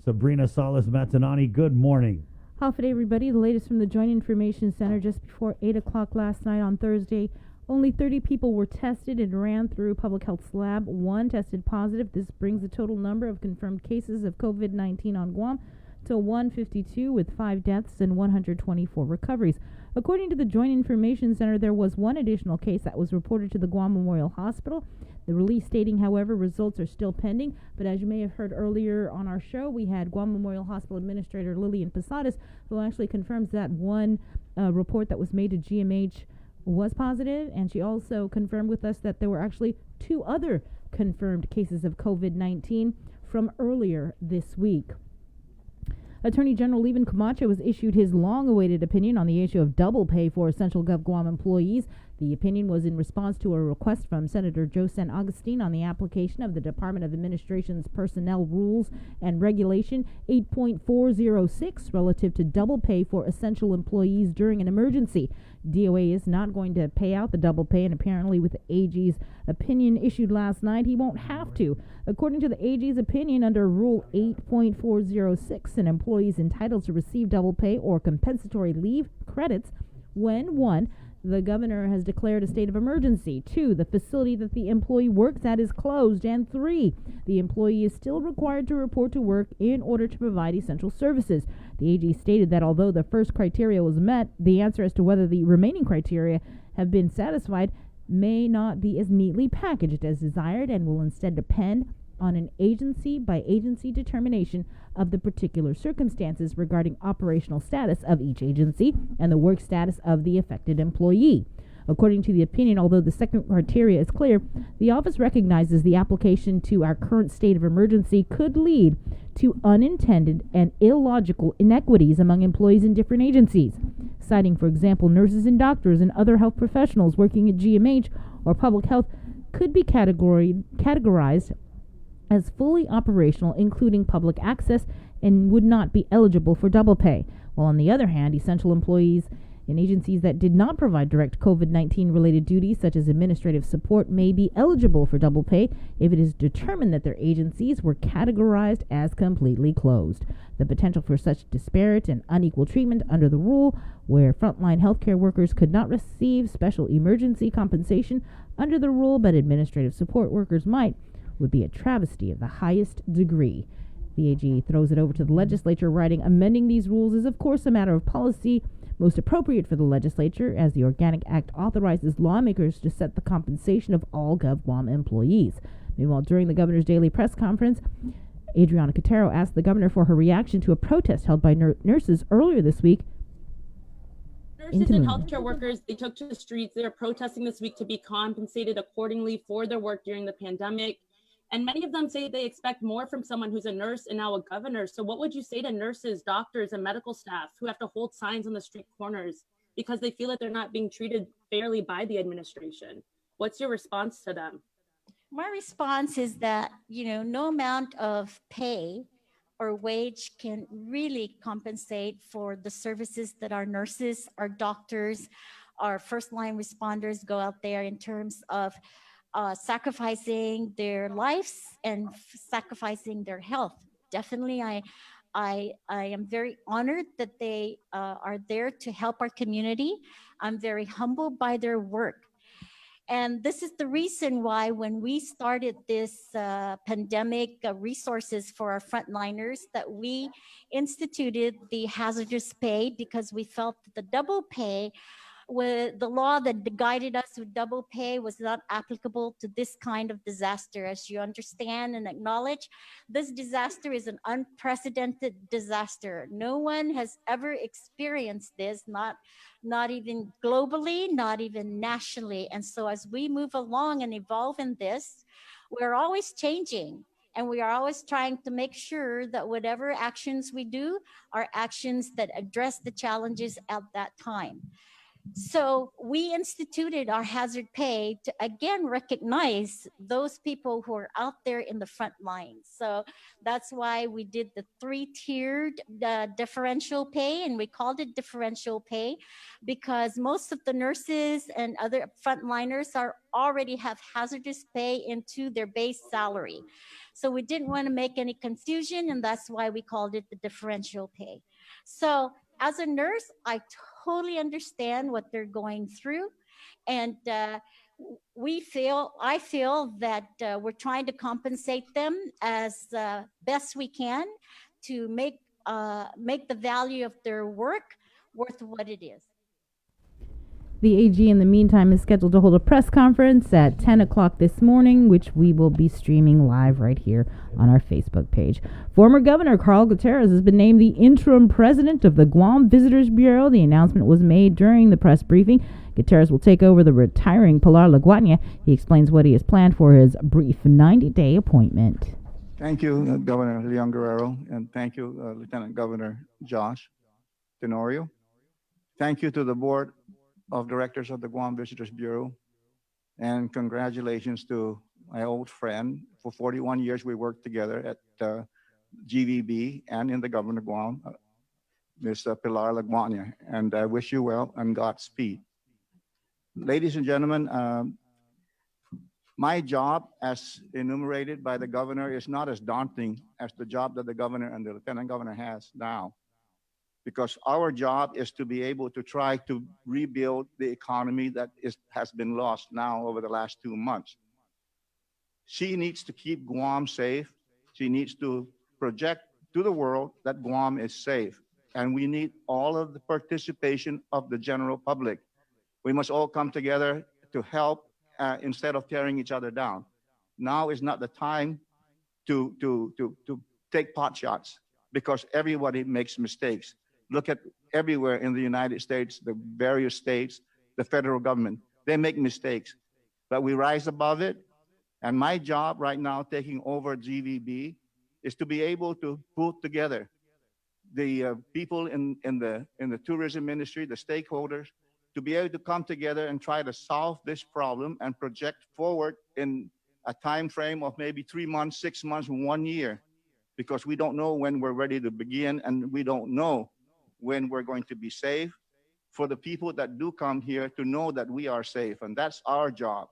Sabrina Salas-Matanani, good morning. Half a day, everybody. The latest from the Joint Information Center just before 8 o'clock last night on Thursday. Only 30 people were tested and ran through Public Health's lab. One tested positive. This brings the total number of confirmed cases of COVID-19 on Guam to 152, with 5 deaths and 124 recoveries. According to the Joint Information Center, there was one additional case that was reported to the Guam Memorial Hospital. The release stating, however, results are still pending. But as you may have heard earlier on our show, we had Guam Memorial Hospital Administrator Lillian Posadas, who actually confirms that one report that was made to GMH was positive, and she also confirmed with us that there were actually 2 other confirmed cases of COVID-19 from earlier this week. Attorney General Lillian Camacho has issued his long-awaited opinion on the issue of double pay for essential Gov Guam employees. The opinion was in response to a request from Senator Joseph Agustin on the application of the Department of Administration's Personnel Rules and Regulation 8.406 relative to double pay for essential employees during an emergency. DOA is not going to pay out the double pay, and apparently with the AG's opinion issued last night, he won't have to. According to the AG's opinion, under Rule 8.406, an employee is entitled to receive double pay or compensatory leave credits when 1. The governor has declared a state of emergency. 2. The facility that the employee works at is closed. And 3. The employee is still required to report to work in order to provide essential services. The AG stated that although the first criteria was met, the answer as to whether the remaining criteria have been satisfied may not be as neatly packaged as desired and will instead depend on an agency by agency determination of the particular circumstances regarding operational status of each agency and the work status of the affected employee. According to the opinion, although the second criteria is clear, the office recognizes the application to our current state of emergency could lead to unintended and illogical inequities among employees in different agencies, citing, for example, nurses and doctors and other health professionals working at GMH or public health could be categorized as fully operational, including public access, and would not be eligible for double pay, while on the other hand, essential employees in agencies that did not provide direct COVID-19 related duties, such as administrative support, may be eligible for double pay if it is determined that their agencies were categorized as completely closed. The potential for such disparate and unequal treatment under the rule, where frontline healthcare workers could not receive special emergency compensation under the rule, but administrative support workers might, would be a travesty of the highest degree. The AG throws it over to the legislature, writing, amending these rules is of course a matter of policy, most appropriate for the legislature, as the Organic Act authorizes lawmakers to set the compensation of all GovGuam employees. Meanwhile, during the governor's daily press conference, Adriana Cotero asked the governor for her reaction to a protest held by nurses earlier this week. Nurses and healthcare workers, they took to the streets. They are protesting this week to be compensated accordingly for their work during the pandemic. And many of them say they expect more from someone who's a nurse and now a governor. So what would you say to nurses, doctors, and medical staff who have to hold signs on the street corners because they feel that they're not being treated fairly by the administration? What's your response to them? My response is that, no amount of pay or wage can really compensate for the services that our nurses, our doctors, our first line responders go out there in terms of sacrificing their lives and sacrificing their health. Definitely, I am very honored that they are there to help our community. I'm very humbled by their work. And this is the reason why when we started this pandemic resources for our frontliners, that we instituted the hazardous pay, because we felt that the double pay, with the law that guided us with double pay, was not applicable to this kind of disaster. As you understand and acknowledge, this disaster is an unprecedented disaster. No one has ever experienced this, not even globally, not even nationally. And so as we move along and evolve in this, we're always changing. And we are always trying to make sure that whatever actions we do are actions that address the challenges at that time. So we instituted our hazard pay to again recognize those people who are out there in the front lines. So that's why we did the 3-tiered differential pay, and we called it differential pay because most of the nurses and other frontliners already have hazardous pay into their base salary. So we didn't want to make any confusion, and that's why we called it the differential pay. So as a nurse, I totally understand what they're going through. And I feel that we're trying to compensate them as best we can to make the value of their work worth what it is. The AG, in the meantime, is scheduled to hold a press conference at 10 o'clock this morning, which we will be streaming live right here on our Facebook page. Former Governor Carl Gutierrez has been named the interim president of the Guam Visitors Bureau. The announcement was made during the press briefing. Gutierrez will take over the retiring Pilar Laguarnia. He explains what he has planned for his brief 90-day appointment. Thank you, Governor Leon Guerrero, and thank you, Lieutenant Governor Josh Tenorio. Thank you to the board of directors of the Guam Visitors Bureau, and congratulations to my old friend. For 41 years we worked together at GVB and in the government of Guam, Ms. Pilar Laguarnia, and I wish you well and Godspeed. Ladies and gentlemen, my job as enumerated by the governor is not as daunting as the job that the governor and the lieutenant governor has now, because our job is to be able to try to rebuild the economy that has been lost now over the last 2 months. She needs to keep Guam safe. She needs to project to the world that Guam is safe. And we need all of the participation of the general public. We must all come together to help instead of tearing each other down. Now is not the time to take pot shots because everybody makes mistakes. Look at everywhere in the United States, the various states, the federal government, they make mistakes, but we rise above it. And my job right now, taking over GVB, is to be able to put together the people in the tourism industry, the stakeholders, to be able to come together and try to solve this problem and project forward in a time frame of maybe 3 months, 6 months, 1 year, because we don't know when we're ready to begin, and we don't know when we're going to be safe. For the people that do come here to know that we are safe, and that's our job.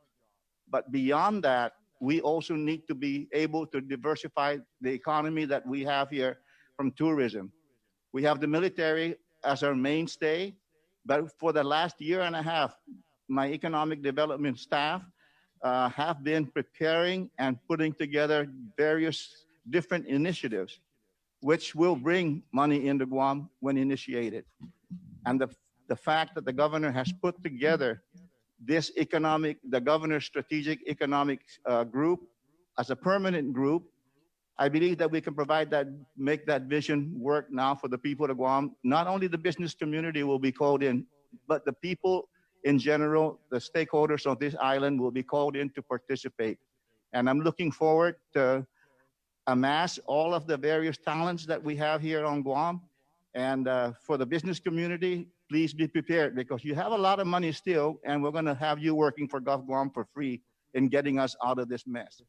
But beyond that, we also need to be able to diversify the economy that we have here from tourism. We have the military as our mainstay, but for the last year and a half, my economic development staff have been preparing and putting together various different initiatives, which will bring money into Guam when initiated. And the fact that the governor has put together this the governor's strategic economic group as a permanent group, I believe that we can provide that, make that vision work now for the people of Guam. Not only the business community will be called in, but the people in general, the stakeholders of this island will be called in to participate. And I'm looking forward to amass all of the various talents that we have here on Guam. And for the business community, please be prepared, because you have a lot of money still, and we're going to have you working for Gov Guam for free in getting us out of this mess.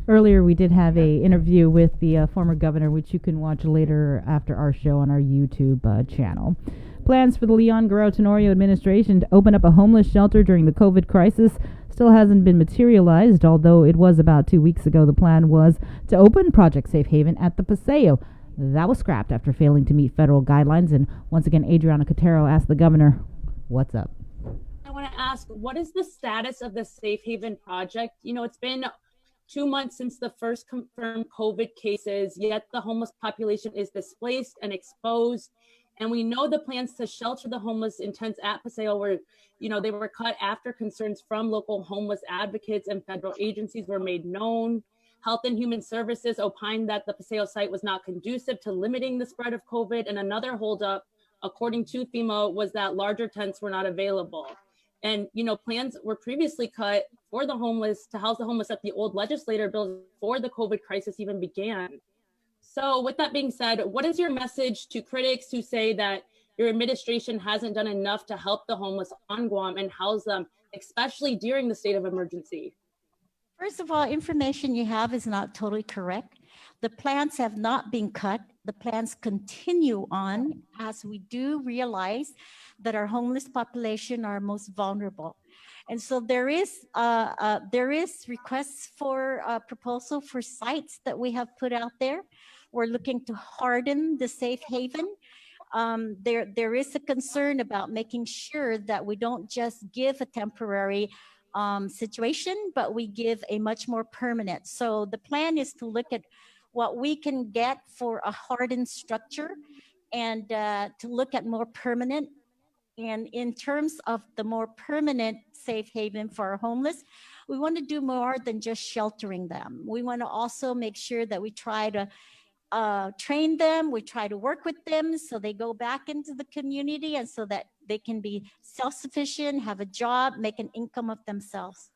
Earlier, we did have a interview with the former governor, which you can watch later after our show on our YouTube channel. Plans for the Leon Guerrero Tenorio administration to open up a homeless shelter during the COVID crisis still hasn't been materialized, although it was about 2 weeks ago the plan was to open Project Safe Haven at the Paseo. That was scrapped after failing to meet federal guidelines. And once again, Adriana Cotero asked the governor, what's up? I want to ask, what is the status of the Safe Haven project? You know, it's been 2 months since the first confirmed COVID cases, yet the homeless population is displaced and exposed. And we know the plans to shelter the homeless in tents at Paseo were, you know, they were cut after concerns from local homeless advocates and federal agencies were made known. Health and Human Services opined that the Paseo site was not conducive to limiting the spread of COVID. And another holdup, according to FEMA, was that larger tents were not available. And, you know, plans were previously cut for the homeless to house the homeless at the old legislator bill before the COVID crisis even began. So with that being said, what is your message to critics who say that your administration hasn't done enough to help the homeless on Guam and house them, especially during the state of emergency? First of all, information you have is not totally correct. The plans have not been cut. The plans continue on, as we do realize that our homeless population are most vulnerable. And so there is requests for a proposal for sites that we have put out there. We're looking to harden the safe haven. There is a concern about making sure that we don't just give a temporary situation, but we give a much more permanent. So the plan is to look at what we can get for a hardened structure and to look at more permanent. And in terms of the more permanent safe haven for our homeless, we want to do more than just sheltering them. We want to also make sure that we try to train them, we try to work with them so they go back into the community and so that they can be self-sufficient, have a job, make an income of themselves.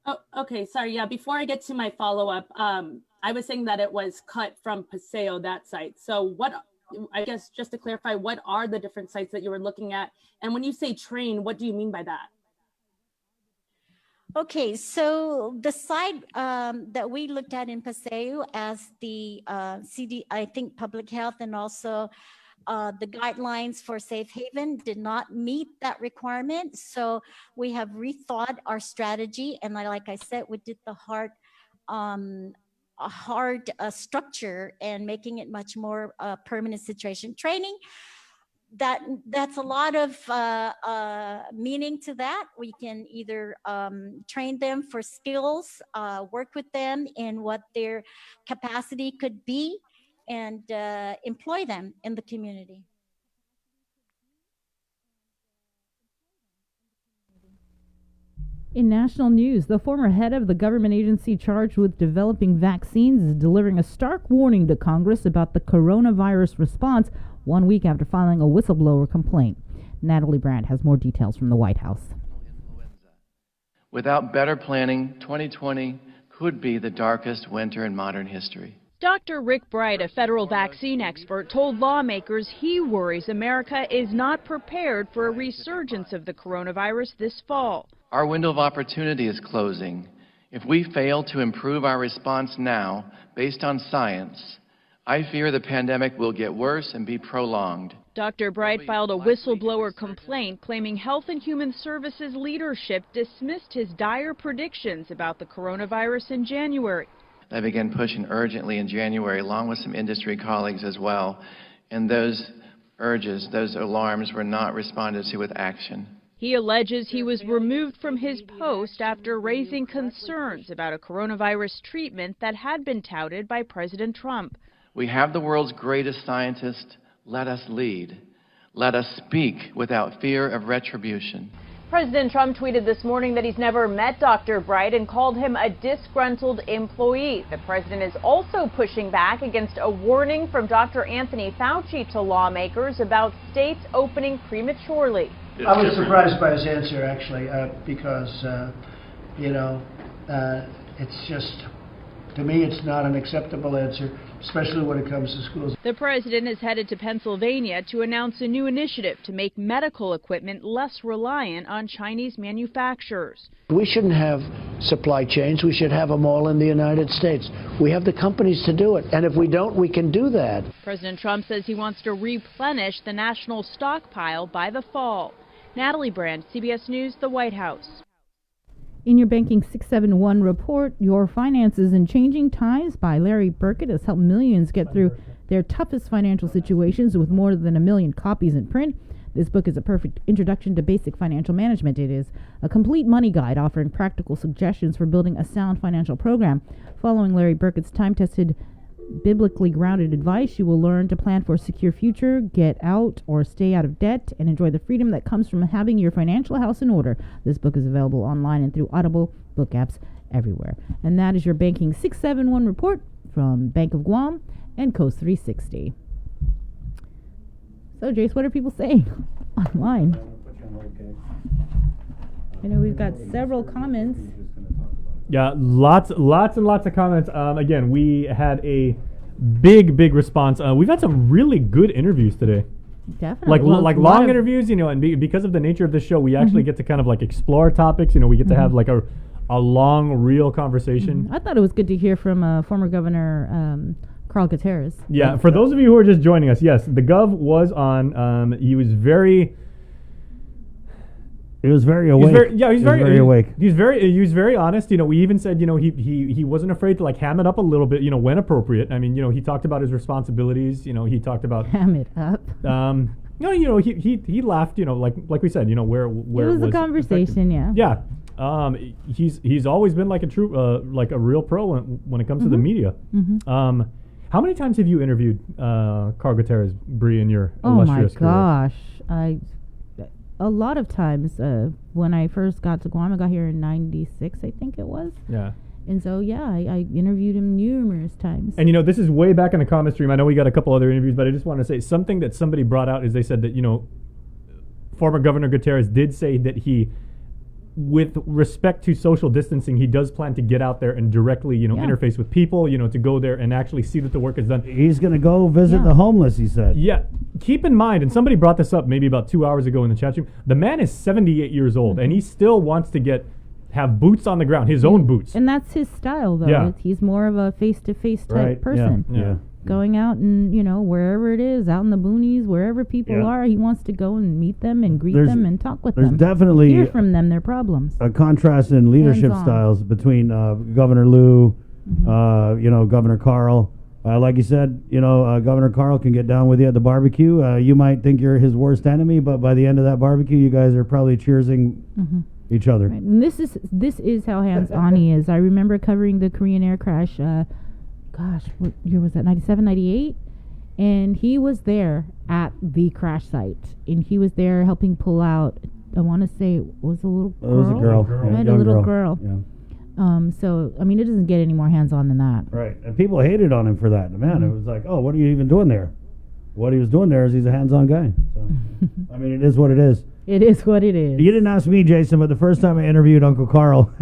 Oh, okay, sorry. Yeah, before I get to my follow-up, I was saying that it was cut from Paseo, that site. So what, I guess just to clarify, what are the different sites that you were looking at? And when you say train, what do you mean by that? Okay, so the site that we looked at in Paseo as the CD, I think public health and also the guidelines for safe haven did not meet that requirement. So we have rethought our strategy. And like I said, we did the hard structure and making it much more permanent situation. Training, that's a lot of meaning to that. We can either train them for skills, work with them in what their capacity could be, and employ them in the community. In national news, the former head of the government agency charged with developing vaccines is delivering a stark warning to Congress about the coronavirus response 1 week after filing a whistleblower complaint. Natalie Brandt has more details from the White House. Without better planning, 2020 could be the darkest winter in modern history. Dr. Rick Bright, a federal vaccine expert, told lawmakers he worries America is not prepared for a resurgence of the coronavirus this fall. Our window of opportunity is closing. If we fail to improve our response now, based on science, I fear the pandemic will get worse and be prolonged. Dr. Bright filed a whistleblower complaint claiming Health and Human Services leadership dismissed his dire predictions about the coronavirus in January. I began pushing urgently in January, along with some industry colleagues as well, and those urges, those alarms were not responded to with action. He alleges he was removed from his post after raising concerns about a coronavirus treatment that had been touted by President Trump. We have the world's greatest scientists. Let us lead. Let us speak without fear of retribution. President Trump tweeted this morning that he's never met Dr. Bright and called him a disgruntled employee. The president is also pushing back against a warning from Dr. Anthony Fauci to lawmakers about states opening prematurely. I was surprised by his answer, actually, because, it's just, to me, it's not an acceptable answer, especially when it comes to schools. The president is headed to Pennsylvania to announce a new initiative to make medical equipment less reliant on Chinese manufacturers. We shouldn't have supply chains. We should have them all in the United States. We have the companies to do it. And if we don't, we can do that. President Trump says he wants to replenish the national stockpile by the fall. Natalie Brand, CBS News, the White House. In your Banking 671 report, Your Finances in Changing Times by Larry Burkett has helped millions get through their toughest financial situations with more than 1 million copies in print. This book is a perfect introduction to basic financial management. It is a complete money guide offering practical suggestions for building a sound financial program. Following Larry Burkett's time-tested, biblically grounded advice, you will learn to plan for a secure future, get out or stay out of debt, and enjoy the freedom that comes from having your financial house in order. This book is available online and through Audible book apps everywhere. And that is your Banking 671 report from Bank of Guam and Koss 360. So, Jace, what are people saying online? I know we've got several comments. Yeah, lots and lots of comments. Again, we had a big response. We've had some really good interviews today. Definitely. Like long interviews, and because of the nature of this show, we actually get to kind of like explore topics. We get to have like a long, real conversation. I thought it was good to hear from former Governor Carl Gutierrez. Yeah, for those of you who are just joining us, yes, the Gov was on. He was very... He was very awake. He was very awake. He was very honest. We even said, he wasn't afraid to like ham it up a little bit, when appropriate. I mean, he talked about his responsibilities. He talked about ham it up. He laughed. Like we said, where it was a conversation. Effective. Yeah. He's always been like a true like a real pro when it comes to the media. How many times have you interviewed Carl Gutierrez, Bree, in your illustrious career? Oh my gosh, a lot of times. When I first got to Guam, I got here in '96, I think it was. Yeah. And so, I interviewed him numerous times. And, this is way back in the comment stream. I know we got a couple other interviews, but I just want to say something that somebody brought out is they said that, former Governor Gutierrez did say that he, with respect to social distancing, he does plan to get out there and directly, interface with people, to go there and actually see that the work is done. He's going to go visit the homeless, he said. Yeah. Keep in mind, and somebody brought this up maybe about 2 hours ago in the chat room, the man is 78 years old, and he still wants to have boots on the ground, his own boots. And that's his style, though. Yeah. He's more of a face-to-face type person. Yeah. Going out and, wherever it is, out in the boonies, wherever people are, he wants to go and meet them and greet them and talk with them. There's definitely hear from them their problems. A contrast in leadership styles between Governor Lou, Governor Carl. Like you said, Governor Carl can get down with you at the barbecue. You might think you're his worst enemy, but by the end of that barbecue, you guys are probably cheersing each other. Right. And this is how hands-on he is. I remember covering the Korean air crash. What year was that? 97, 98? And he was there at the crash site. And he was there helping pull out I want to say it was a little girl. It was a girl. Yeah, Right, a young little girl. Yeah. So, I mean, it doesn't get any more hands-on than that. Right. And people hated on him for that. Man, it was like, oh, what are you even doing there? What he was doing there is he's a hands-on guy. So, I mean, it is what it is. It is what it is. You didn't ask me, Jason, but the first time I interviewed Uncle Carl.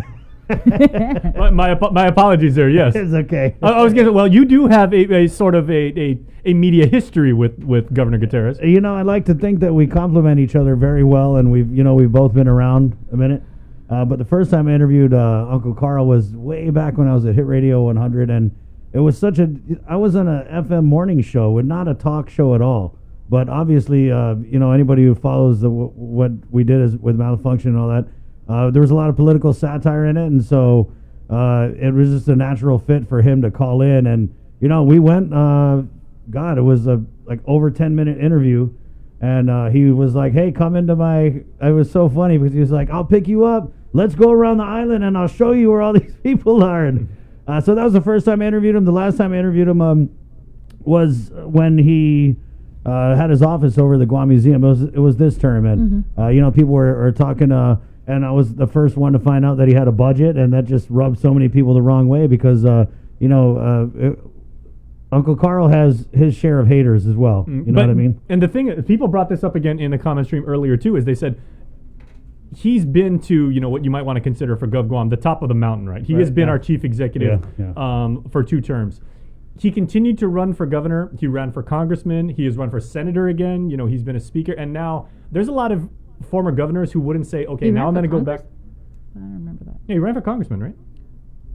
my apologies there, yes. It's okay. I was going to, well, you do have a sort of a media history with Governor Gutierrez. You know, I like to think that we complement each other very well, and we've both been around a minute. But the first time I interviewed Uncle Carl was way back when I was at Hit Radio 100, and it was I was on a FM morning show, and not a talk show at all. But obviously, anybody who follows what we did with Malfunction and all that, there was a lot of political satire in it, and so it was just a natural fit for him to call in. And, we went, it was a over 10-minute interview, and he was like, hey, come into it was so funny because he was like, I'll pick you up. Let's go around the island, and I'll show you where all these people are. And, so that was the first time I interviewed him. The last time I interviewed him was when he had his office over the Guam Museum. It was this term, and people were talking, and I was the first one to find out that he had a budget, and that just rubbed so many people the wrong way because Uncle Carl has his share of haters as well. You know what I mean? And the thing, people brought this up again in the comment stream earlier too, is they said he's been to, what you might want to consider for Gov Guam, the top of the mountain, right? He has been our chief executive for 2 terms. He continued to run for governor. He ran for congressman. He has run for senator again. He's been a speaker. And now there's a lot of former governors who wouldn't say, okay, now I'm going to go back. I don't remember that. Yeah, he ran for congressman, right?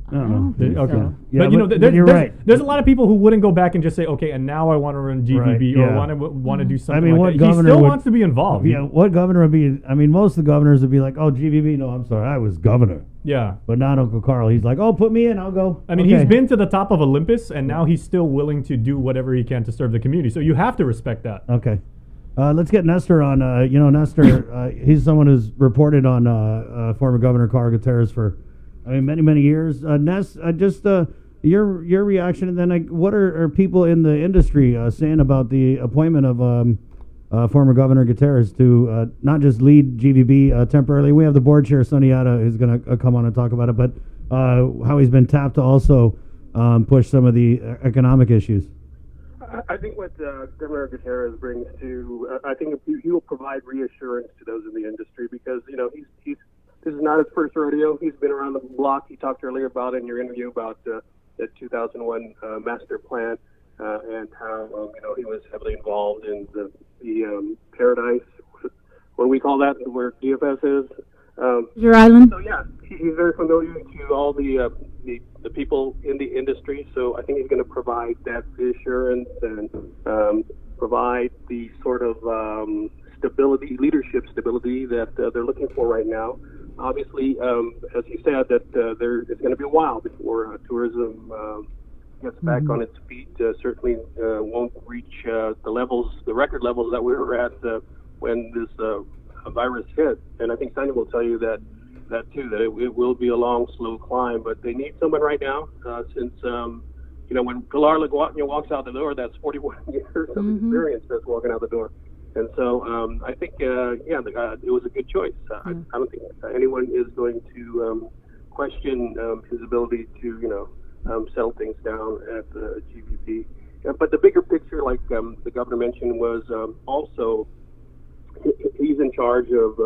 I don't know. Okay. So. Yeah, but you're right. There's a lot of people who wouldn't go back and just say, okay, and now I want to run GVB or want to do something like that. He still wants to be involved. Yeah, what governor would be? I mean, most of the governors would be like, oh, GVB, no, I'm sorry, I was governor. Yeah. But not Uncle Carl. He's like, oh, put me in, I'll go. I mean, he's been to the top of Olympus, and now he's still willing to do whatever he can to serve the community. So you have to respect that. Okay. Let's get Nestor on. Nestor, he's someone who's reported on former Governor Carl Gutierrez for many, many years. Ness, just your reaction, and then what are people in the industry saying about the appointment of former Governor Gutierrez to not just lead GVB temporarily? We have the board chair, Sonny Yata, who's going to come on and talk about it, but how he's been tapped to also push some of the economic issues. I think what Governor Gutierrez brings to, I think he will provide reassurance to those in the industry because, this is not his first rodeo. He's been around the block. He talked earlier about in your interview about the 2001 master plan and how he was heavily involved in the Paradise, what do we call that, where DFS is. Your island. So yeah, he's very familiar to all the people in the industry. So I think he's going to provide that reassurance and provide the sort of leadership stability that they're looking for right now. Obviously, as you said, that it's going to be a while before tourism gets back on its feet. Certainly won't reach the record levels that we were at when this virus hit. And I think Sonia will tell you that too, that it will be a long, slow climb. But they need someone right now, since when Pilar Laguatnia walks out the door, that's 41 years of experience that's walking out the door. And so I think, it was a good choice. I don't think anyone is going to question his ability to, settle things down at the GVP. But the bigger picture, like the governor mentioned, was also he's in charge of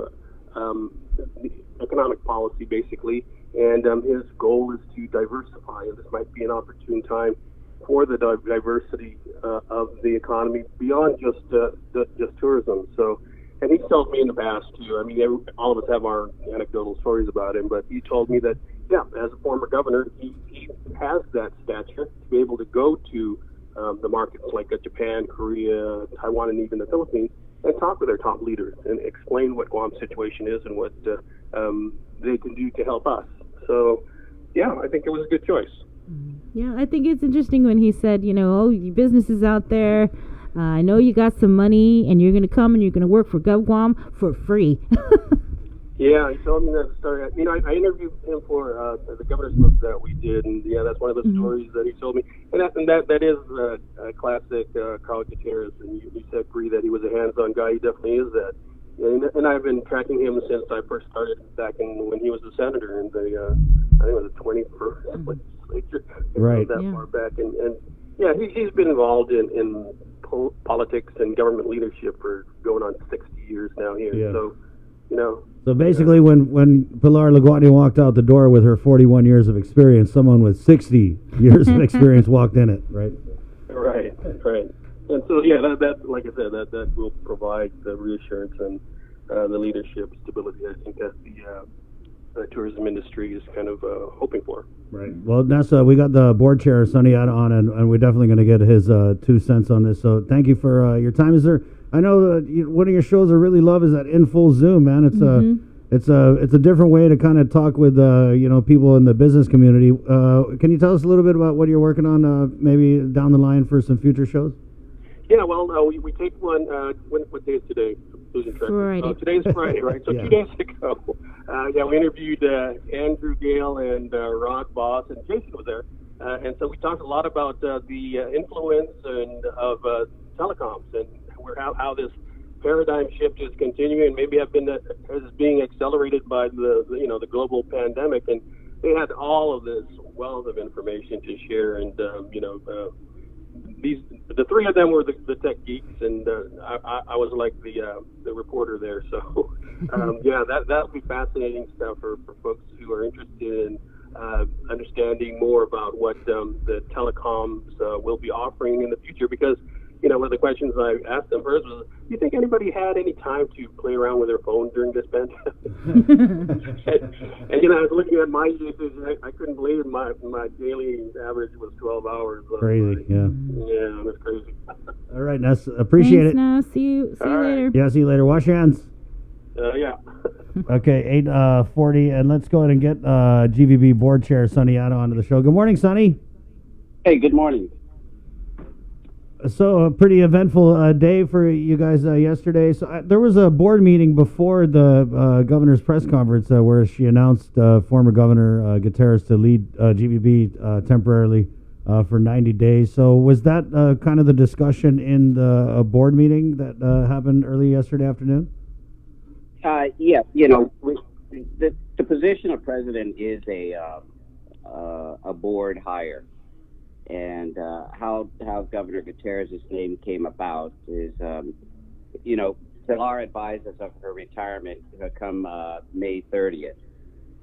economic policy, basically, and his goal is to diversify. And this might be an opportune time for the diversity of the economy beyond just tourism. So, and he's told me in the past too. I mean, all of us have our anecdotal stories about him, but he told me that as a former governor, he has that stature to be able to go to the markets like Japan, Korea, Taiwan, and even the Philippines, and talk with their top leaders and explain what Guam's situation is and what they can do to help us. So, I think it was a good choice. Yeah, I think it's interesting when he said, your business is out there. I know you got some money, and you're going to come and you're going to work for GovGuam for free. Yeah, he told me that story. I interviewed him for the governor's book that we did, and that's one of the stories that he told me. And that is a classic Carl Gutierrez. And you said, Bree, that he was a hands-on guy. He definitely is that. and I've been tracking him since I first started back when he was a senator in the I think it was the 21st legislature. Right. That far back, and yeah, he's been involved in politics and government leadership for going on 60 years now here. Yeah. So, you know. So basically, when Pilar LaGuardia walked out the door with her 41 years of experience, someone with 60 years of experience walked in it, right? Right. And so, yeah, that like I said, that will provide the reassurance and the leadership stability. I think that the tourism industry is kind of hoping for. Right. Well, Nessa, we got the board chair, Sonny, on, and we're definitely going to get his 2 cents on this. So thank you for your time. Is there? I know one of your shows I really love is that In Full Zoom, man. It's a different way to kind of talk with people in the business community. Can you tell us a little bit about what you're working on, maybe down the line for some future shows? Yeah, well, we take one. What day is today? Friday. Today's Friday, right? So 2 days ago, we interviewed Andrew Gale and Rod Boss, and Jason was there. And so we talked a lot about the influence of telecoms and how this paradigm shift is continuing, and maybe is being accelerated by the global pandemic. And they had all of this wealth of information to share, and the three of them were the tech geeks, and I was like the reporter there. So that'll be fascinating stuff for folks who are interested in understanding more about what the telecoms will be offering in the future. Because one of the questions I asked them first was, do you think anybody had any time to play around with their phone during this pandemic? and I was looking at my usage, and I couldn't believe my daily average was 12 hours. Crazy, yeah. Yeah, that's crazy. All right, Ness, appreciate it. Thanks, Ness. See you later. Yeah, see you later. Wash your hands. Yeah. Okay, 8:40, and let's go ahead and get GVB board chair Sonny onto the show. Good morning, Sonny. Hey, good morning. So a pretty eventful day for you guys yesterday. So there was a board meeting before the governor's press conference where she announced former Governor Gutierrez to lead GVB temporarily for 90 days. So was that kind of the discussion in the board meeting that happened early yesterday afternoon? Yeah, the position of president is a board hire. And how Governor Gutierrez's name came about is, Pilar advised us of her retirement come May 30th.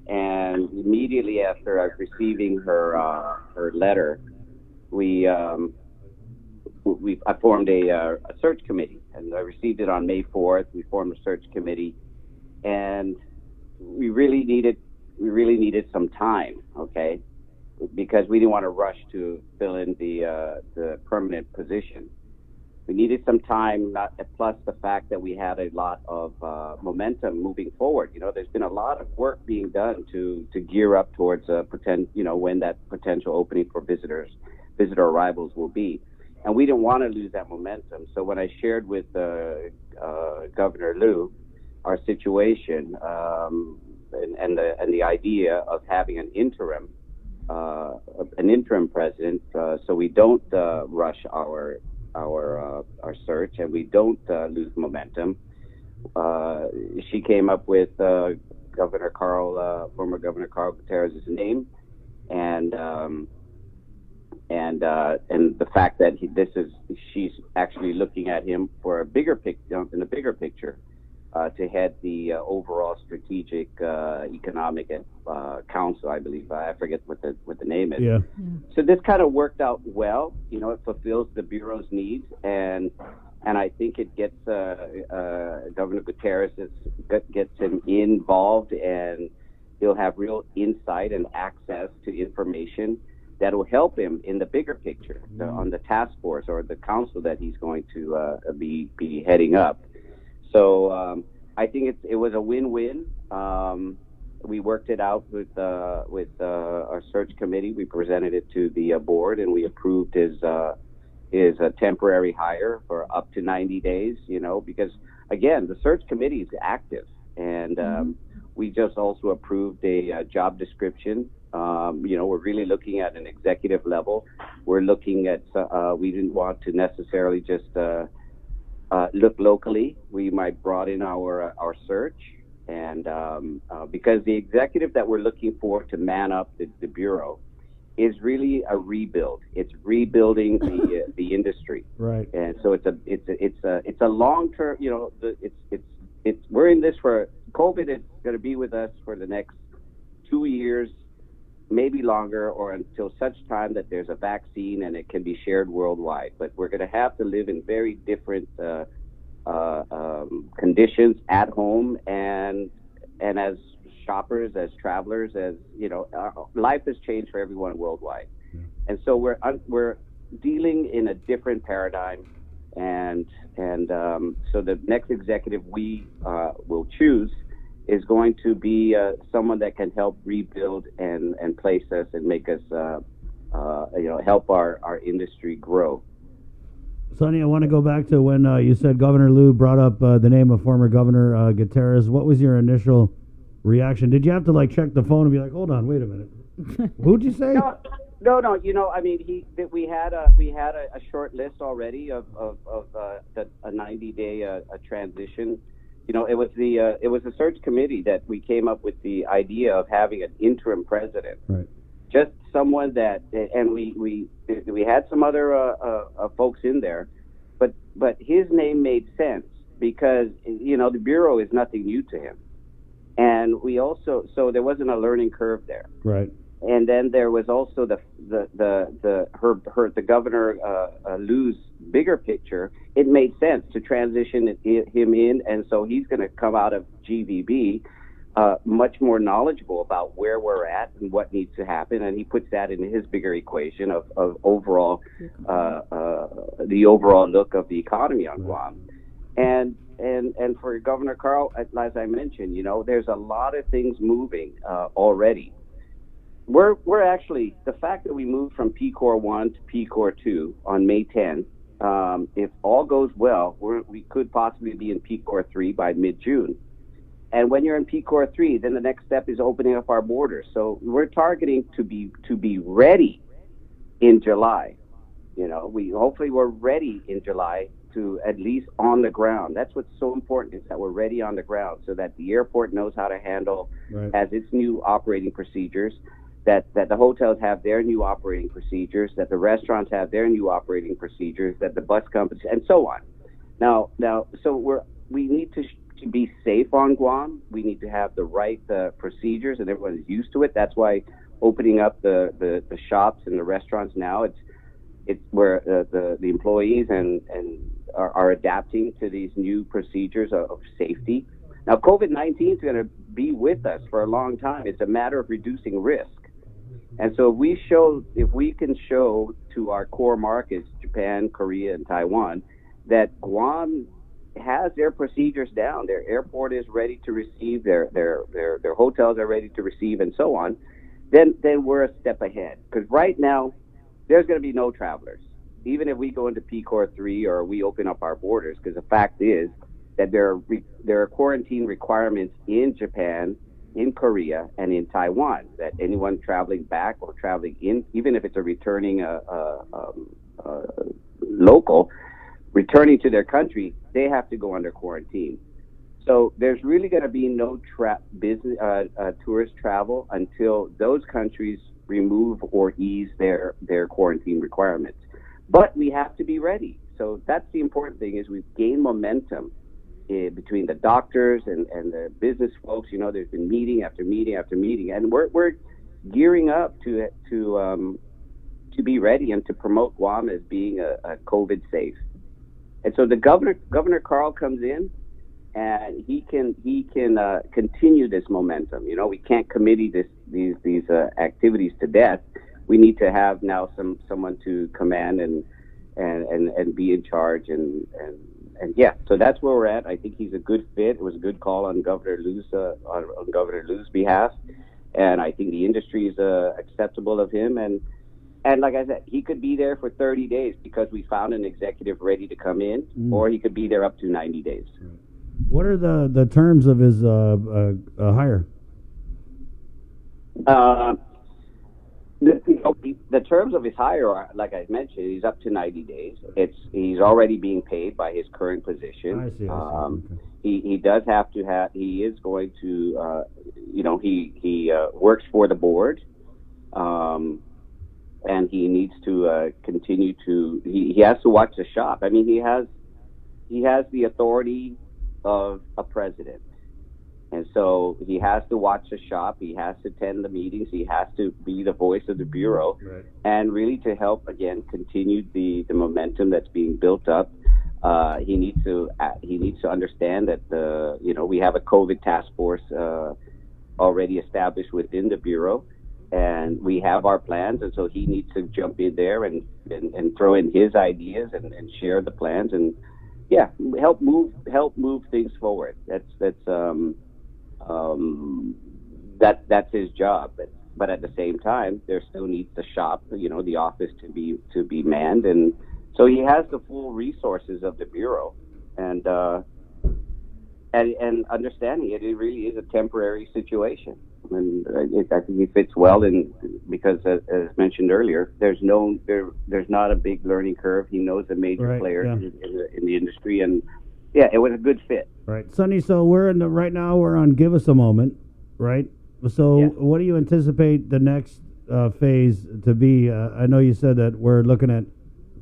And immediately after receiving her letter, I formed a search committee. And I received it on May 4th. We formed a search committee. And we really needed some time, okay? Because we didn't want to rush to fill in the permanent position. We needed some time, plus the fact that we had a lot of momentum moving forward. There's been a lot of work being done to gear up towards when that potential opening for visitor arrivals will be. And we didn't want to lose that momentum. So when I shared with Governor Liu our situation and the idea of having an interim president, so we don't rush our search and we don't lose momentum. She came up with former Governor Carl Gutierrez's name, and the fact that she's actually looking at him for in the bigger picture. To head the overall strategic economic council, I believe. I forget what the name is. Yeah. So this kind of worked out well. It fulfills the bureau's needs, and I think it gets Governor Gutierrez gets him involved, and he'll have real insight and access to information that will help him in the bigger picture on the task force or the council that he's going to be heading up. So I think it was a win-win. We worked it out with our search committee. We presented it to the board, and we approved his temporary hire for up to 90 days. Because again, the search committee is active, and we just also approved a job description. We're really looking at an executive level. We're looking at we didn't want to necessarily just look locally. We might broaden our search, and because the executive that we're looking for to man up the bureau is really a rebuild. It's rebuilding the industry, Right. and so it's a long term. You know, we're in this for COVID. Is going to be with us for the next 2 years, maybe longer, or until such time that there's a vaccine and it can be shared worldwide. But we're going to have to live in very different conditions at home and as shoppers, as travelers, as you know, life has changed for everyone worldwide, and so we're dealing in a different paradigm, and so the next executive we will choose is going to be someone that can help rebuild and place us and make us help our industry grow. Sonny, I want to go back to when you said Governor Liu brought up the name of former Governor Gutierrez. What was your initial reaction? Did you have to like check the phone and be like, hold on, wait a minute, who'd you say? No. You know, I mean, we had a short list already of a 90-day transition. You know, it was a search committee that we came up with the idea of having an interim president. Right. Just someone that, and we had some other folks in there, but his name made sense because, you know, the bureau is nothing new to him, and we also, so there wasn't a learning curve there. Right. And then there was also the governor Liu's bigger picture. It made sense to transition him in, and so he's going to come out of GVB much more knowledgeable about where we're at and what needs to happen, and he puts that in his bigger equation of overall the overall look of the economy on Guam. And for Governor Carl, as I mentioned, you know, there's a lot of things moving already. We're actually, the fact that we moved from PCOR 1 to PCOR 2 on May 10th, if all goes well, we could possibly be in PCOR 3 by mid-June. And when you're in PCOR 3, then the next step is opening up our borders. So we're targeting to be ready in July. You know, hopefully we're ready in July to at least on the ground. That's what's so important, is that we're ready on the ground so that the airport knows how to handle, has its new operating procedures, that the hotels have their new operating procedures, that the restaurants have their new operating procedures, that the bus companies, and so on. Now, so we need to be safe on Guam. We need to have the right procedures, and everyone is used to it. That's why opening up the shops and the restaurants now, it's where the employees and are adapting to these new procedures of safety. Now, COVID-19 is going to be with us for a long time. It's a matter of reducing risk. And so if we can show to our core markets, Japan, Korea, and Taiwan, that Guam has their procedures down, their airport is ready to receive, their hotels are ready to receive, and so on, then we're a step ahead. Because right now, there's going to be no travelers, even if we go into PCOR 3 or we open up our borders, because the fact is that there are quarantine requirements in Japan, in Korea, and in Taiwan, that anyone traveling back or traveling in, even if it's a returning local, returning to their country, they have to go under quarantine. So there's really going to be no business tourist travel until those countries remove or ease their quarantine requirements. But we have to be ready. So that's the important thing, is we've gained momentum between the doctors and the business folks. You know, there's been meeting after meeting after meeting, and we're gearing up to be ready and to promote Guam as being a COVID safe. And so the Governor Carl comes in, and he can continue this momentum. You know, we can't committee these activities to death. We need to have now someone to command and be in charge and yeah. So that's where we're at. I think he's a good fit. It was a good call on Governor Liu's behalf, and I think the industry is acceptable of him. And like I said, he could be there for 30 days because we found an executive ready to come in, or he could be there up to 90 days. What are the terms of his hire? The terms of his hire are, like I mentioned, he's up to 90 days. He's already being paid by his current position. I see. Okay. He does have to have. He is going to. He works for the board, and he needs to continue to. He has to watch the shop. I mean, he has the authority of a president. And so he has to watch the shop. He has to attend the meetings. He has to be the voice of the bureau, and really to help again continue the momentum that's being built up. He needs to understand that we have a COVID task force already established within the bureau, and we have our plans. And so he needs to jump in there and throw in his ideas and share the plans and help move things forward. That's his job, but at the same time, there still needs the shop, the office to be manned, and so he has the full resources of the bureau, and understanding it really is a temporary situation, and I think he fits well in because, as mentioned earlier, there's not a big learning curve. He knows the major players in the industry, and it was a good fit. Right, Sonny. So right now we're on Give Us a Moment, right? So what do you anticipate the next phase to be? I know you said that we're looking at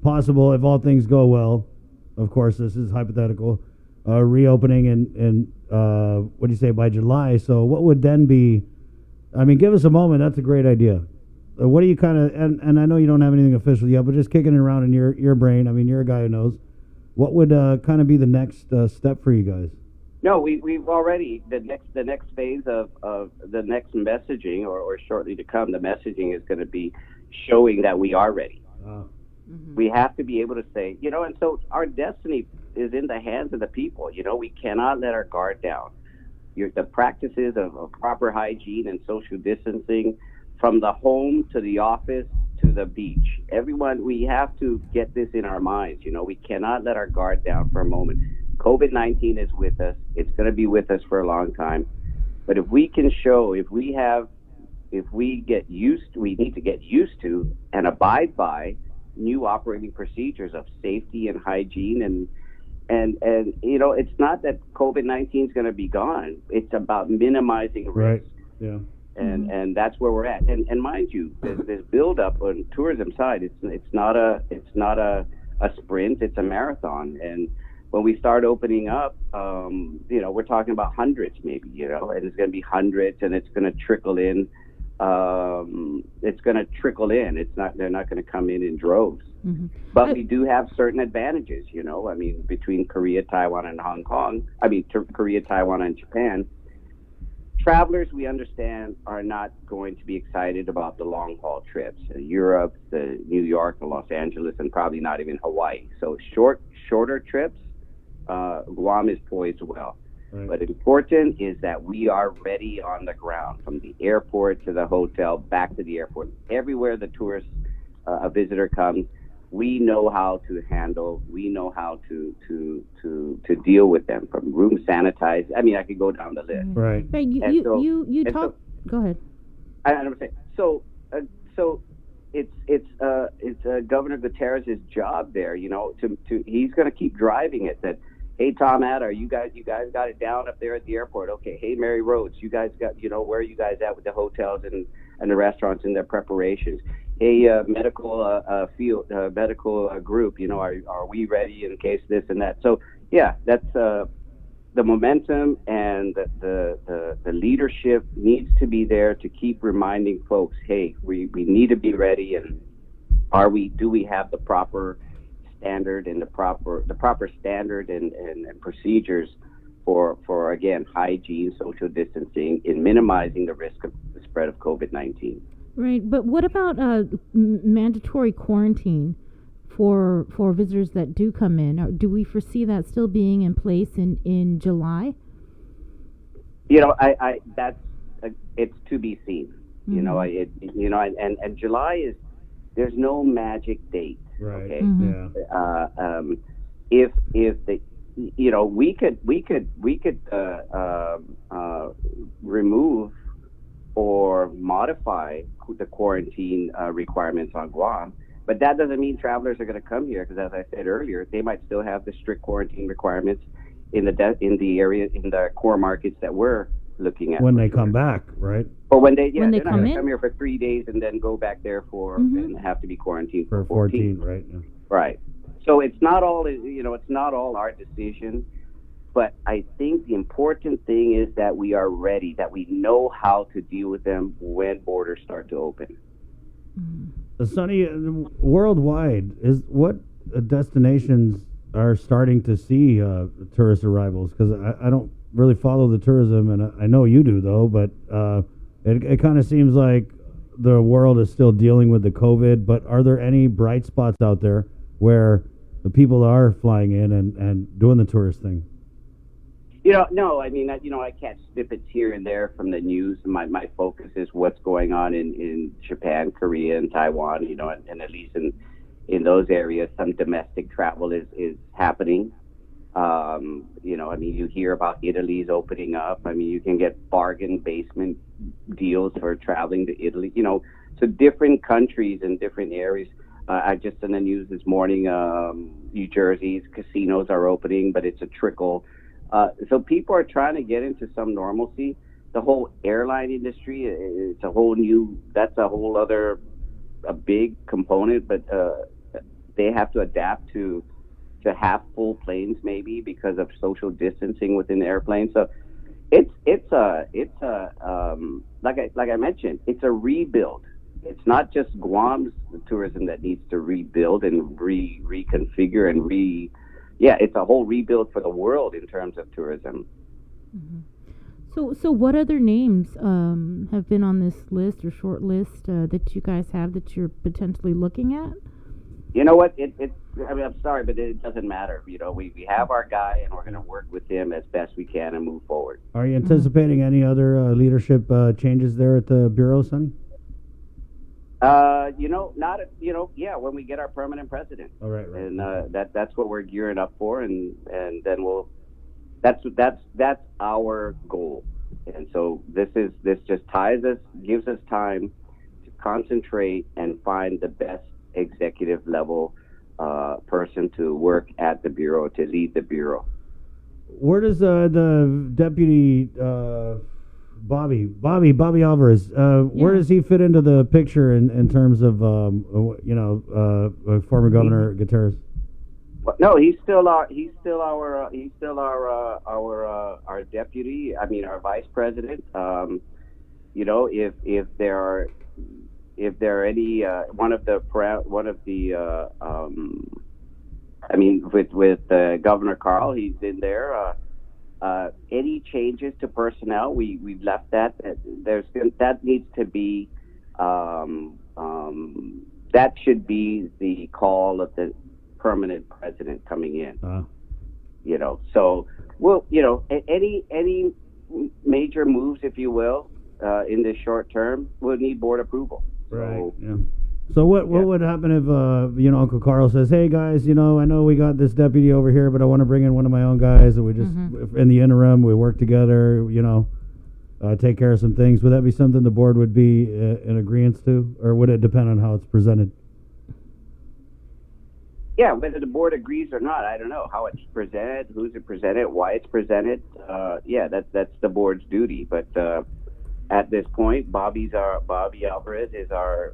possible, if all things go well, of course this is hypothetical, reopening in what do you say, by July. So what would then be? I mean, Give Us a Moment. That's a great idea. What do you kind of and I know you don't have anything official yet, but just kicking it around in your brain. I mean, you're a guy who knows. What would kind of be the next step for you guys? No, we've already the next phase of the next messaging or shortly to come. The messaging is going to be showing that we are ready. We have to be able to say, and so our destiny is in the hands of the people. We cannot let our guard down. The practices of proper hygiene and social distancing, from the home to the office to the beach. Everyone, we have to get this in our minds. We cannot let our guard down for a moment. COVID-19 is with us. It's going to be with us for a long time. But if we can show, we need to get used to and abide by new operating procedures of safety and hygiene. And it's not that COVID-19 is going to be gone. It's about minimizing risk. Right. Yeah. And that's where we're at. And mind you, this build up on tourism side, it's not a sprint, it's a marathon. And when we start opening up, we're talking about hundreds maybe, and it's going to be hundreds, and it's going to trickle in. They're not going to come in droves. Mm-hmm. But we do have certain advantages, between Korea, Taiwan, and Hong Kong. Korea, Taiwan, and Japan. Travelers, we understand, are not going to be excited about the long-haul trips. Europe, the New York, the Los Angeles, and probably not even Hawaii. So shorter trips, Guam is poised well. Right. But important is that we are ready on the ground, from the airport to the hotel, back to the airport. Everywhere the tourist, a visitor comes, we know how to handle, we know how to deal with them, from room sanitize. I could go down the list. Right. Hey, you talk. Go ahead. I understand. So it's Governor Gutierrez' job there. He's going to keep driving it. That, hey, Tom Adder, you guys got it down up there at the airport. Okay. Hey, Mary Rhodes, you guys got, where are you guys at with the hotels and the restaurants and their preparations? Hey, medical group, are we ready in case this and that? So that's the momentum, and the leadership needs to be there to keep reminding folks, hey, we need to be ready, and do we have the proper standard and the proper standard and procedures for again, hygiene, social distancing, in minimizing the risk of the spread of COVID-19. Right, but what about mandatory quarantine for visitors that do come in? Or do we foresee that still being in place in July? It's to be seen. Mm-hmm. And July is, there's no magic date. Right. Okay. Mm-hmm. If the we could remove or modify the quarantine requirements on Guam. But that doesn't mean travelers are going to come here, because as I said earlier, they might still have the strict quarantine requirements in the area, in the core markets that we're looking at. When they come back, right? Or when they're When they not come going to in? come here for 3 days and then go back there for and have to be quarantined For 14, right? Yeah. Right. So it's not all, it's not all our decision, but I think the important thing is that we are ready, that we know how to deal with them when borders start to open. Sonny, worldwide, what destinations are starting to see tourist arrivals? Because I don't really follow the tourism, and I know you do, though, but it kind of seems like the world is still dealing with the COVID, but are there any bright spots out there where the people are flying in and doing the tourist thing? No, I mean, I catch snippets here and there from the news. My focus is what's going on in Japan, Korea, and Taiwan, and at least in those areas, some domestic travel is happening. You hear about Italy's opening up. I mean, you can get bargain basement deals for traveling to Italy, so different countries and different areas. I just in the news this morning, New Jersey's casinos are opening, but it's a trickle. So people are trying to get into some normalcy. The whole airline industry, it's a whole other big component, but they have to adapt to half full planes maybe because of social distancing within the airplane. So it's like I mentioned, it's a rebuild. It's not just Guam's tourism that needs to rebuild and reconfigure and it's a whole rebuild for the world in terms of tourism. So what other names have been on this list or short list that you guys have that you're potentially looking at? You know what? I'm sorry, but it doesn't matter. We have our guy, and we're going to work with him as best we can and move forward. Are you anticipating any other leadership changes there at the Bureau, Sonny? When we get our permanent president. Oh, right. And that's what we're gearing up for, and then that's our goal. And so this just gives us time to concentrate and find the best executive level person to work at the Bureau, to lead the Bureau. Where does the deputy Bobby Alvarez, where does he fit into the picture in terms of former Governor Gutierrez? No, he's still our deputy. I mean, our vice president. If there are any with Governor Carl, he's in there. Any changes to personnel, we've left that. That needs to be that should be the call of the permanent president coming in. So any major moves, if you will, in the short term, will need board approval. Right. So what would happen if Uncle Carl says, "Hey guys, I know we got this deputy over here, but I want to bring in one of my own guys, and we just in the interim we work together, take care of some things." Would that be something the board would be in agreement to, or would it depend on how it's presented? Yeah, whether the board agrees or not, I don't know how it's presented, who's it presented, why it's presented. That's the board's duty, but. At this point, Bobby Alvarez is our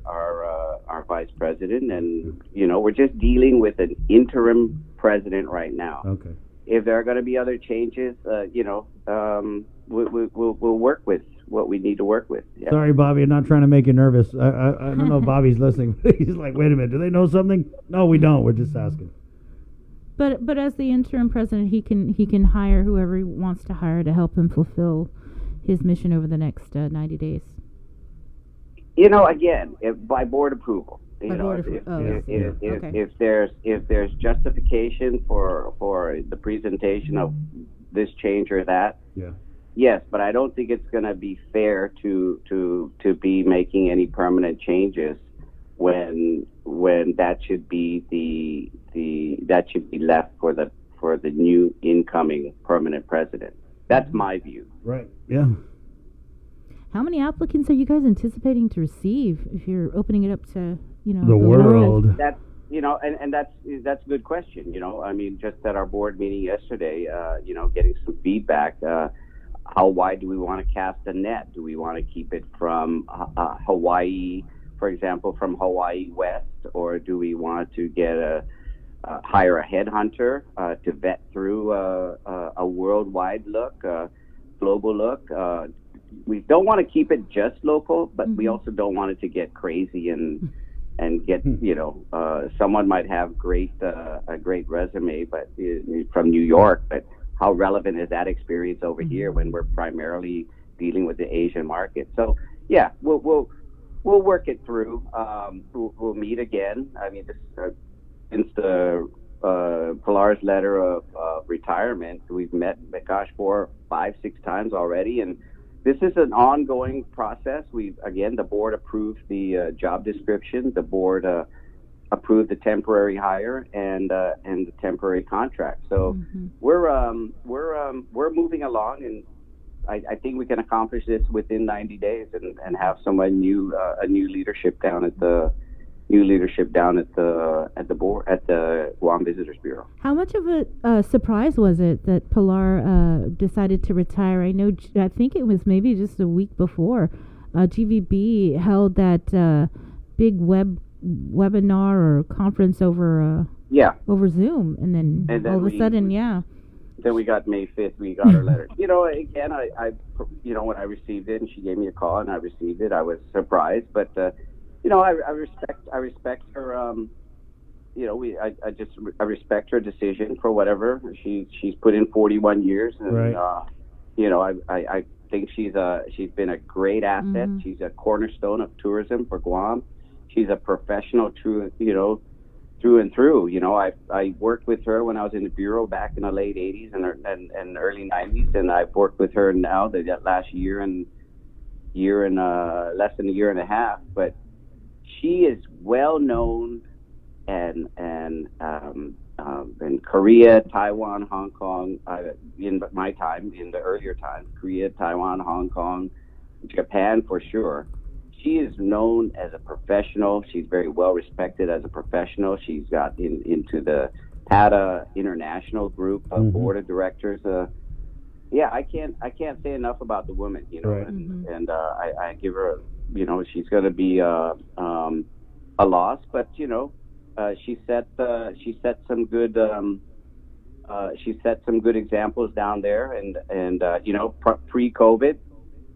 vice president, and we're just dealing with an interim president right now. Okay. If there are going to be other changes, we'll work with what we need to work with. Yeah. Sorry, Bobby, I'm not trying to make you nervous. I don't know if Bobby's listening. He's like, wait a minute, do they know something? No, we don't. We're just asking. But as the interim president, he can hire whoever he wants to hire to help him fulfill his mission over the next 90 days. Again, by board approval. If there's justification for the presentation of this change or that, yes, but I don't think it's going to be fair to be making any permanent changes when that should be that should be left for the new incoming permanent president. That's my view. Right. Yeah. How many applicants are you guys anticipating to receive if you're opening it up to, The world? That's and that's a good question. I mean, just at our board meeting yesterday, getting some feedback. How wide do we want to cast the net? Do we want to keep it from Hawaii, for example, from Hawaii West, or do we want to hire a headhunter to vet through a worldwide look, global look? We don't want to keep it just local, but we also don't want it to get crazy and get someone might have a great resume, but from New York, but how relevant is that experience over here when we're primarily dealing with the Asian market? So yeah, we'll work it through. We'll meet again. I mean, since the Pilar's letter of retirement, we've met, gosh, 4, 5, 6 times already, and this is an ongoing process. The board approved the job description. The board approved the temporary hire and the temporary contract. So we're moving along, and I think we can accomplish this within 90 days and have someone new, a new leadership down at the board at the Guam Visitors Bureau. How much of a surprise was it that Pilar decided to retire? I think it was maybe just a week before GVB held that big webinar or conference over Zoom, and then all of a sudden, Then we got May 5th, we got our letter. Again, I when I received it and she gave me a call and I received it, I was surprised, but I respect her. I respect her decision for whatever she's put in 41 years, and right. I think she's been a great asset. She's a cornerstone of tourism for Guam. She's a professional through and through. I worked with her when I was in the bureau back in the late 80s and early 90s, and I've worked with her now the last year and less than a year and a half, but she is well known in Korea, Taiwan, Hong Kong, in my time, in the earlier times, Korea, Taiwan, Hong Kong, Japan for sure. She is known as a professional. She's very well respected as a professional. She's got into the PATA International Group board of directors. I can't say enough about the woman, right. and I give her, she's going to be a loss, but she set some good examples down there, and pre-COVID,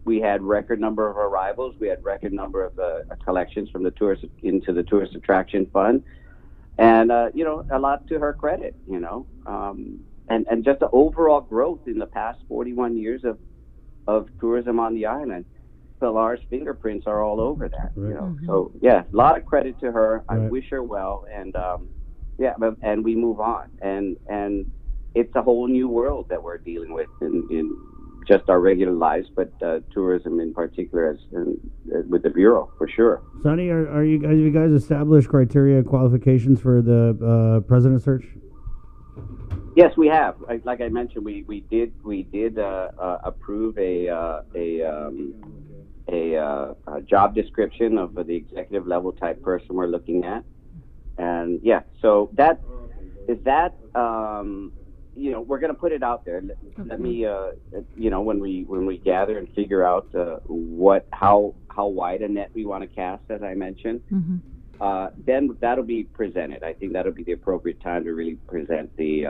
we had record number of arrivals, we had record number of collections from the tourist into the tourist attraction fund, and a lot to her credit, and just the overall growth in the past 41 years of tourism on the island. Pilar's fingerprints are all over that. Right. So a lot of credit to her. I wish her well, and and we move on, and it's a whole new world that we're dealing with in just our regular lives, but tourism in particular, with the bureau for sure. Sonny, have you guys established criteria and qualifications for the president search? Yes, we have. Like I mentioned, we did approve a job description of the executive level type person we're looking at, and so that we're going to put it out there. Let me when we gather and figure out how wide a net we want to cast, as I mentioned. Then that'll be presented. I think that'll be the appropriate time to really present the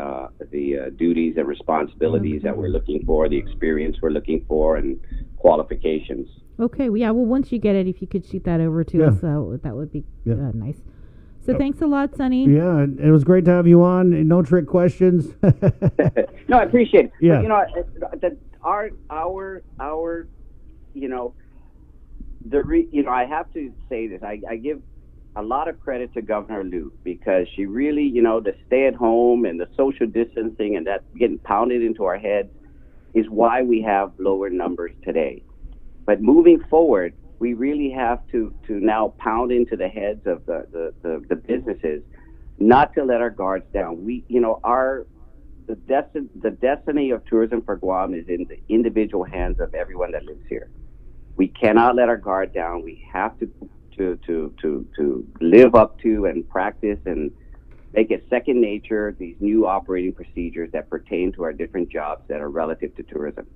duties and responsibilities that we're looking for, the experience we're looking for, and qualifications. Okay. Well, once you get it, if you could shoot that over to us, that would be nice. So thanks a lot, Sonny. Yeah, it was great to have you on. No trick questions. No, I appreciate it. Yeah. But, I have to say this. I give a lot of credit to Governor Liu, because she really, the stay at home and the social distancing and that getting pounded into our heads is why we have lower numbers today. But moving forward, we really have to now pound into the heads of the businesses, not to let our guards down. The destiny of tourism for Guam is in the individual hands of everyone that lives here. We cannot let our guard down. We have to live up to and practice and make it second nature these new operating procedures that pertain to our different jobs that are relative to tourism.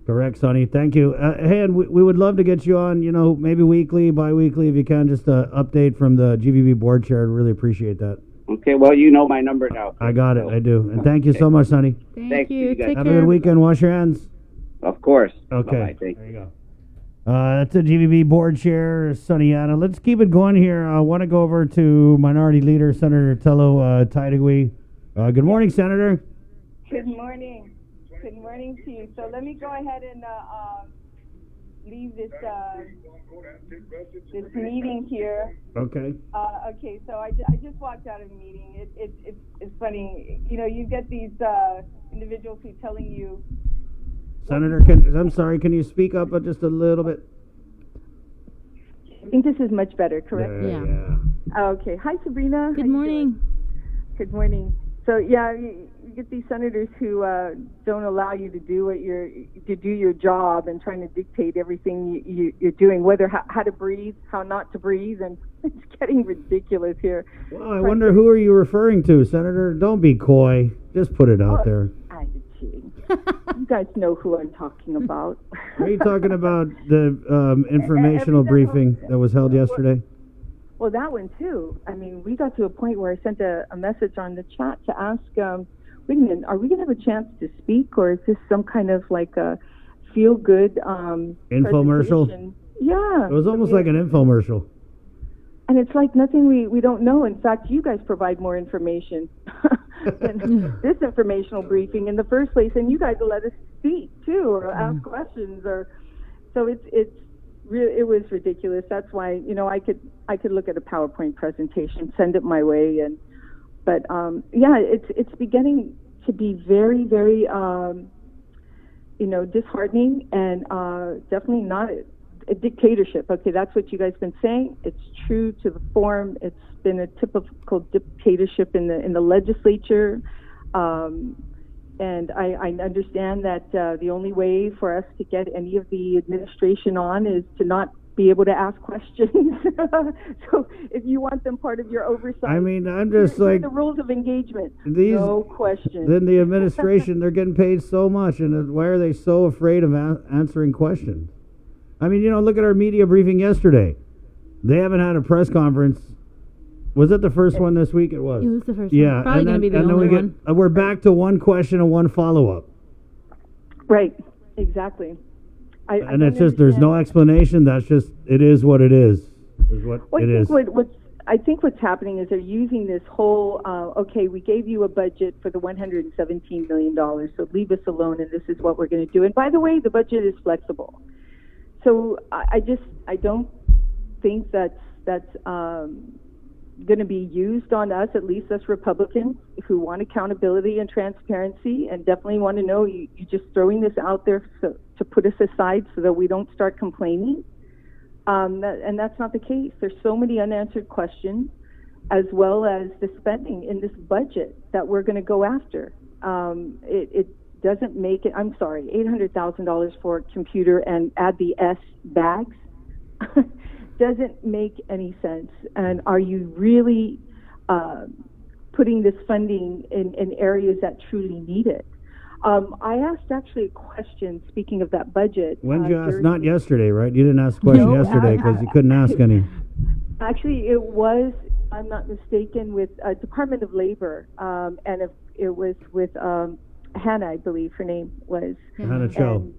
Correct, Sonny. Thank you. Hey, and we would love to get you on, maybe weekly, bi-weekly, if you can, just an update from the GVB board chair. I'd really appreciate that. Okay, well, you know my number now. I got it. I do. And thank you so much, Sonny. Thank you. Take Have a care. good weekend. Wash your hands. Of course. Okay. Bye-bye. Thank There you go. That's the GVB board chair, Sonny Anna. Let's keep it going here. I want to go over to Minority Leader Senator Tello Taitague. Good morning, Senator. Good morning. Good morning to you. So let me go ahead and leave this meeting here. Okay. Okay. So I just walked out of the meeting. It's funny. You get these individuals who telling you. Senator, I'm sorry, can you speak up just a little bit? I think this is much better, correct? Yeah. Okay. Hi, Sabrina. Good morning. Good morning. So yeah, you get these senators who don't allow you to do your job and trying to dictate everything you're doing, whether how to breathe, how not to breathe, and it's getting ridiculous here. Well, I wonder who are you referring to, Senator? Don't be coy. Just put it out there. I'm kidding. You guys know who I'm talking about. Are you talking about the informational briefing that was held yesterday? Well, that one too. I mean, we got to a point where I sent a message on the chat to ask, wait a minute, are we going to have a chance to speak, or is this some kind of like a feel-good infomercial? Presentation? Yeah. It was almost like an infomercial. And it's like nothing we don't know. In fact, you guys provide more information than this informational briefing in the first place, and you guys will let us speak too, or ask questions, or so it was ridiculous. That's why I could look at a PowerPoint presentation, send it my way, but it's beginning to be very, very disheartening, and definitely not a dictatorship. Okay, that's what you guys been saying. It's true to the form. It's been a typical dictatorship in the legislature. And I understand that the only way for us to get any of the administration on is to not be able to ask questions. So if you want them part of your oversight, I mean, I'm just here are like the rules of engagement. These, no questions. Then the administration, they're getting paid so much, and why are they so afraid of answering questions? I mean, look at our media briefing yesterday. They haven't had a press conference. Was it the first one this week? It was. It was the first one. Probably going to be the only one. We're back to one question and one follow-up. Right. Exactly. And it's just, there's no explanation. That's just, it is what it is. I think what's happening is they're using this whole, okay, we gave you a budget for the $117 million, so leave us alone, and this is what we're going to do. And by the way, the budget is flexible. So I don't think that's going to be used on us, at least us Republicans, who want accountability and transparency, and definitely want to know you're just throwing this out there to put us aside so that we don't start complaining. And that's not the case. There's so many unanswered questions, as well as the spending in this budget that we're going to go after. It doesn't make it, I'm sorry, $800,000 for computer and add the S bags doesn't make any sense. And are you really putting this funding in areas that truly need it? I asked actually a question, speaking of that budget. When did you ask? Not yesterday, right? You didn't ask a question yesterday because you couldn't ask any. Actually, it was, if I'm not mistaken, with Department of Labor, and it was with Hannah, I believe her name was. Hannah Cho,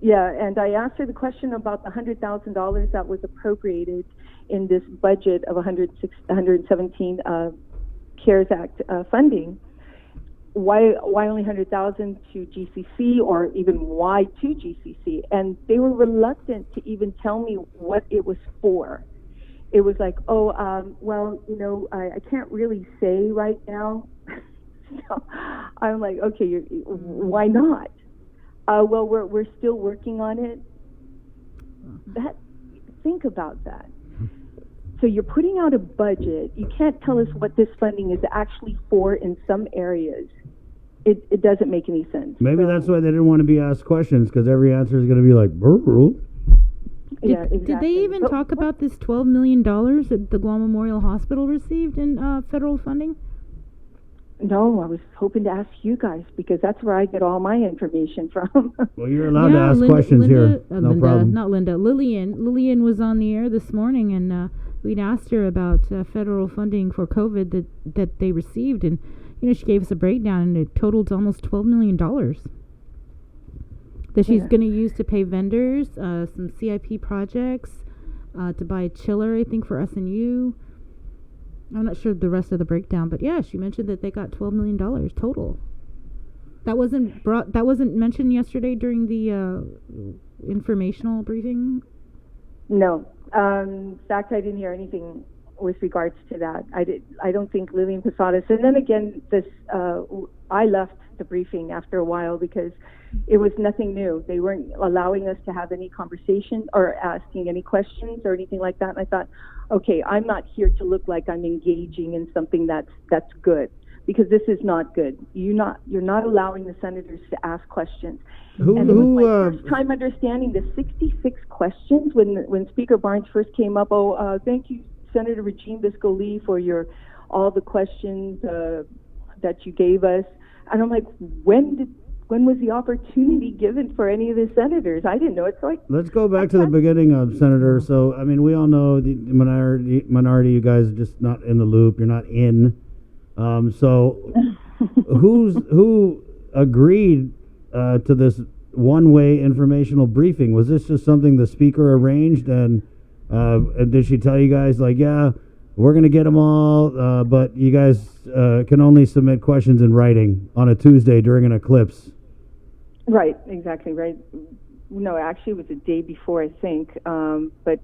yeah, and I asked her the question about the $100,000 that was appropriated in this budget of 117 CARES Act funding. Why only 100,000 to GCC, or even why to GCC? And they were reluctant to even tell me what it was for. It was like, I can't really say right now. So I'm like, okay, why not? Well, we're still working on it. Think about that. So you're putting out a budget. You can't tell us what this funding is actually for in some areas. It doesn't make any sense. Maybe that's why they didn't want to be asked questions, because every answer is going to be like, brr. Yeah, exactly. Did they even talk about this $12 million that the Guam Memorial Hospital received in federal funding? No, I was hoping to ask you guys because that's where I get all my information from. Well, you're allowed to ask questions here. No problem. Not Linda. Lillian. Lillian was on the air this morning, and we'd asked her about federal funding for COVID that they received, and she gave us a breakdown, and it totaled almost $12 million that she's going to use to pay vendors, some CIP projects, to buy a chiller, I think, for SNU. I'm not sure the rest of the breakdown, but yeah, she mentioned that they got $12 million total. That wasn't mentioned yesterday during the informational briefing? No. In fact, I didn't hear anything with regards to that. I don't think Lillian Posadas. And then again, I left the briefing after a while because it was nothing new. They weren't allowing us to have any conversation or asking any questions or anything like that. And I thought, okay, I'm not here to look like I'm engaging in something that's good, because this is not good. You're not allowing the senators to ask questions. And it was my first time understanding the 66 questions when Speaker Barnes first came up. Thank you, Senator Regine Bisco-Lee, for all the questions that you gave us. And I'm like, when was the opportunity given for any of the senators? I didn't know. It's like, let's go back to the beginning of Senator. So, I mean, we all know the minority. You guys are just not in the loop. You're not in. So, who agreed to this one-way informational briefing? Was this just something the speaker arranged? And did she tell you guys, like, yeah, we're going to get them all, but you guys can only submit questions in writing on a Tuesday during an eclipse? Right, exactly, right. No, actually, it was a day before, I think, but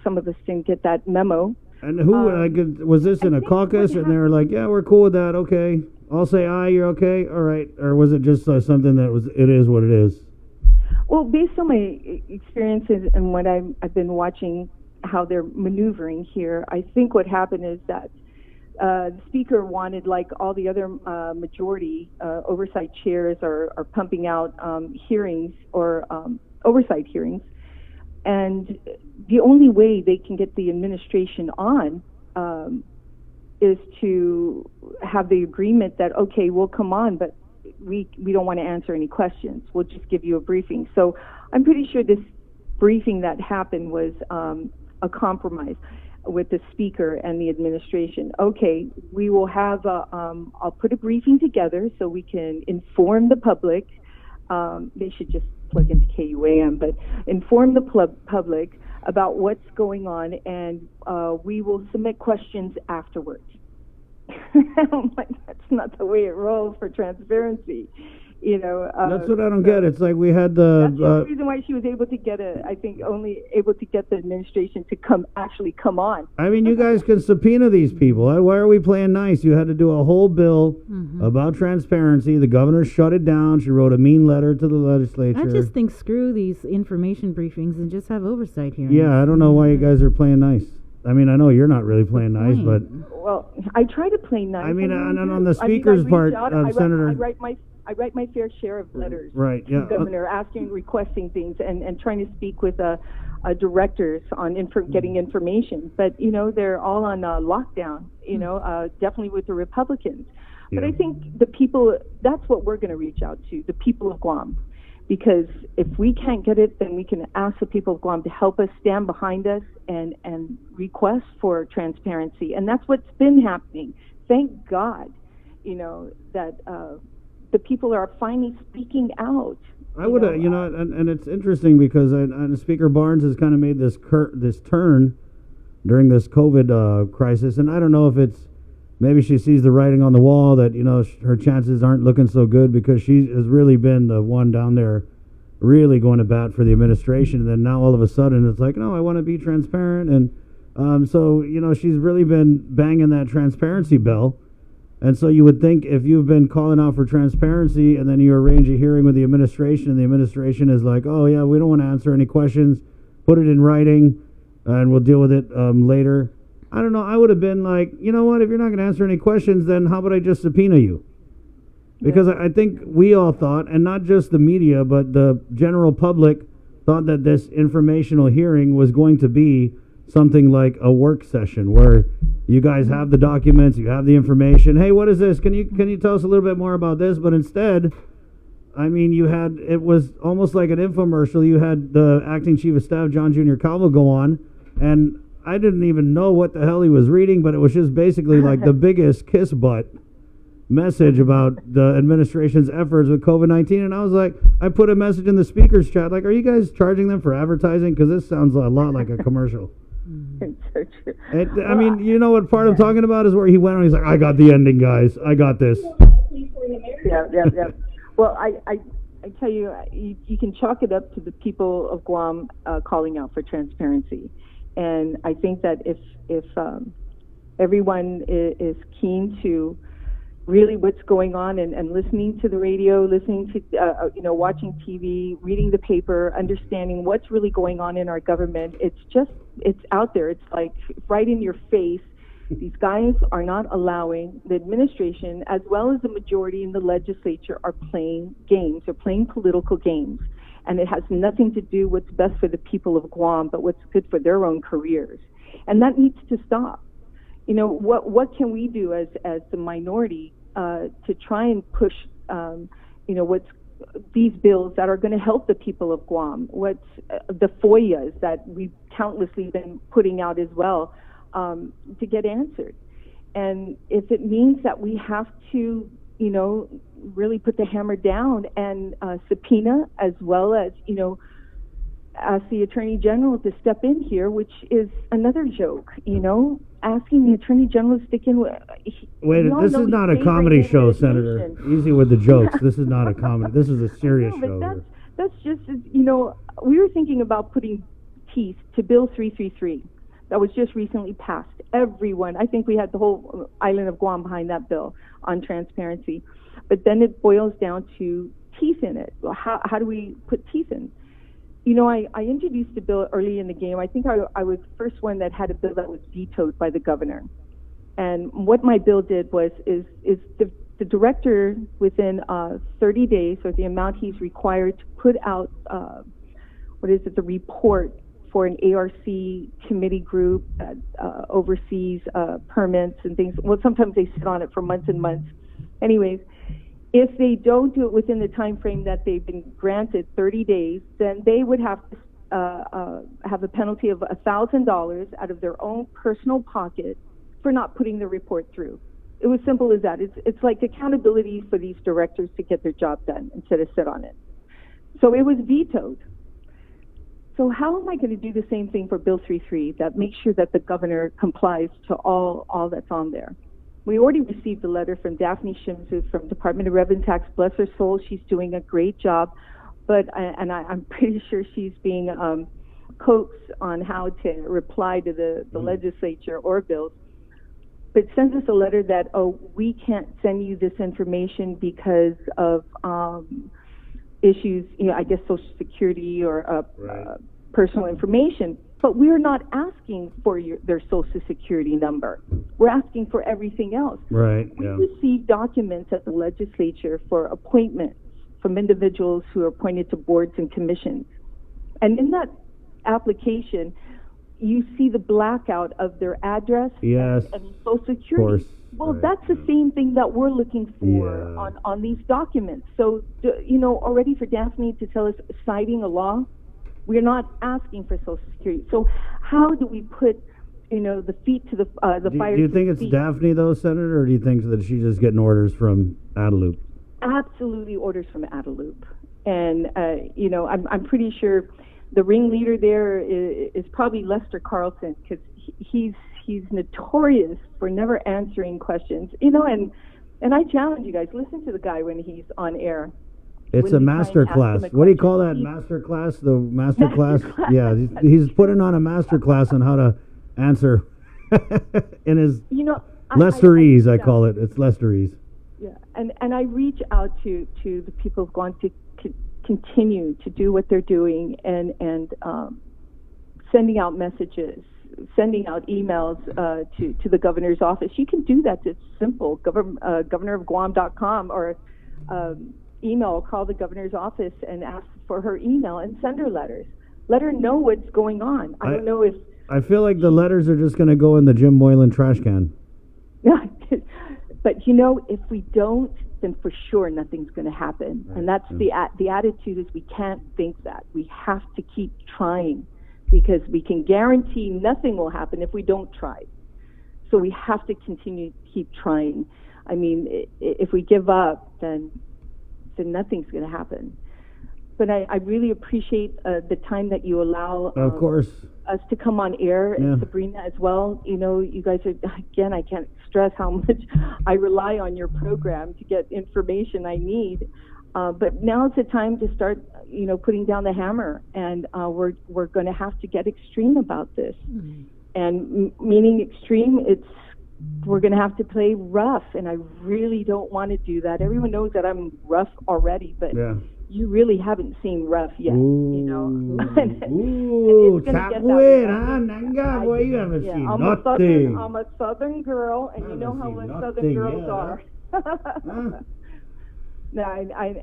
some of us didn't get that memo. And who, was this in a caucus, and they were like, yeah, we're cool with that, okay. I'll say aye, you're okay, all right. Or was it just something that it is what it is? Well, based on my experiences and what I've been watching, how they're maneuvering here, I think what happened is that the speaker wanted, like all the other majority oversight chairs are pumping out hearings or oversight hearings, and the only way they can get the administration on is to have the agreement that, okay, we'll come on, but we don't want to answer any questions. We'll just give you a briefing. So I'm pretty sure this briefing that happened was a compromise with the speaker and the administration. Okay, we will have I'll put a briefing together so we can inform the public. They should just plug into KUAM, but inform the public about what's going on, and we will submit questions afterwards. I'm like, that's not the way it rolls for transparency. That's what I don't get. It's like we had the... That's the reason why she was able to get only able to get the administration to come on. I mean, you guys can subpoena these people. Why are we playing nice? You had to do a whole bill about transparency. The governor shut it down. She wrote a mean letter to the legislature. I just think screw these information briefings and just have oversight hearings. Yeah, I don't know why you guys are playing nice. I mean, I know you're not really playing nice, but... Well, I try to play nice. I mean, and on the speaker's part, Senator... I write my fair share of letters to the governor requesting things and trying to speak with directors on getting information. But, they're all on lockdown, definitely with the Republicans. But I think the people, that's what we're going to reach out to, the people of Guam. Because if we can't get it, then we can ask the people of Guam to help us, stand behind us, and request for transparency. And that's what's been happening. Thank God, that the people are finally speaking out. I would, and it's interesting because Speaker Barnes has kind of made this turn during this COVID crisis, and I don't know if it's maybe she sees the writing on the wall that her chances aren't looking so good because she has really been the one down there really going to bat for the administration, and then now all of a sudden it's like, no, I want to be transparent, and so she's really been banging that transparency bell. And so you would think if you've been calling out for transparency and then you arrange a hearing with the administration and the administration is like, oh, yeah, we don't want to answer any questions, put it in writing, and we'll deal with it later. I don't know. I would have been like, you know what, if you're not going to answer any questions, then how about I just subpoena you? Because I think we all thought, and not just the media, but the general public thought that this informational hearing was going to be something like a work session where you guys have the documents, you have the information. Hey, what is this? Can you tell us a little bit more about this? But instead, I mean, it was almost like an infomercial. You had the acting chief of staff, John Jr. Calvo, go on, and I didn't even know what the hell he was reading, but it was just basically like the biggest kiss butt message about the administration's efforts with COVID-19. And I was like, I put a message in the speakers chat, like, are you guys charging them for advertising? Because this sounds a lot like a commercial. It's so true. I mean, you know what part I'm talking about is where he went on, he's like, I got the ending, guys. I got this. Yeah. Well, I tell you, you can chalk it up to the people of Guam calling out for transparency. And I think that if everyone is keen to really what's going on and listening to the radio, listening to, watching TV, reading the paper, understanding what's really going on in our government, it's out there. It's like right in your face. These guys are not allowing the administration, as well as the majority in the legislature, are playing games. They're playing political games. And it has nothing to do what's best for the people of Guam, but what's good for their own careers. And that needs to stop. What can we do as the minority to try and push, what's these bills that are going to help the people of Guam? What's the FOIAs that we've countlessly been putting out as well to get answered? And if it means that we have to, really put the hammer down and subpoena, as well as, ask the Attorney General to step in here, which is another joke, asking the Attorney General to stick in. Wait, this is not a comedy show, Senator. Easy with the jokes. This is not a comedy. This is a serious show. That's just, we were thinking about putting teeth to Bill 333 that was just recently passed. Everyone, I think we had the whole island of Guam behind that bill on transparency. But then it boils down to teeth in it. Well, how do we put teeth in? I introduced a bill early in the game. I think I was the first one that had a bill that was vetoed by the governor. And what my bill did was the director within 30 days, or the amount he's required to put out, the report for an ARC committee group that oversees permits and things. Well, sometimes they sit on it for months and months. Anyways, if they don't do it within the time frame that they've been granted, 30 days, then they would have to have a penalty of $1,000 out of their own personal pocket for not putting the report through. It was simple as that. It's like accountability for these directors to get their job done instead of sit on it. So it was vetoed. So how am I going to do the same thing for Bill 33 that makes sure that the governor complies to all that's on there? We already received a letter from Daphne Shimzu from Department of Revenue Tax. Bless her soul, she's doing a great job. But I'm pretty sure she's being coaxed on how to reply to the legislature or bills. But sends us a letter that, we can't send you this information because of issues, I guess Social Security or personal information. But we're not asking for their Social Security number. We're asking for everything else. Right. We receive documents at the legislature for appointments from individuals who are appointed to boards and commissions. And in that application, you see the blackout of their address and Social Security. Of course. Well, that's the same thing that we're looking for on these documents. So, already for Daphne to tell us citing a law, we're not asking for Social Security. So how do we put, the feet to the fire? Do you think it's Daphne, though, Senator, or do you think that she's just getting orders from Adelup? Absolutely orders from Adelup. And, I'm pretty sure the ringleader there is probably Lester Carlson, because he's notorious for never answering questions. And I challenge you guys, listen to the guy when he's on air. It's a master class. What do you call that? Master class? The master class? Yeah, he's putting on a master class on how to answer in his Lesterese, I call it. It's Lesterese. Yeah, and I reach out to the people who've gone to continue to do what they're doing and sending out messages, sending out emails to the governor's office. You can do that. It's simple. governorofguam.com or call the governor's office and ask for her email and send her letters. Let her know what's going on. I don't know if... I feel like the letters are just going to go in the Jim Moylan trash can. But, you know, if we don't, then for sure nothing's going to happen. Right. And that's the attitude is we can't think that. We have to keep trying because we can guarantee nothing will happen if we don't try. So we have to continue to keep trying. I mean, if we give up, then nothing's going to happen. But I really appreciate the time that you allow of course. Us to come on air, and Sabrina as well. You know, you guys are, again, I can't stress how much I rely on your program to get information I need. But now is the time to start, you know, putting down the hammer, and we're going to have to get extreme about this. Mm-hmm. And meaning extreme, we're going to have to play rough, and I really don't want to do that. Everyone knows that I'm rough already, but you really haven't seen rough yet, you know. Ooh, Chapwood, huh? Nanga, boy, you haven't seen nothing. I'm a Southern girl, and you know how Southern girls are.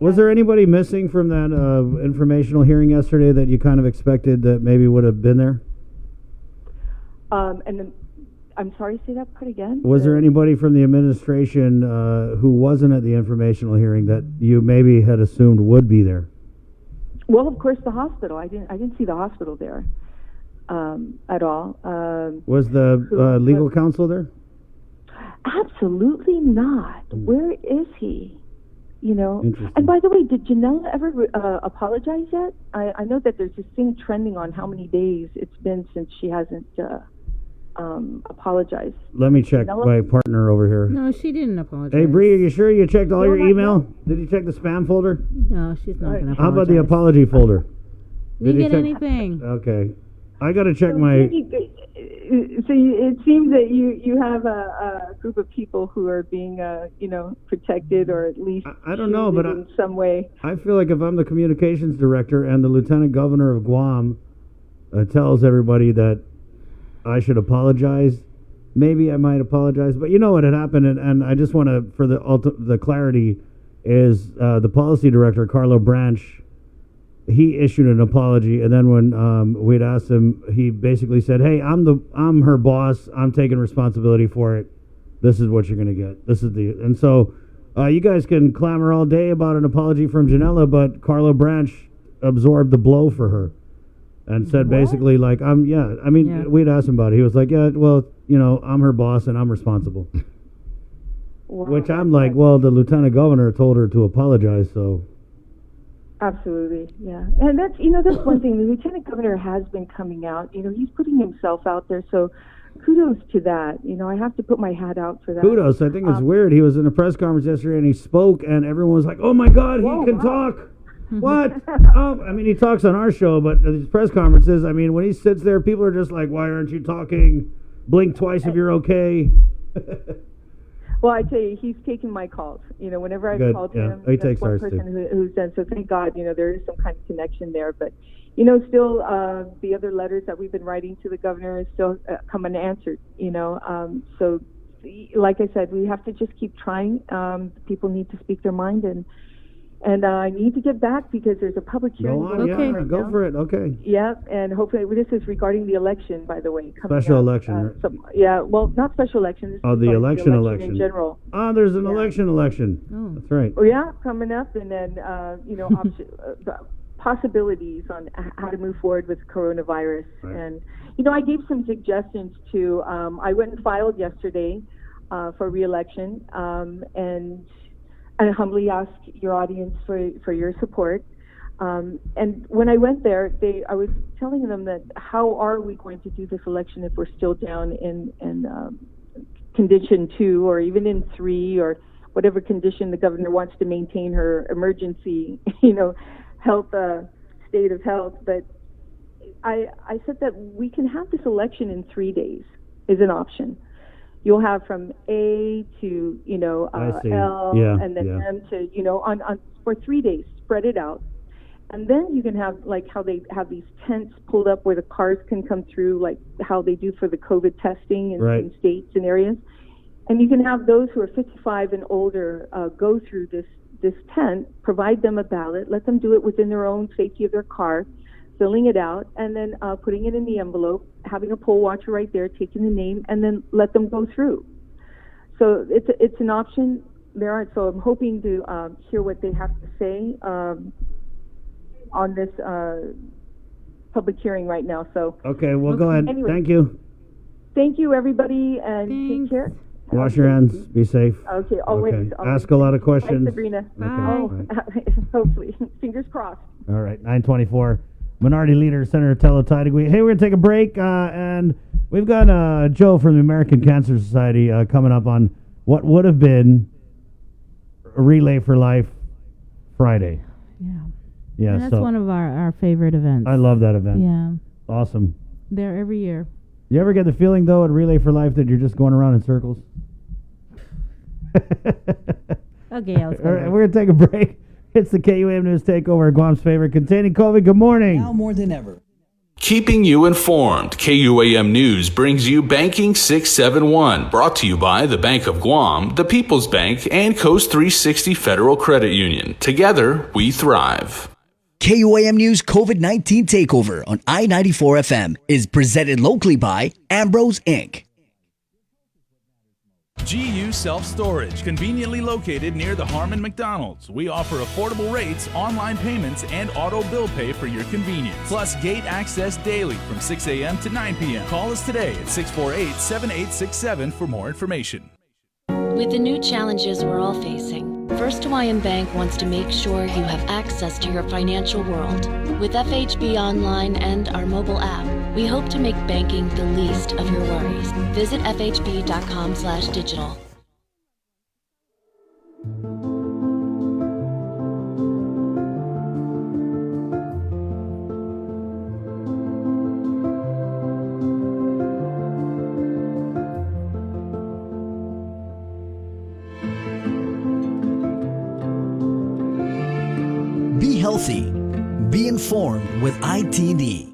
Was there anybody missing from that informational hearing yesterday that you kind of expected that maybe would have been there? And then, I'm sorry, say that part again? Was there anybody from the administration who wasn't at the informational hearing that you maybe had assumed would be there? Well, of course, the hospital. I didn't see the hospital there at all. Was the legal counsel there? Absolutely not. Where is he? You know. And by the way, did Janelle ever apologize yet? I know that there's this thing trending on how many days it's been since she hasn't apologize. Let me check my partner over here. No, she didn't apologize. Hey, Bree, are you sure you checked all your email? Did you check the spam folder? No, she's not going to apologize. How about the apology folder? Didn't get anything. Okay. I got to check my... So it seems that you have a group of people who are being, you know, protected or at least I don't know, but in some way. I feel like if I'm the communications director and the lieutenant governor of Guam tells everybody that I should apologize, maybe I might apologize. But you know what had happened, and I just want to, for the clarity, is the policy director, Carlo Branch, he issued an apology, and then when we'd asked him, he basically said, "Hey, I'm her boss. I'm taking responsibility for it. This is what you're going to get. This is and so you guys can clamor all day about an apology from Janella, but Carlo Branch absorbed the blow for her. And said basically like, we'd asked him about it. He was like, yeah, well, you know, I'm her boss and I'm responsible. Which I'm like, well, the lieutenant governor told her to apologize, so. Absolutely, yeah. And that's, you know, that's one thing. The lieutenant governor has been coming out. You know, he's putting himself out there, so kudos to that. You know, I have to put my hat out for that. Kudos. I think it's weird. He was in a press conference yesterday and he spoke and everyone was like, oh my God, he can talk. What? I mean, he talks on our show, but at these press conferences, I mean, when he sits there, people are just like, why aren't you talking? Blink twice if you're okay. Well, I tell you, he's taking my calls. You know, whenever I've called him, he takes one ours person who's done. So thank God, you know, there is some kind of connection there. But, you know, still the other letters that we've been writing to the governor is still come unanswered, you know. So, like I said, we have to just keep trying. People need to speak their mind, and I need to get back because there's a public hearing. Go for it. Okay. Yeah, and hopefully this is regarding the election, by the way. Special election. Well, not special election. The election in general. There's an election. Oh. That's right. Oh, yeah, coming up, and then, you know, possibilities on how to move forward with coronavirus. Right. And, you know, I gave some suggestions to, I went and filed yesterday for re-election, and I humbly ask your audience for your support. And when I went there, I was telling them that how are we going to do this election if we're still down in condition 2 or even in 3 or whatever condition the governor wants to maintain her emergency, you know, health state of health. But I said that we can have this election in 3 days is an option. You'll have from A to, you know, L, and then M to, you know, on for 3 days, spread it out. And then you can have, like, how they have these tents pulled up where the cars can come through, like how they do for the COVID testing in states and areas. And you can have those who are 55 and older go through this this tent, provide them a ballot, let them do it within their own safety of their car, filling it out, and then putting it in the envelope, having a poll watcher right there, taking the name, and then let them go through. So it's an option there. So I'm hoping to hear what they have to say on this public hearing right now. So Okay, well, go ahead. Anyway, Thank you. Thank you, everybody, and take care. Wash your hands. Be safe. Okay, always. Okay. always. Ask a lot of Bye, questions. Sabrina. Okay, Oh, hopefully. Fingers crossed. All right, 924. Minority Leader, Senator Taitague. Hey, we're going to take a break, and we've got Joe from the American Cancer Society coming up on what would have been a Relay for Life Friday. Yeah. Yeah, And that's so one of our favorite events. I love that event. Yeah. Awesome. They're every year. You ever get the feeling, though, at Relay for Life that you're just going around in circles? Okay, let's go. All right, we're going to take a break. It's the KUAM News Takeover, Guam's favorite, containing COVID. Good morning. Now more than ever. Keeping you informed, KUAM News brings you Banking 671, brought to you by the Bank of Guam, the People's Bank, and Coast 360 Federal Credit Union. Together, we thrive. KUAM News COVID-19 Takeover on I-94 FM is presented locally by Ambrose Inc. GU Self-Storage, conveniently located near the Harmon McDonald's. We offer affordable rates, online payments, and auto bill pay for your convenience. Plus gate access daily from 6 a.m. to 9 p.m. Call us today at 648-7867 for more information. With the new challenges we're all facing, First Hawaiian Bank wants to make sure you have access to your financial world. With FHB Online and our mobile app, we hope to make banking the least of your worries. Visit fhb.com/digital. Be healthy. Be informed with ITD.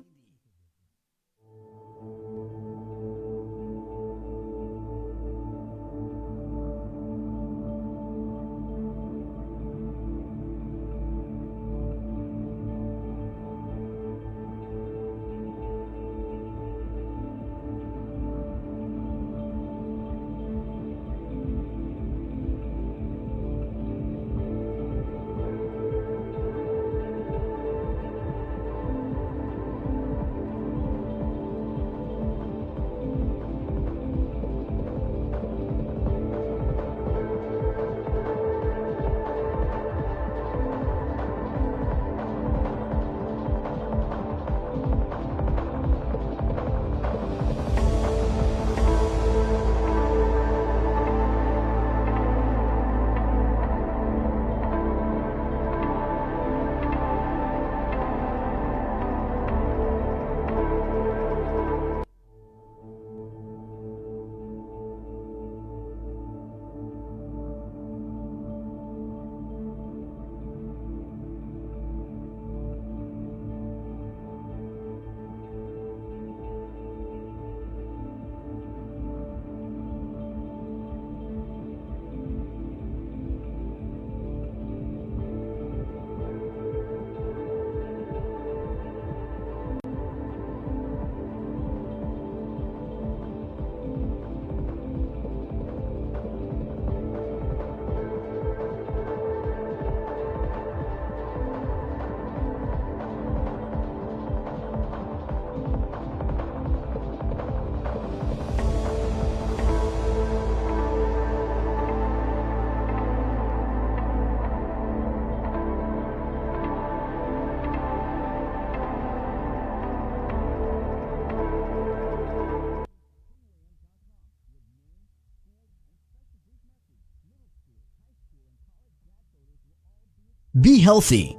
Be healthy.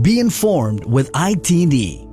Be informed with ITD.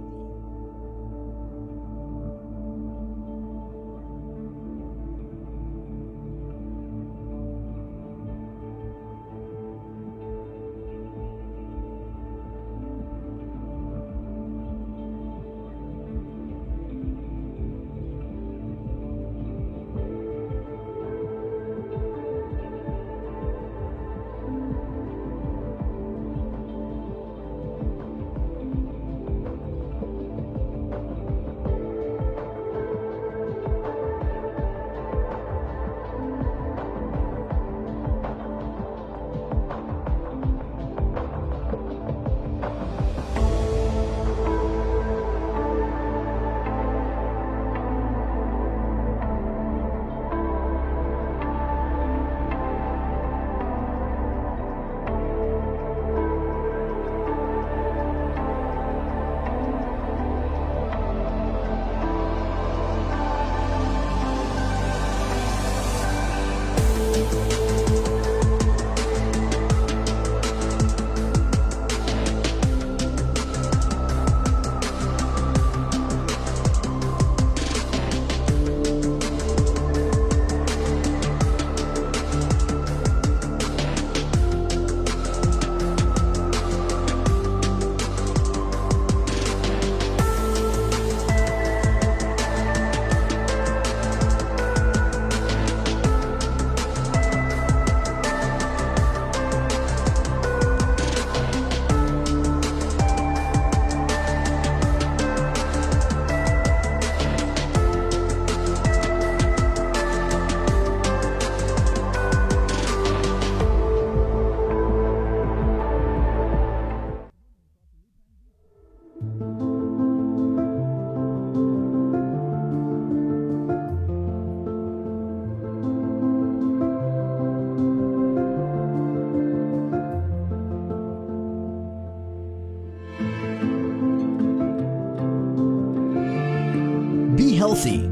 healthy.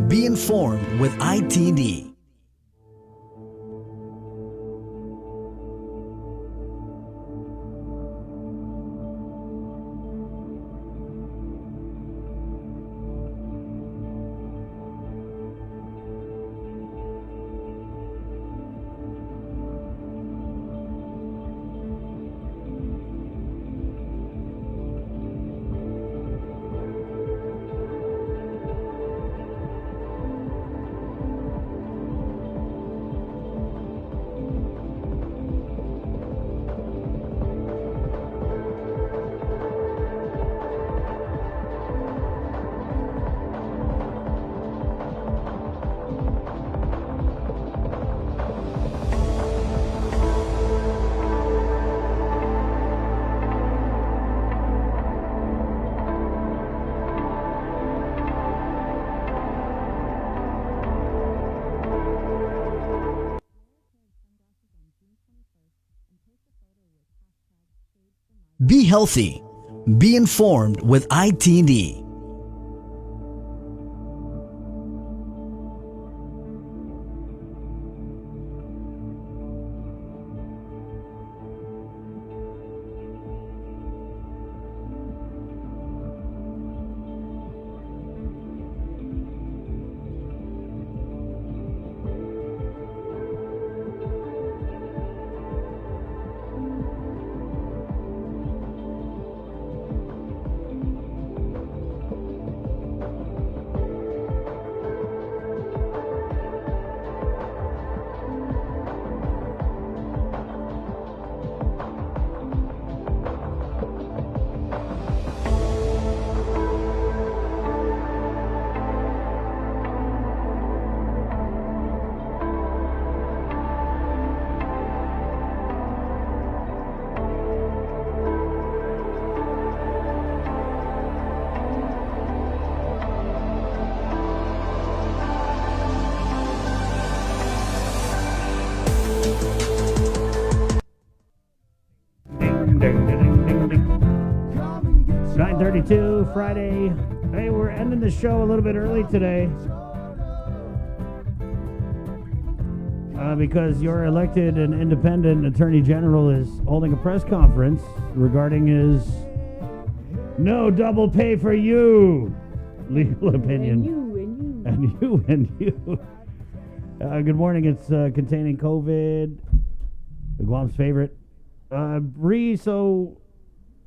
Be informed with ITD. Be healthy. Be informed with ITD. Ding, ding, ding, ding, ding. 9:32 Friday. Hey, we're ending the show a little bit early today because your elected and independent Attorney General is holding a press conference regarding his no double pay for you legal opinion. And you. Good morning. It's containing COVID, Guam's favorite. Bree, so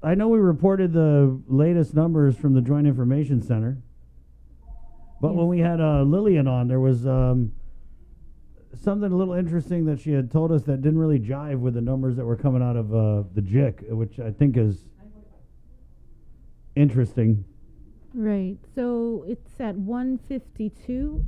I know we reported the latest numbers from the Joint Information Center, but when we had Lillian on, there was something a little interesting that she had told us that didn't really jive with the numbers that were coming out of the JIC, which I think is interesting. Right. So it's at 152.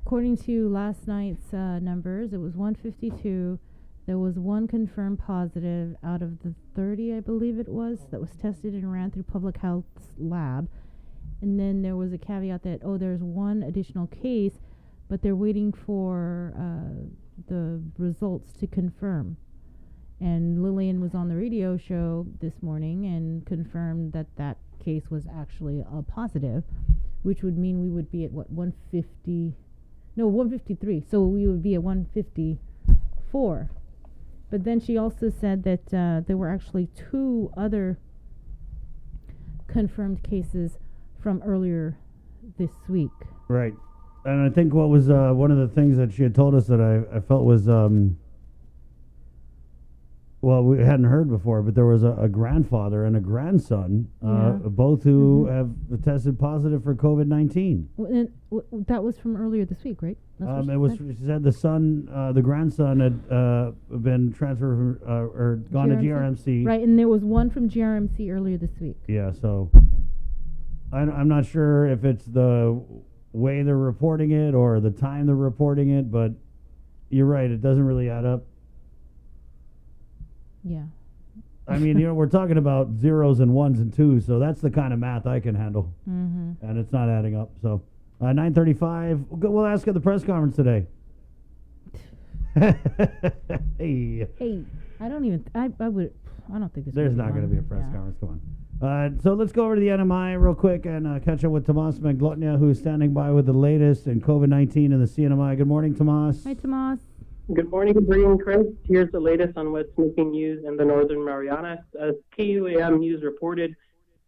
According to last night's numbers, it was 152. There was one confirmed positive out of the 30, I believe it was, that was tested and ran through public health's lab. And then there was a caveat that, there's one additional case, but they're waiting for the results to confirm. And Lillian was on the radio show this morning and confirmed that that case was actually a positive, which would mean we would be at 150, 153. So we would be at 154. But then she also said that there were actually 2 other confirmed cases from earlier this week. Right. And I think what was one of the things that she had told us that I felt was, we hadn't heard before, but there was a grandfather and a grandson, both who have tested positive for COVID-19. Well, that was from earlier this week, right? She said the grandson had been transferred from, or gone to GRMC. Right, and there was one from GRMC earlier this week. Yeah, so I'm not sure if it's the way they're reporting it or the time they're reporting it, but you're right, it doesn't really add up. Yeah. I mean, we're talking about zeros and ones and twos, so that's the kind of math I can handle. Mm-hmm. And it's not adding up. So, 9:35. We'll ask at the press conference today. Hey. I don't think there's not going to be a press conference. Come So let's go over to the NMI real quick and catch up with Tomas Maglotnia, who's standing by with the latest in COVID-19 in the CNMI. Good morning, Tomas. Hi, Tomas. Good morning, Bree and Chris. Here's the latest on what's making news in the Northern Marianas. As KUAM News reported,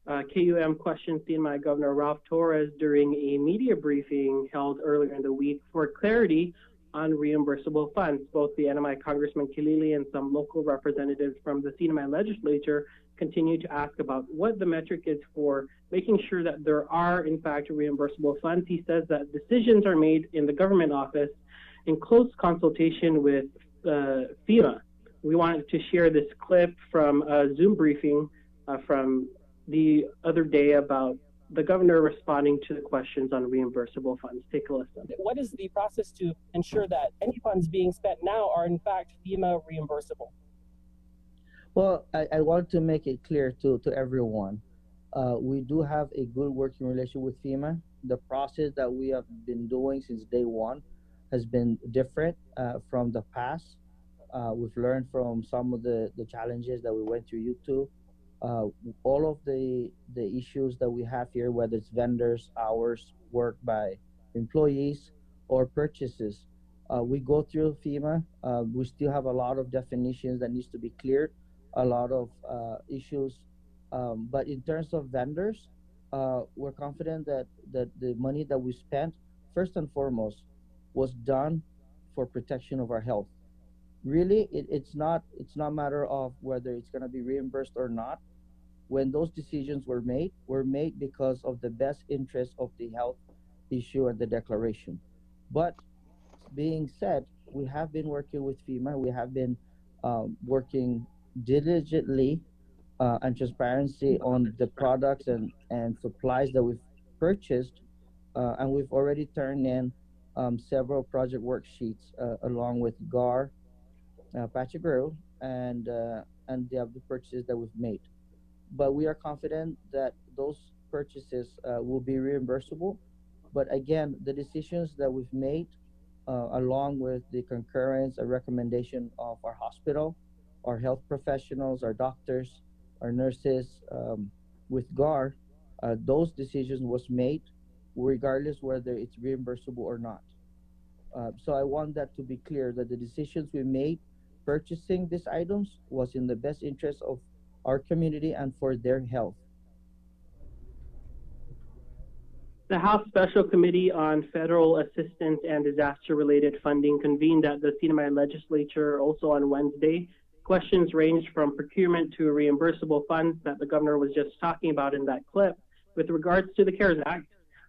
KUAM questioned CNMI Governor Ralph Torres during a media briefing held earlier in the week for clarity on reimbursable funds. Both the NMI Congressman Kilili and some local representatives from the CNMI legislature continue to ask about what the metric is for making sure that there are, in fact, reimbursable funds. He says that decisions are made in the government office in close consultation with FEMA. We wanted to share this clip from a Zoom briefing from the other day about the governor responding to the questions on reimbursable funds. Take a listen. What is the process to ensure that any funds being spent now are in fact FEMA reimbursable? Well, I want to make it clear to everyone. We do have a good working relationship with FEMA. The process that we have been doing since day one has been different from the past. We've learned from some of the challenges that we went through YouTube. All of the issues that we have here, whether it's vendors, hours worked by employees, or purchases, we go through FEMA. We still have a lot of definitions that needs to be cleared, a lot of issues. But in terms of vendors, we're confident that the money that we spent, first and foremost, was done for protection of our health. Really, it's not a matter of whether it's going to be reimbursed or not. When those decisions were made because of the best interest of the health issue and the declaration. But being said, we have been working with FEMA. We have been working diligently and transparency on the products and supplies that we've purchased, and we've already turned in several project worksheets along with GAR, Pachagrou, and the other purchases that we've made. But we are confident that those purchases will be reimbursable. But again, the decisions that we've made, along with the concurrence and recommendation of our hospital, our health professionals, our doctors, our nurses, with GAR, those decisions was made regardless whether it's reimbursable or not. So I want that to be clear, that the decisions we made purchasing these items was in the best interest of our community and for their health. The House Special Committee on Federal Assistance and Disaster-Related Funding convened at the CNMI legislature also on Wednesday. Questions ranged from procurement to reimbursable funds that the governor was just talking about in that clip. With regards to the CARES Act,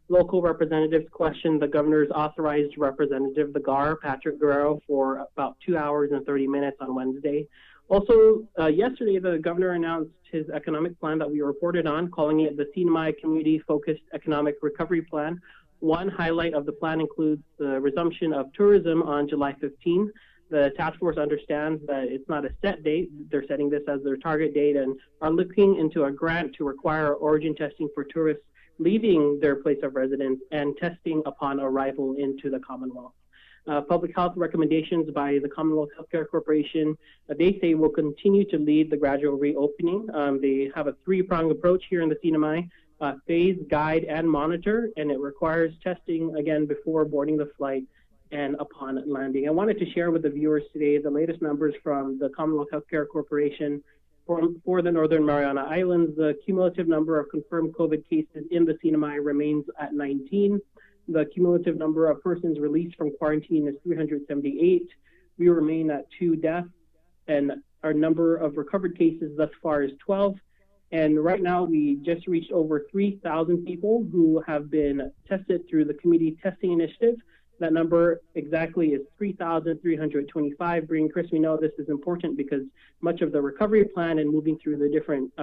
local representatives questioned the governor's authorized representative, the GAR, Patrick Guerrero, for about 2 hours and 30 minutes on Wednesday. Also, yesterday, the governor announced his economic plan that we reported on, calling it the CNMI Community-Focused Economic Recovery Plan. One highlight of the plan includes the resumption of tourism on July 15. The task force understands that it's not a set date. They're setting this as their target date and are looking into a grant to require origin testing for tourists leaving their place of residence and testing upon arrival into the Commonwealth. Public health recommendations by the Commonwealth Healthcare Corporation, they say will continue to lead the gradual reopening. They have a three-pronged approach here in the CNMI, phase, guide, and monitor, and it requires testing, again, before boarding the flight and upon landing. I wanted to share with the viewers today the latest numbers from the Commonwealth Healthcare Corporation for the Northern Mariana Islands. The cumulative number of confirmed COVID cases in the CNMI remains at 19. The cumulative number of persons released from quarantine is 378. We remain at 2 deaths, and our number of recovered cases thus far is 12. And right now, we just reached over 3,000 people who have been tested through the Community Testing Initiative. That number exactly is 3,325. Bree and Chris, we know this is important because much of the recovery plan and moving through the different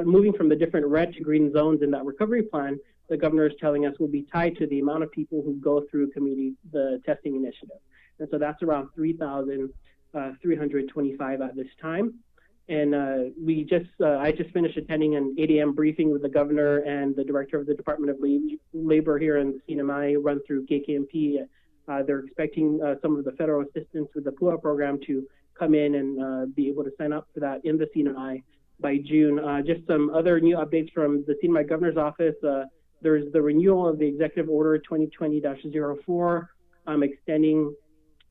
moving from the different red to green zones in that recovery plan, the governor is telling us will be tied to the amount of people who go through the testing initiative. And so that's around 3,325 at this time. And I just finished attending an 8 a.m. briefing with the governor and the director of the Department of Labor here in the CNMI, run through KKMP. They're expecting some of the federal assistance with the PUA program to come in and be able to sign up for that in the CNMI by June. Just some other new updates from the CNMI Governor's Office. There's the renewal of the Executive Order 2020-04, extending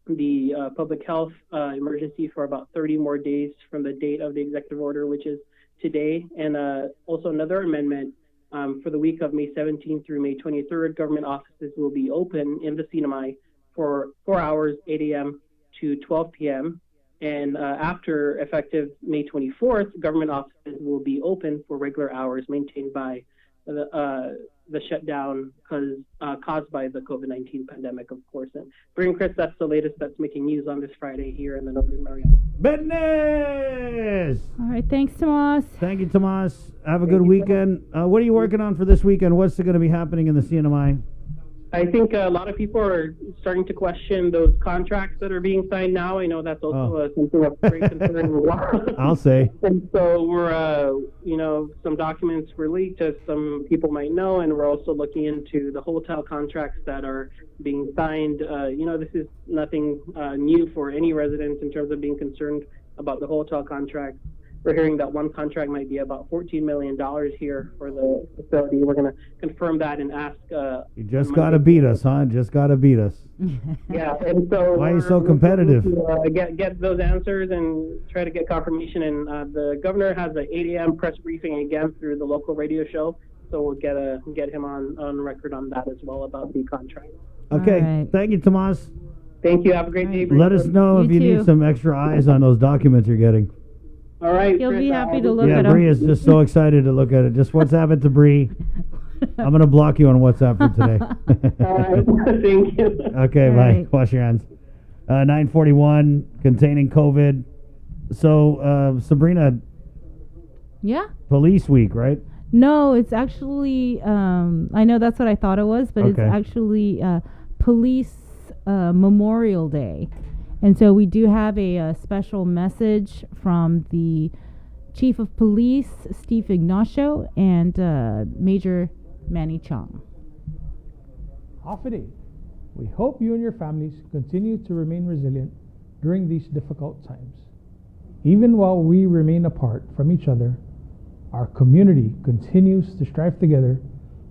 the public health emergency for about 30 more days from the date of the executive order, which is today. And also another amendment for the week of May 17th through May 23rd, government offices will be open in the CNMI for 4 hours, 8 a.m. to 12 p.m. And after effective May 24th, government offices will be open for regular hours maintained by the shutdown caused by the COVID-19 pandemic, of course. And bring Chris, that's the latest that's making news on this Friday here in the Northern Marianas. Business! All right, thanks, Tomas. Thank you, Tomas. Have a good weekend. What are you working on for this weekend? What's going to be happening in the CNMI? I think a lot of people are starting to question those contracts that are being signed now. I know that's also something of great concern. I'll say. And so we're, some documents were leaked, as some people might know, and we're also looking into the hotel contracts that are being signed. This is nothing new for any residents in terms of being concerned about the hotel contracts. We're hearing that one contract might be about $14 million here for the facility. We're going to confirm that and ask. You just got to beat us, huh? Just got to beat us. Yeah, and so why are you so competitive? Get those answers and try to get confirmation. And the governor has an 8 a.m. press briefing again through the local radio show, so we'll get him on record on that as well about the contract. Okay, right. Thank you, Tomas. Thank you. Have a great day. Let us know if you need some extra eyes on those documents you're getting. All right. You'll be happy to look at them. Yeah, Bree is just so excited to look at it. Just WhatsApp it to Bree. I'm going to block you on WhatsApp for today. All right. Thank you. Okay, bye. Right. Wash your hands. 941, containing COVID. So, Sabrina. Yeah? Police Week, right? No, it's actually, I know that's what I thought it was, but it's actually Police Memorial Day. And so we do have a special message from the Chief of Police, Steve Ignacio, and Major Manny Chong. Hafide, we hope you and your families continue to remain resilient during these difficult times. Even while we remain apart from each other, our community continues to strive together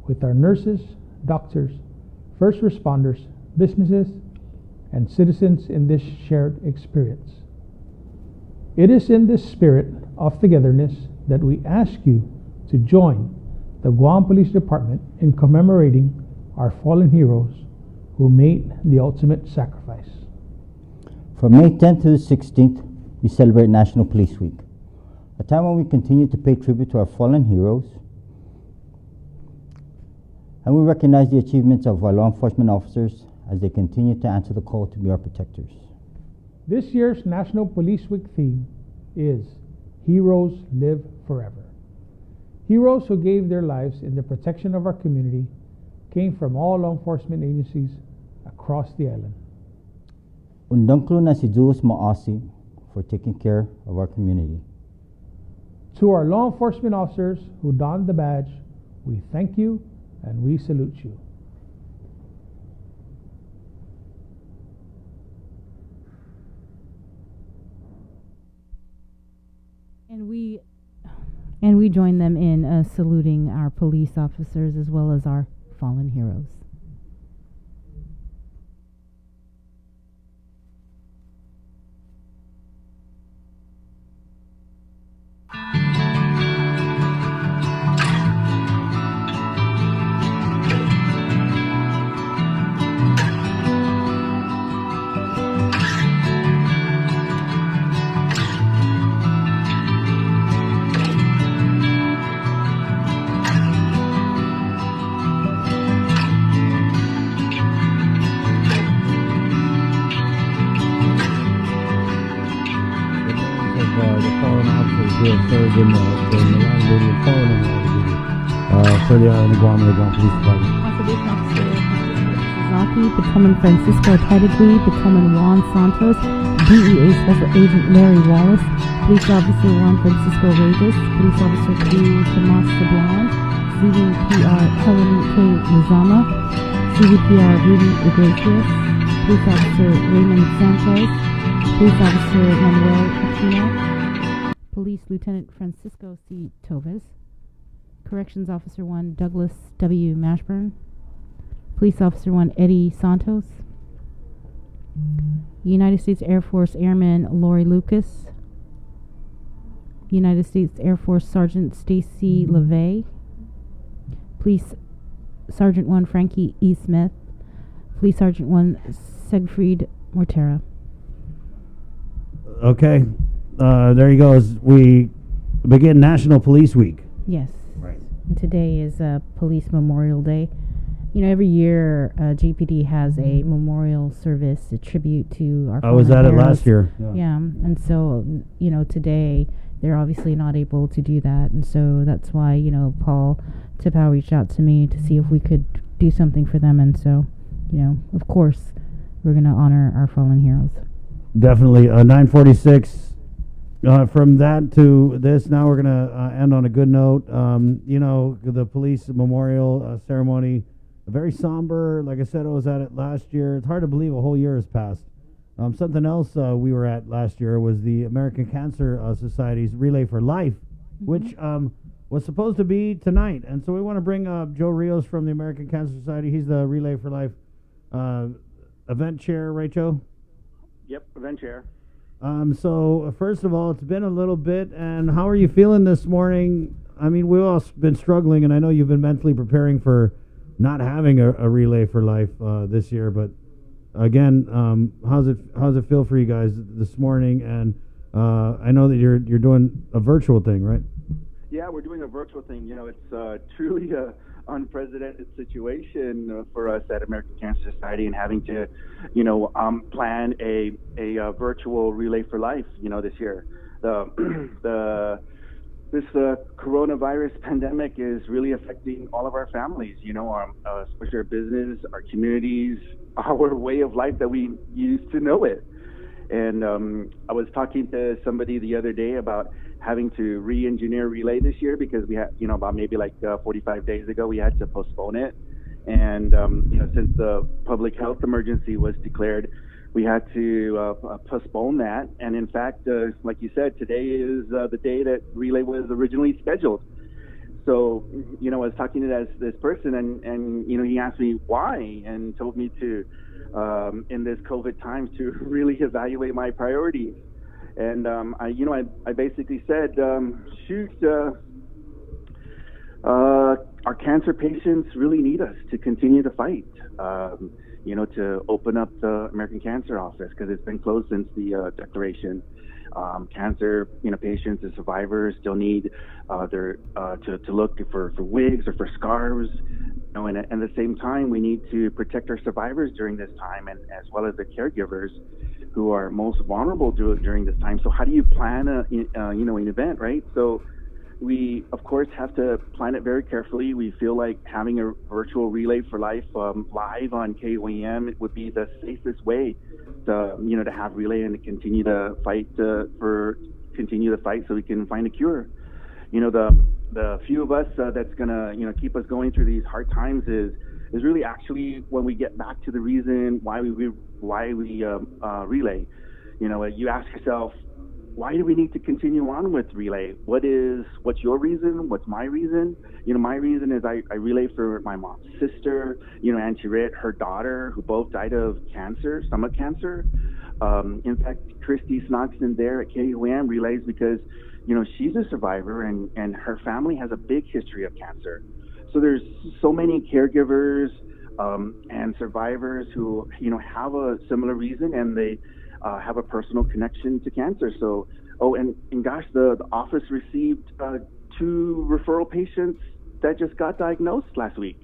with our nurses, doctors, first responders, businesses, and citizens in this shared experience. It is in this spirit of togetherness that we ask you to join the Guam Police Department in commemorating our fallen heroes who made the ultimate sacrifice. From May 10th to the 16th, we celebrate National Police Week, a time when we continue to pay tribute to our fallen heroes, and we recognize the achievements of our law enforcement officers as they continue to answer the call to be our protectors. This year's National Police Week theme is Heroes Live Forever. Heroes who gave their lives in the protection of our community came from all law enforcement agencies across the island. Undangklo na si Diyos maasi for taking care of our community. To our law enforcement officers who donned the badge, we thank you and we salute you. And we join them in saluting our police officers as well as our fallen heroes. For the Guam Police Department. Conservation Officer Suzaki, Patrolman Francisco Taitague, Patrolman Juan Santos, DEA Special Agent Larry Wallace, Police Officer Juan Francisco Reyes, Police Officer 2 Tomas Sablan, CVPR Helen K. Lizama, CVPR Rudy Iglesias, Police Officer Raymond Sanchez, Police Officer Manuel Aquino, Police Lieutenant Francisco C. Toves. Corrections Officer 1 Douglas W. Mashburn. Police Officer 1 Eddie Santos. United States Air Force Airman Lori Lucas. United States Air Force Sergeant Stacy LeVay. Police Sergeant 1 Frankie E. Smith. Police Sergeant 1 Siegfried Mortera. Okay. There you go. As we begin National Police Week. Yes. Right. And today is Police Memorial Day. You know, every year GPD has a memorial service, a tribute to our I was fallen at it heroes. last year. Yeah, and so, you know, today they're obviously not able to do that. And so that's why, you know, Paul Tipow reached out to me to see if we could do something for them. And so, you know, of course, we're going to honor our fallen heroes. Definitely. 9:46. From that to this, now we're going to end on a good note. You know, the police memorial ceremony, very somber. Like I said, I was at it last year. It's hard to believe a whole year has passed. Something else we were at last year was the American Cancer Society's Relay for Life, which was supposed to be tonight. And so we want to bring up Joe Rios from the American Cancer Society. He's the Relay for Life event chair, right, Joe? Yep, event chair. So first of all, it's been a little bit, and how are you feeling this morning? I mean, we've all been struggling, and I know you've been mentally preparing for not having a Relay for Life this year, but again, how's it feel for you guys this morning? And I know that you're doing a virtual thing, right? Yeah, we're doing a virtual thing. You know, it's truly a unprecedented situation for us at American Cancer Society, and having to, you know, plan a virtual Relay for Life, you know, this year. This coronavirus pandemic is really affecting all of our families, you know, especially our business, our communities, our way of life that we used to know it. And I was talking to somebody the other day about having to re-engineer Relay this year because we had, you know, about maybe like 45 days ago, we had to postpone it. And, you know, since the public health emergency was declared, we had to postpone that. And in fact, like you said, today is the day that Relay was originally scheduled. So, you know, I was talking to this person, and you know, he asked me why, and told me to, in this COVID time, to really evaluate my priorities. And I basically said, our cancer patients really need us to continue to fight. You know, to open up the American Cancer Office, because it's been closed since the declaration. Cancer, you know, patients and survivors still need to look for wigs or for scarves. You know, and at the same time, we need to protect our survivors during this time, and as well as the caregivers who are most vulnerable during this time. So how do you plan an event, right? So we, of course, have to plan it very carefully. We feel like having a virtual Relay for Life live on KUAM, it would be the safest way to, you know, to have Relay and to continue to fight so we can find a cure. You know, the few of us that's gonna, you know, keep us going through these hard times is really actually when we get back to the reason why we Relay. You know, you ask yourself, why do we need to continue on with Relay? What's your reason? What's my reason? You know, my reason is I Relay for my mom's sister, you know, Auntie Rit, her daughter, who both died of cancer, stomach cancer. In fact, Christy Snoxton there at KUAM relays because, you know, she's a survivor, and her family has a big history of cancer. So there's so many caregivers and survivors who, you know, have a similar reason, and they have a personal connection to cancer. So, and gosh, the office received 2 referral patients that just got diagnosed last week.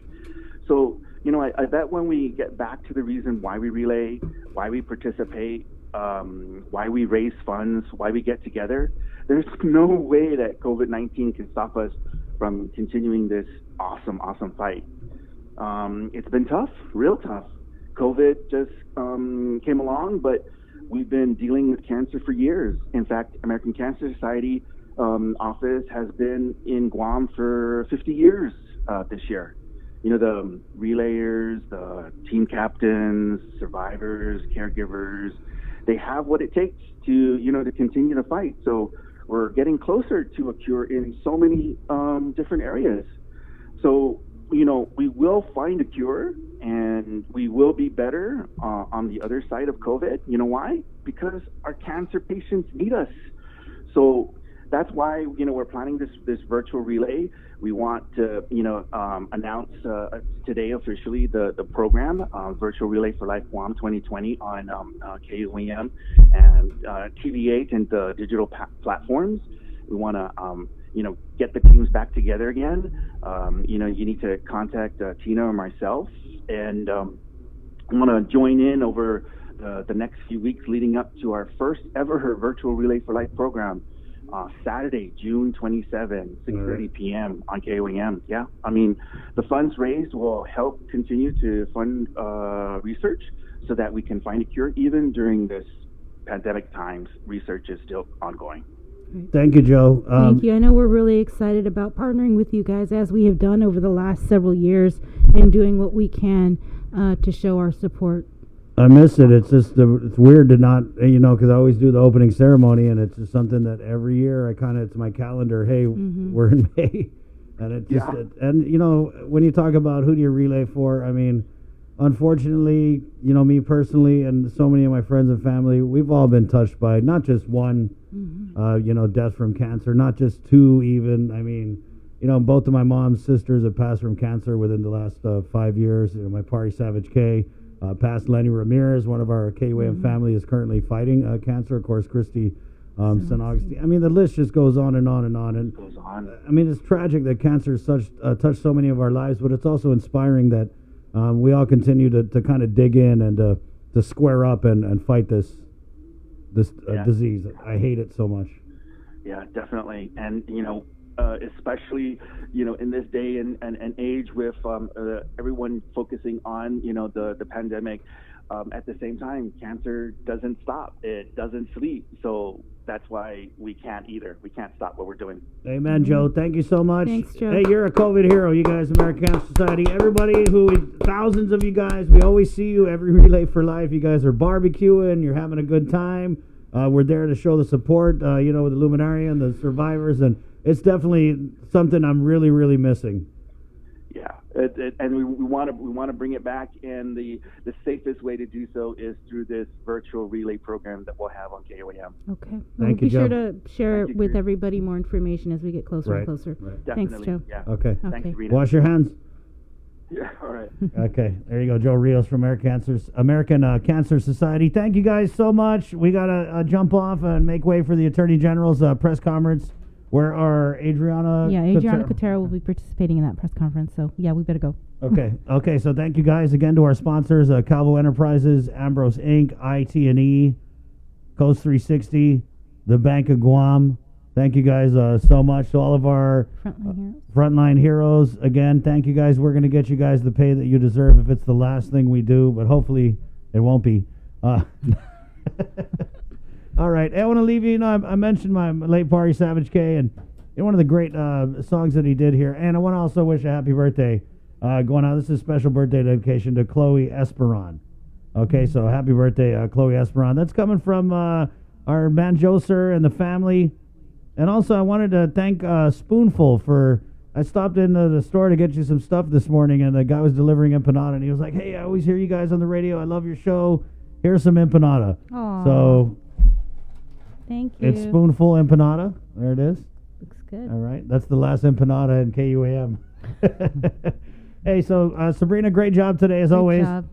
So, you know, I bet when we get back to the reason why we Relay, why we participate, why we raise funds, why we get together, there's no way that COVID-19 can stop us from continuing this awesome fight. It's been tough, real tough. COVID just came along, but we've been dealing with cancer for years. In fact, American Cancer Society office has been in Guam for 50 years this year. You know, the relayers, the team captains, survivors, caregivers, they have what it takes to, you know, to continue to fight. So we're getting closer to a cure in so many different areas. So, you know, we will find a cure and we will be better on the other side of COVID. You know why? Because our cancer patients need us. So that's why, you know, we're planning this virtual relay. We want to, you know, announce today officially the program, Virtual Relay for Life Guam 2020 on KUAM and TV8 and the digital platforms. We want to, you know, get the teams back together again. You know, you need to contact Tina or myself, and I'm going to join in over the next few weeks leading up to our first ever Virtual Relay for Life program. Saturday, June 27, 6:30 p.m. on KOAM. Yeah, I mean, the funds raised will help continue to fund research so that we can find a cure. Even during this pandemic times, research is still ongoing. Thank you, Joe. Thank you. I know we're really excited about partnering with you guys, as we have done over the last several years, and doing what we can to show our support. I miss it. It's just it's weird to not, you know, because I always do the opening ceremony, and it's just something that every year it's my calendar. Hey, we're in May, and it just and you know, when you talk about who do you relay for, I mean, unfortunately, you know, me personally and so many of my friends and family, we've all been touched by not just one, you know, death from cancer, not just two even. I mean, you know, both of my mom's sisters have passed from cancer within the last 5 years. You know, my party Savage K. Past Lenny Ramirez, one of our KUAM family, is currently fighting cancer. Of course, Christy St. Augustine. I mean, the list just goes on and on and on. And goes on. I mean, it's tragic that cancer has touched so many of our lives, but it's also inspiring that we all continue to kind of dig in and to square up and fight this disease. I hate it so much. Yeah, definitely. And, you know, especially, you know, in this day and age with everyone focusing on, you know, the pandemic, at the same time, cancer doesn't stop. It doesn't sleep. So that's why we can't either. We can't stop what we're doing. Amen, Joe. Thank you so much. Thanks, Joe. Hey, you're a COVID hero, you guys, American Cancer Society. Everybody thousands of you guys, we always see you every Relay for Life. You guys are barbecuing. You're having a good time. We're there to show the support, you know, with the Luminaria and the survivors, and it's definitely something I'm really, really missing. Yeah, and we want to bring it back, and the safest way to do so is through this virtual relay program that we'll have on KOAM. Okay. We'll be sure to share it with everybody, more information as we get closer and closer. Right. Thanks, Definitely. Joe. Yeah. Okay. Thanks, Rena. Wash your hands. Yeah, all right. Okay, there you go, Joe Rios from American Cancer Society. Thank you guys so much. We got to jump off and make way for the Attorney General's press conference, where our Adriana Gutierrez will be participating in that press conference. So, yeah, we better go. Okay, so thank you guys again to our sponsors, Calvo Enterprises, Ambrose Inc., IT&E, Koss 360, the Bank of Guam. Thank you guys so much to all of our frontline heroes. Again, thank you guys. We're going to get you guys the pay that you deserve if it's the last thing we do, but hopefully it won't be. All right, I want to leave you. You know, I mentioned my late party Savage K, and one of the great songs that he did here. And I want to also wish a happy birthday going out. This is a special birthday dedication to Chloe Esperon. Okay, so happy birthday, Chloe Esperon. That's coming from our man Joe Sir and the family. And also, I wanted to thank Spoonful for. I stopped into the store to get you some stuff this morning, and the guy was delivering empanada, and he was like, "Hey, I always hear you guys on the radio. I love your show. Here's some empanada." Aww. So, thank you. It's Spoonful empanada. There it is. Looks good. All right, that's the last empanada in KUAM. Hey, so Sabrina, great job today as always. Job.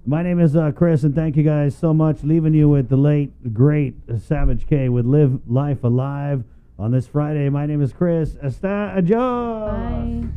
My name is Chris, and thank you guys so much. Leaving you with the late, great Savage K with Live Life Alive on this Friday. My name is Chris. Hasta adios. Bye.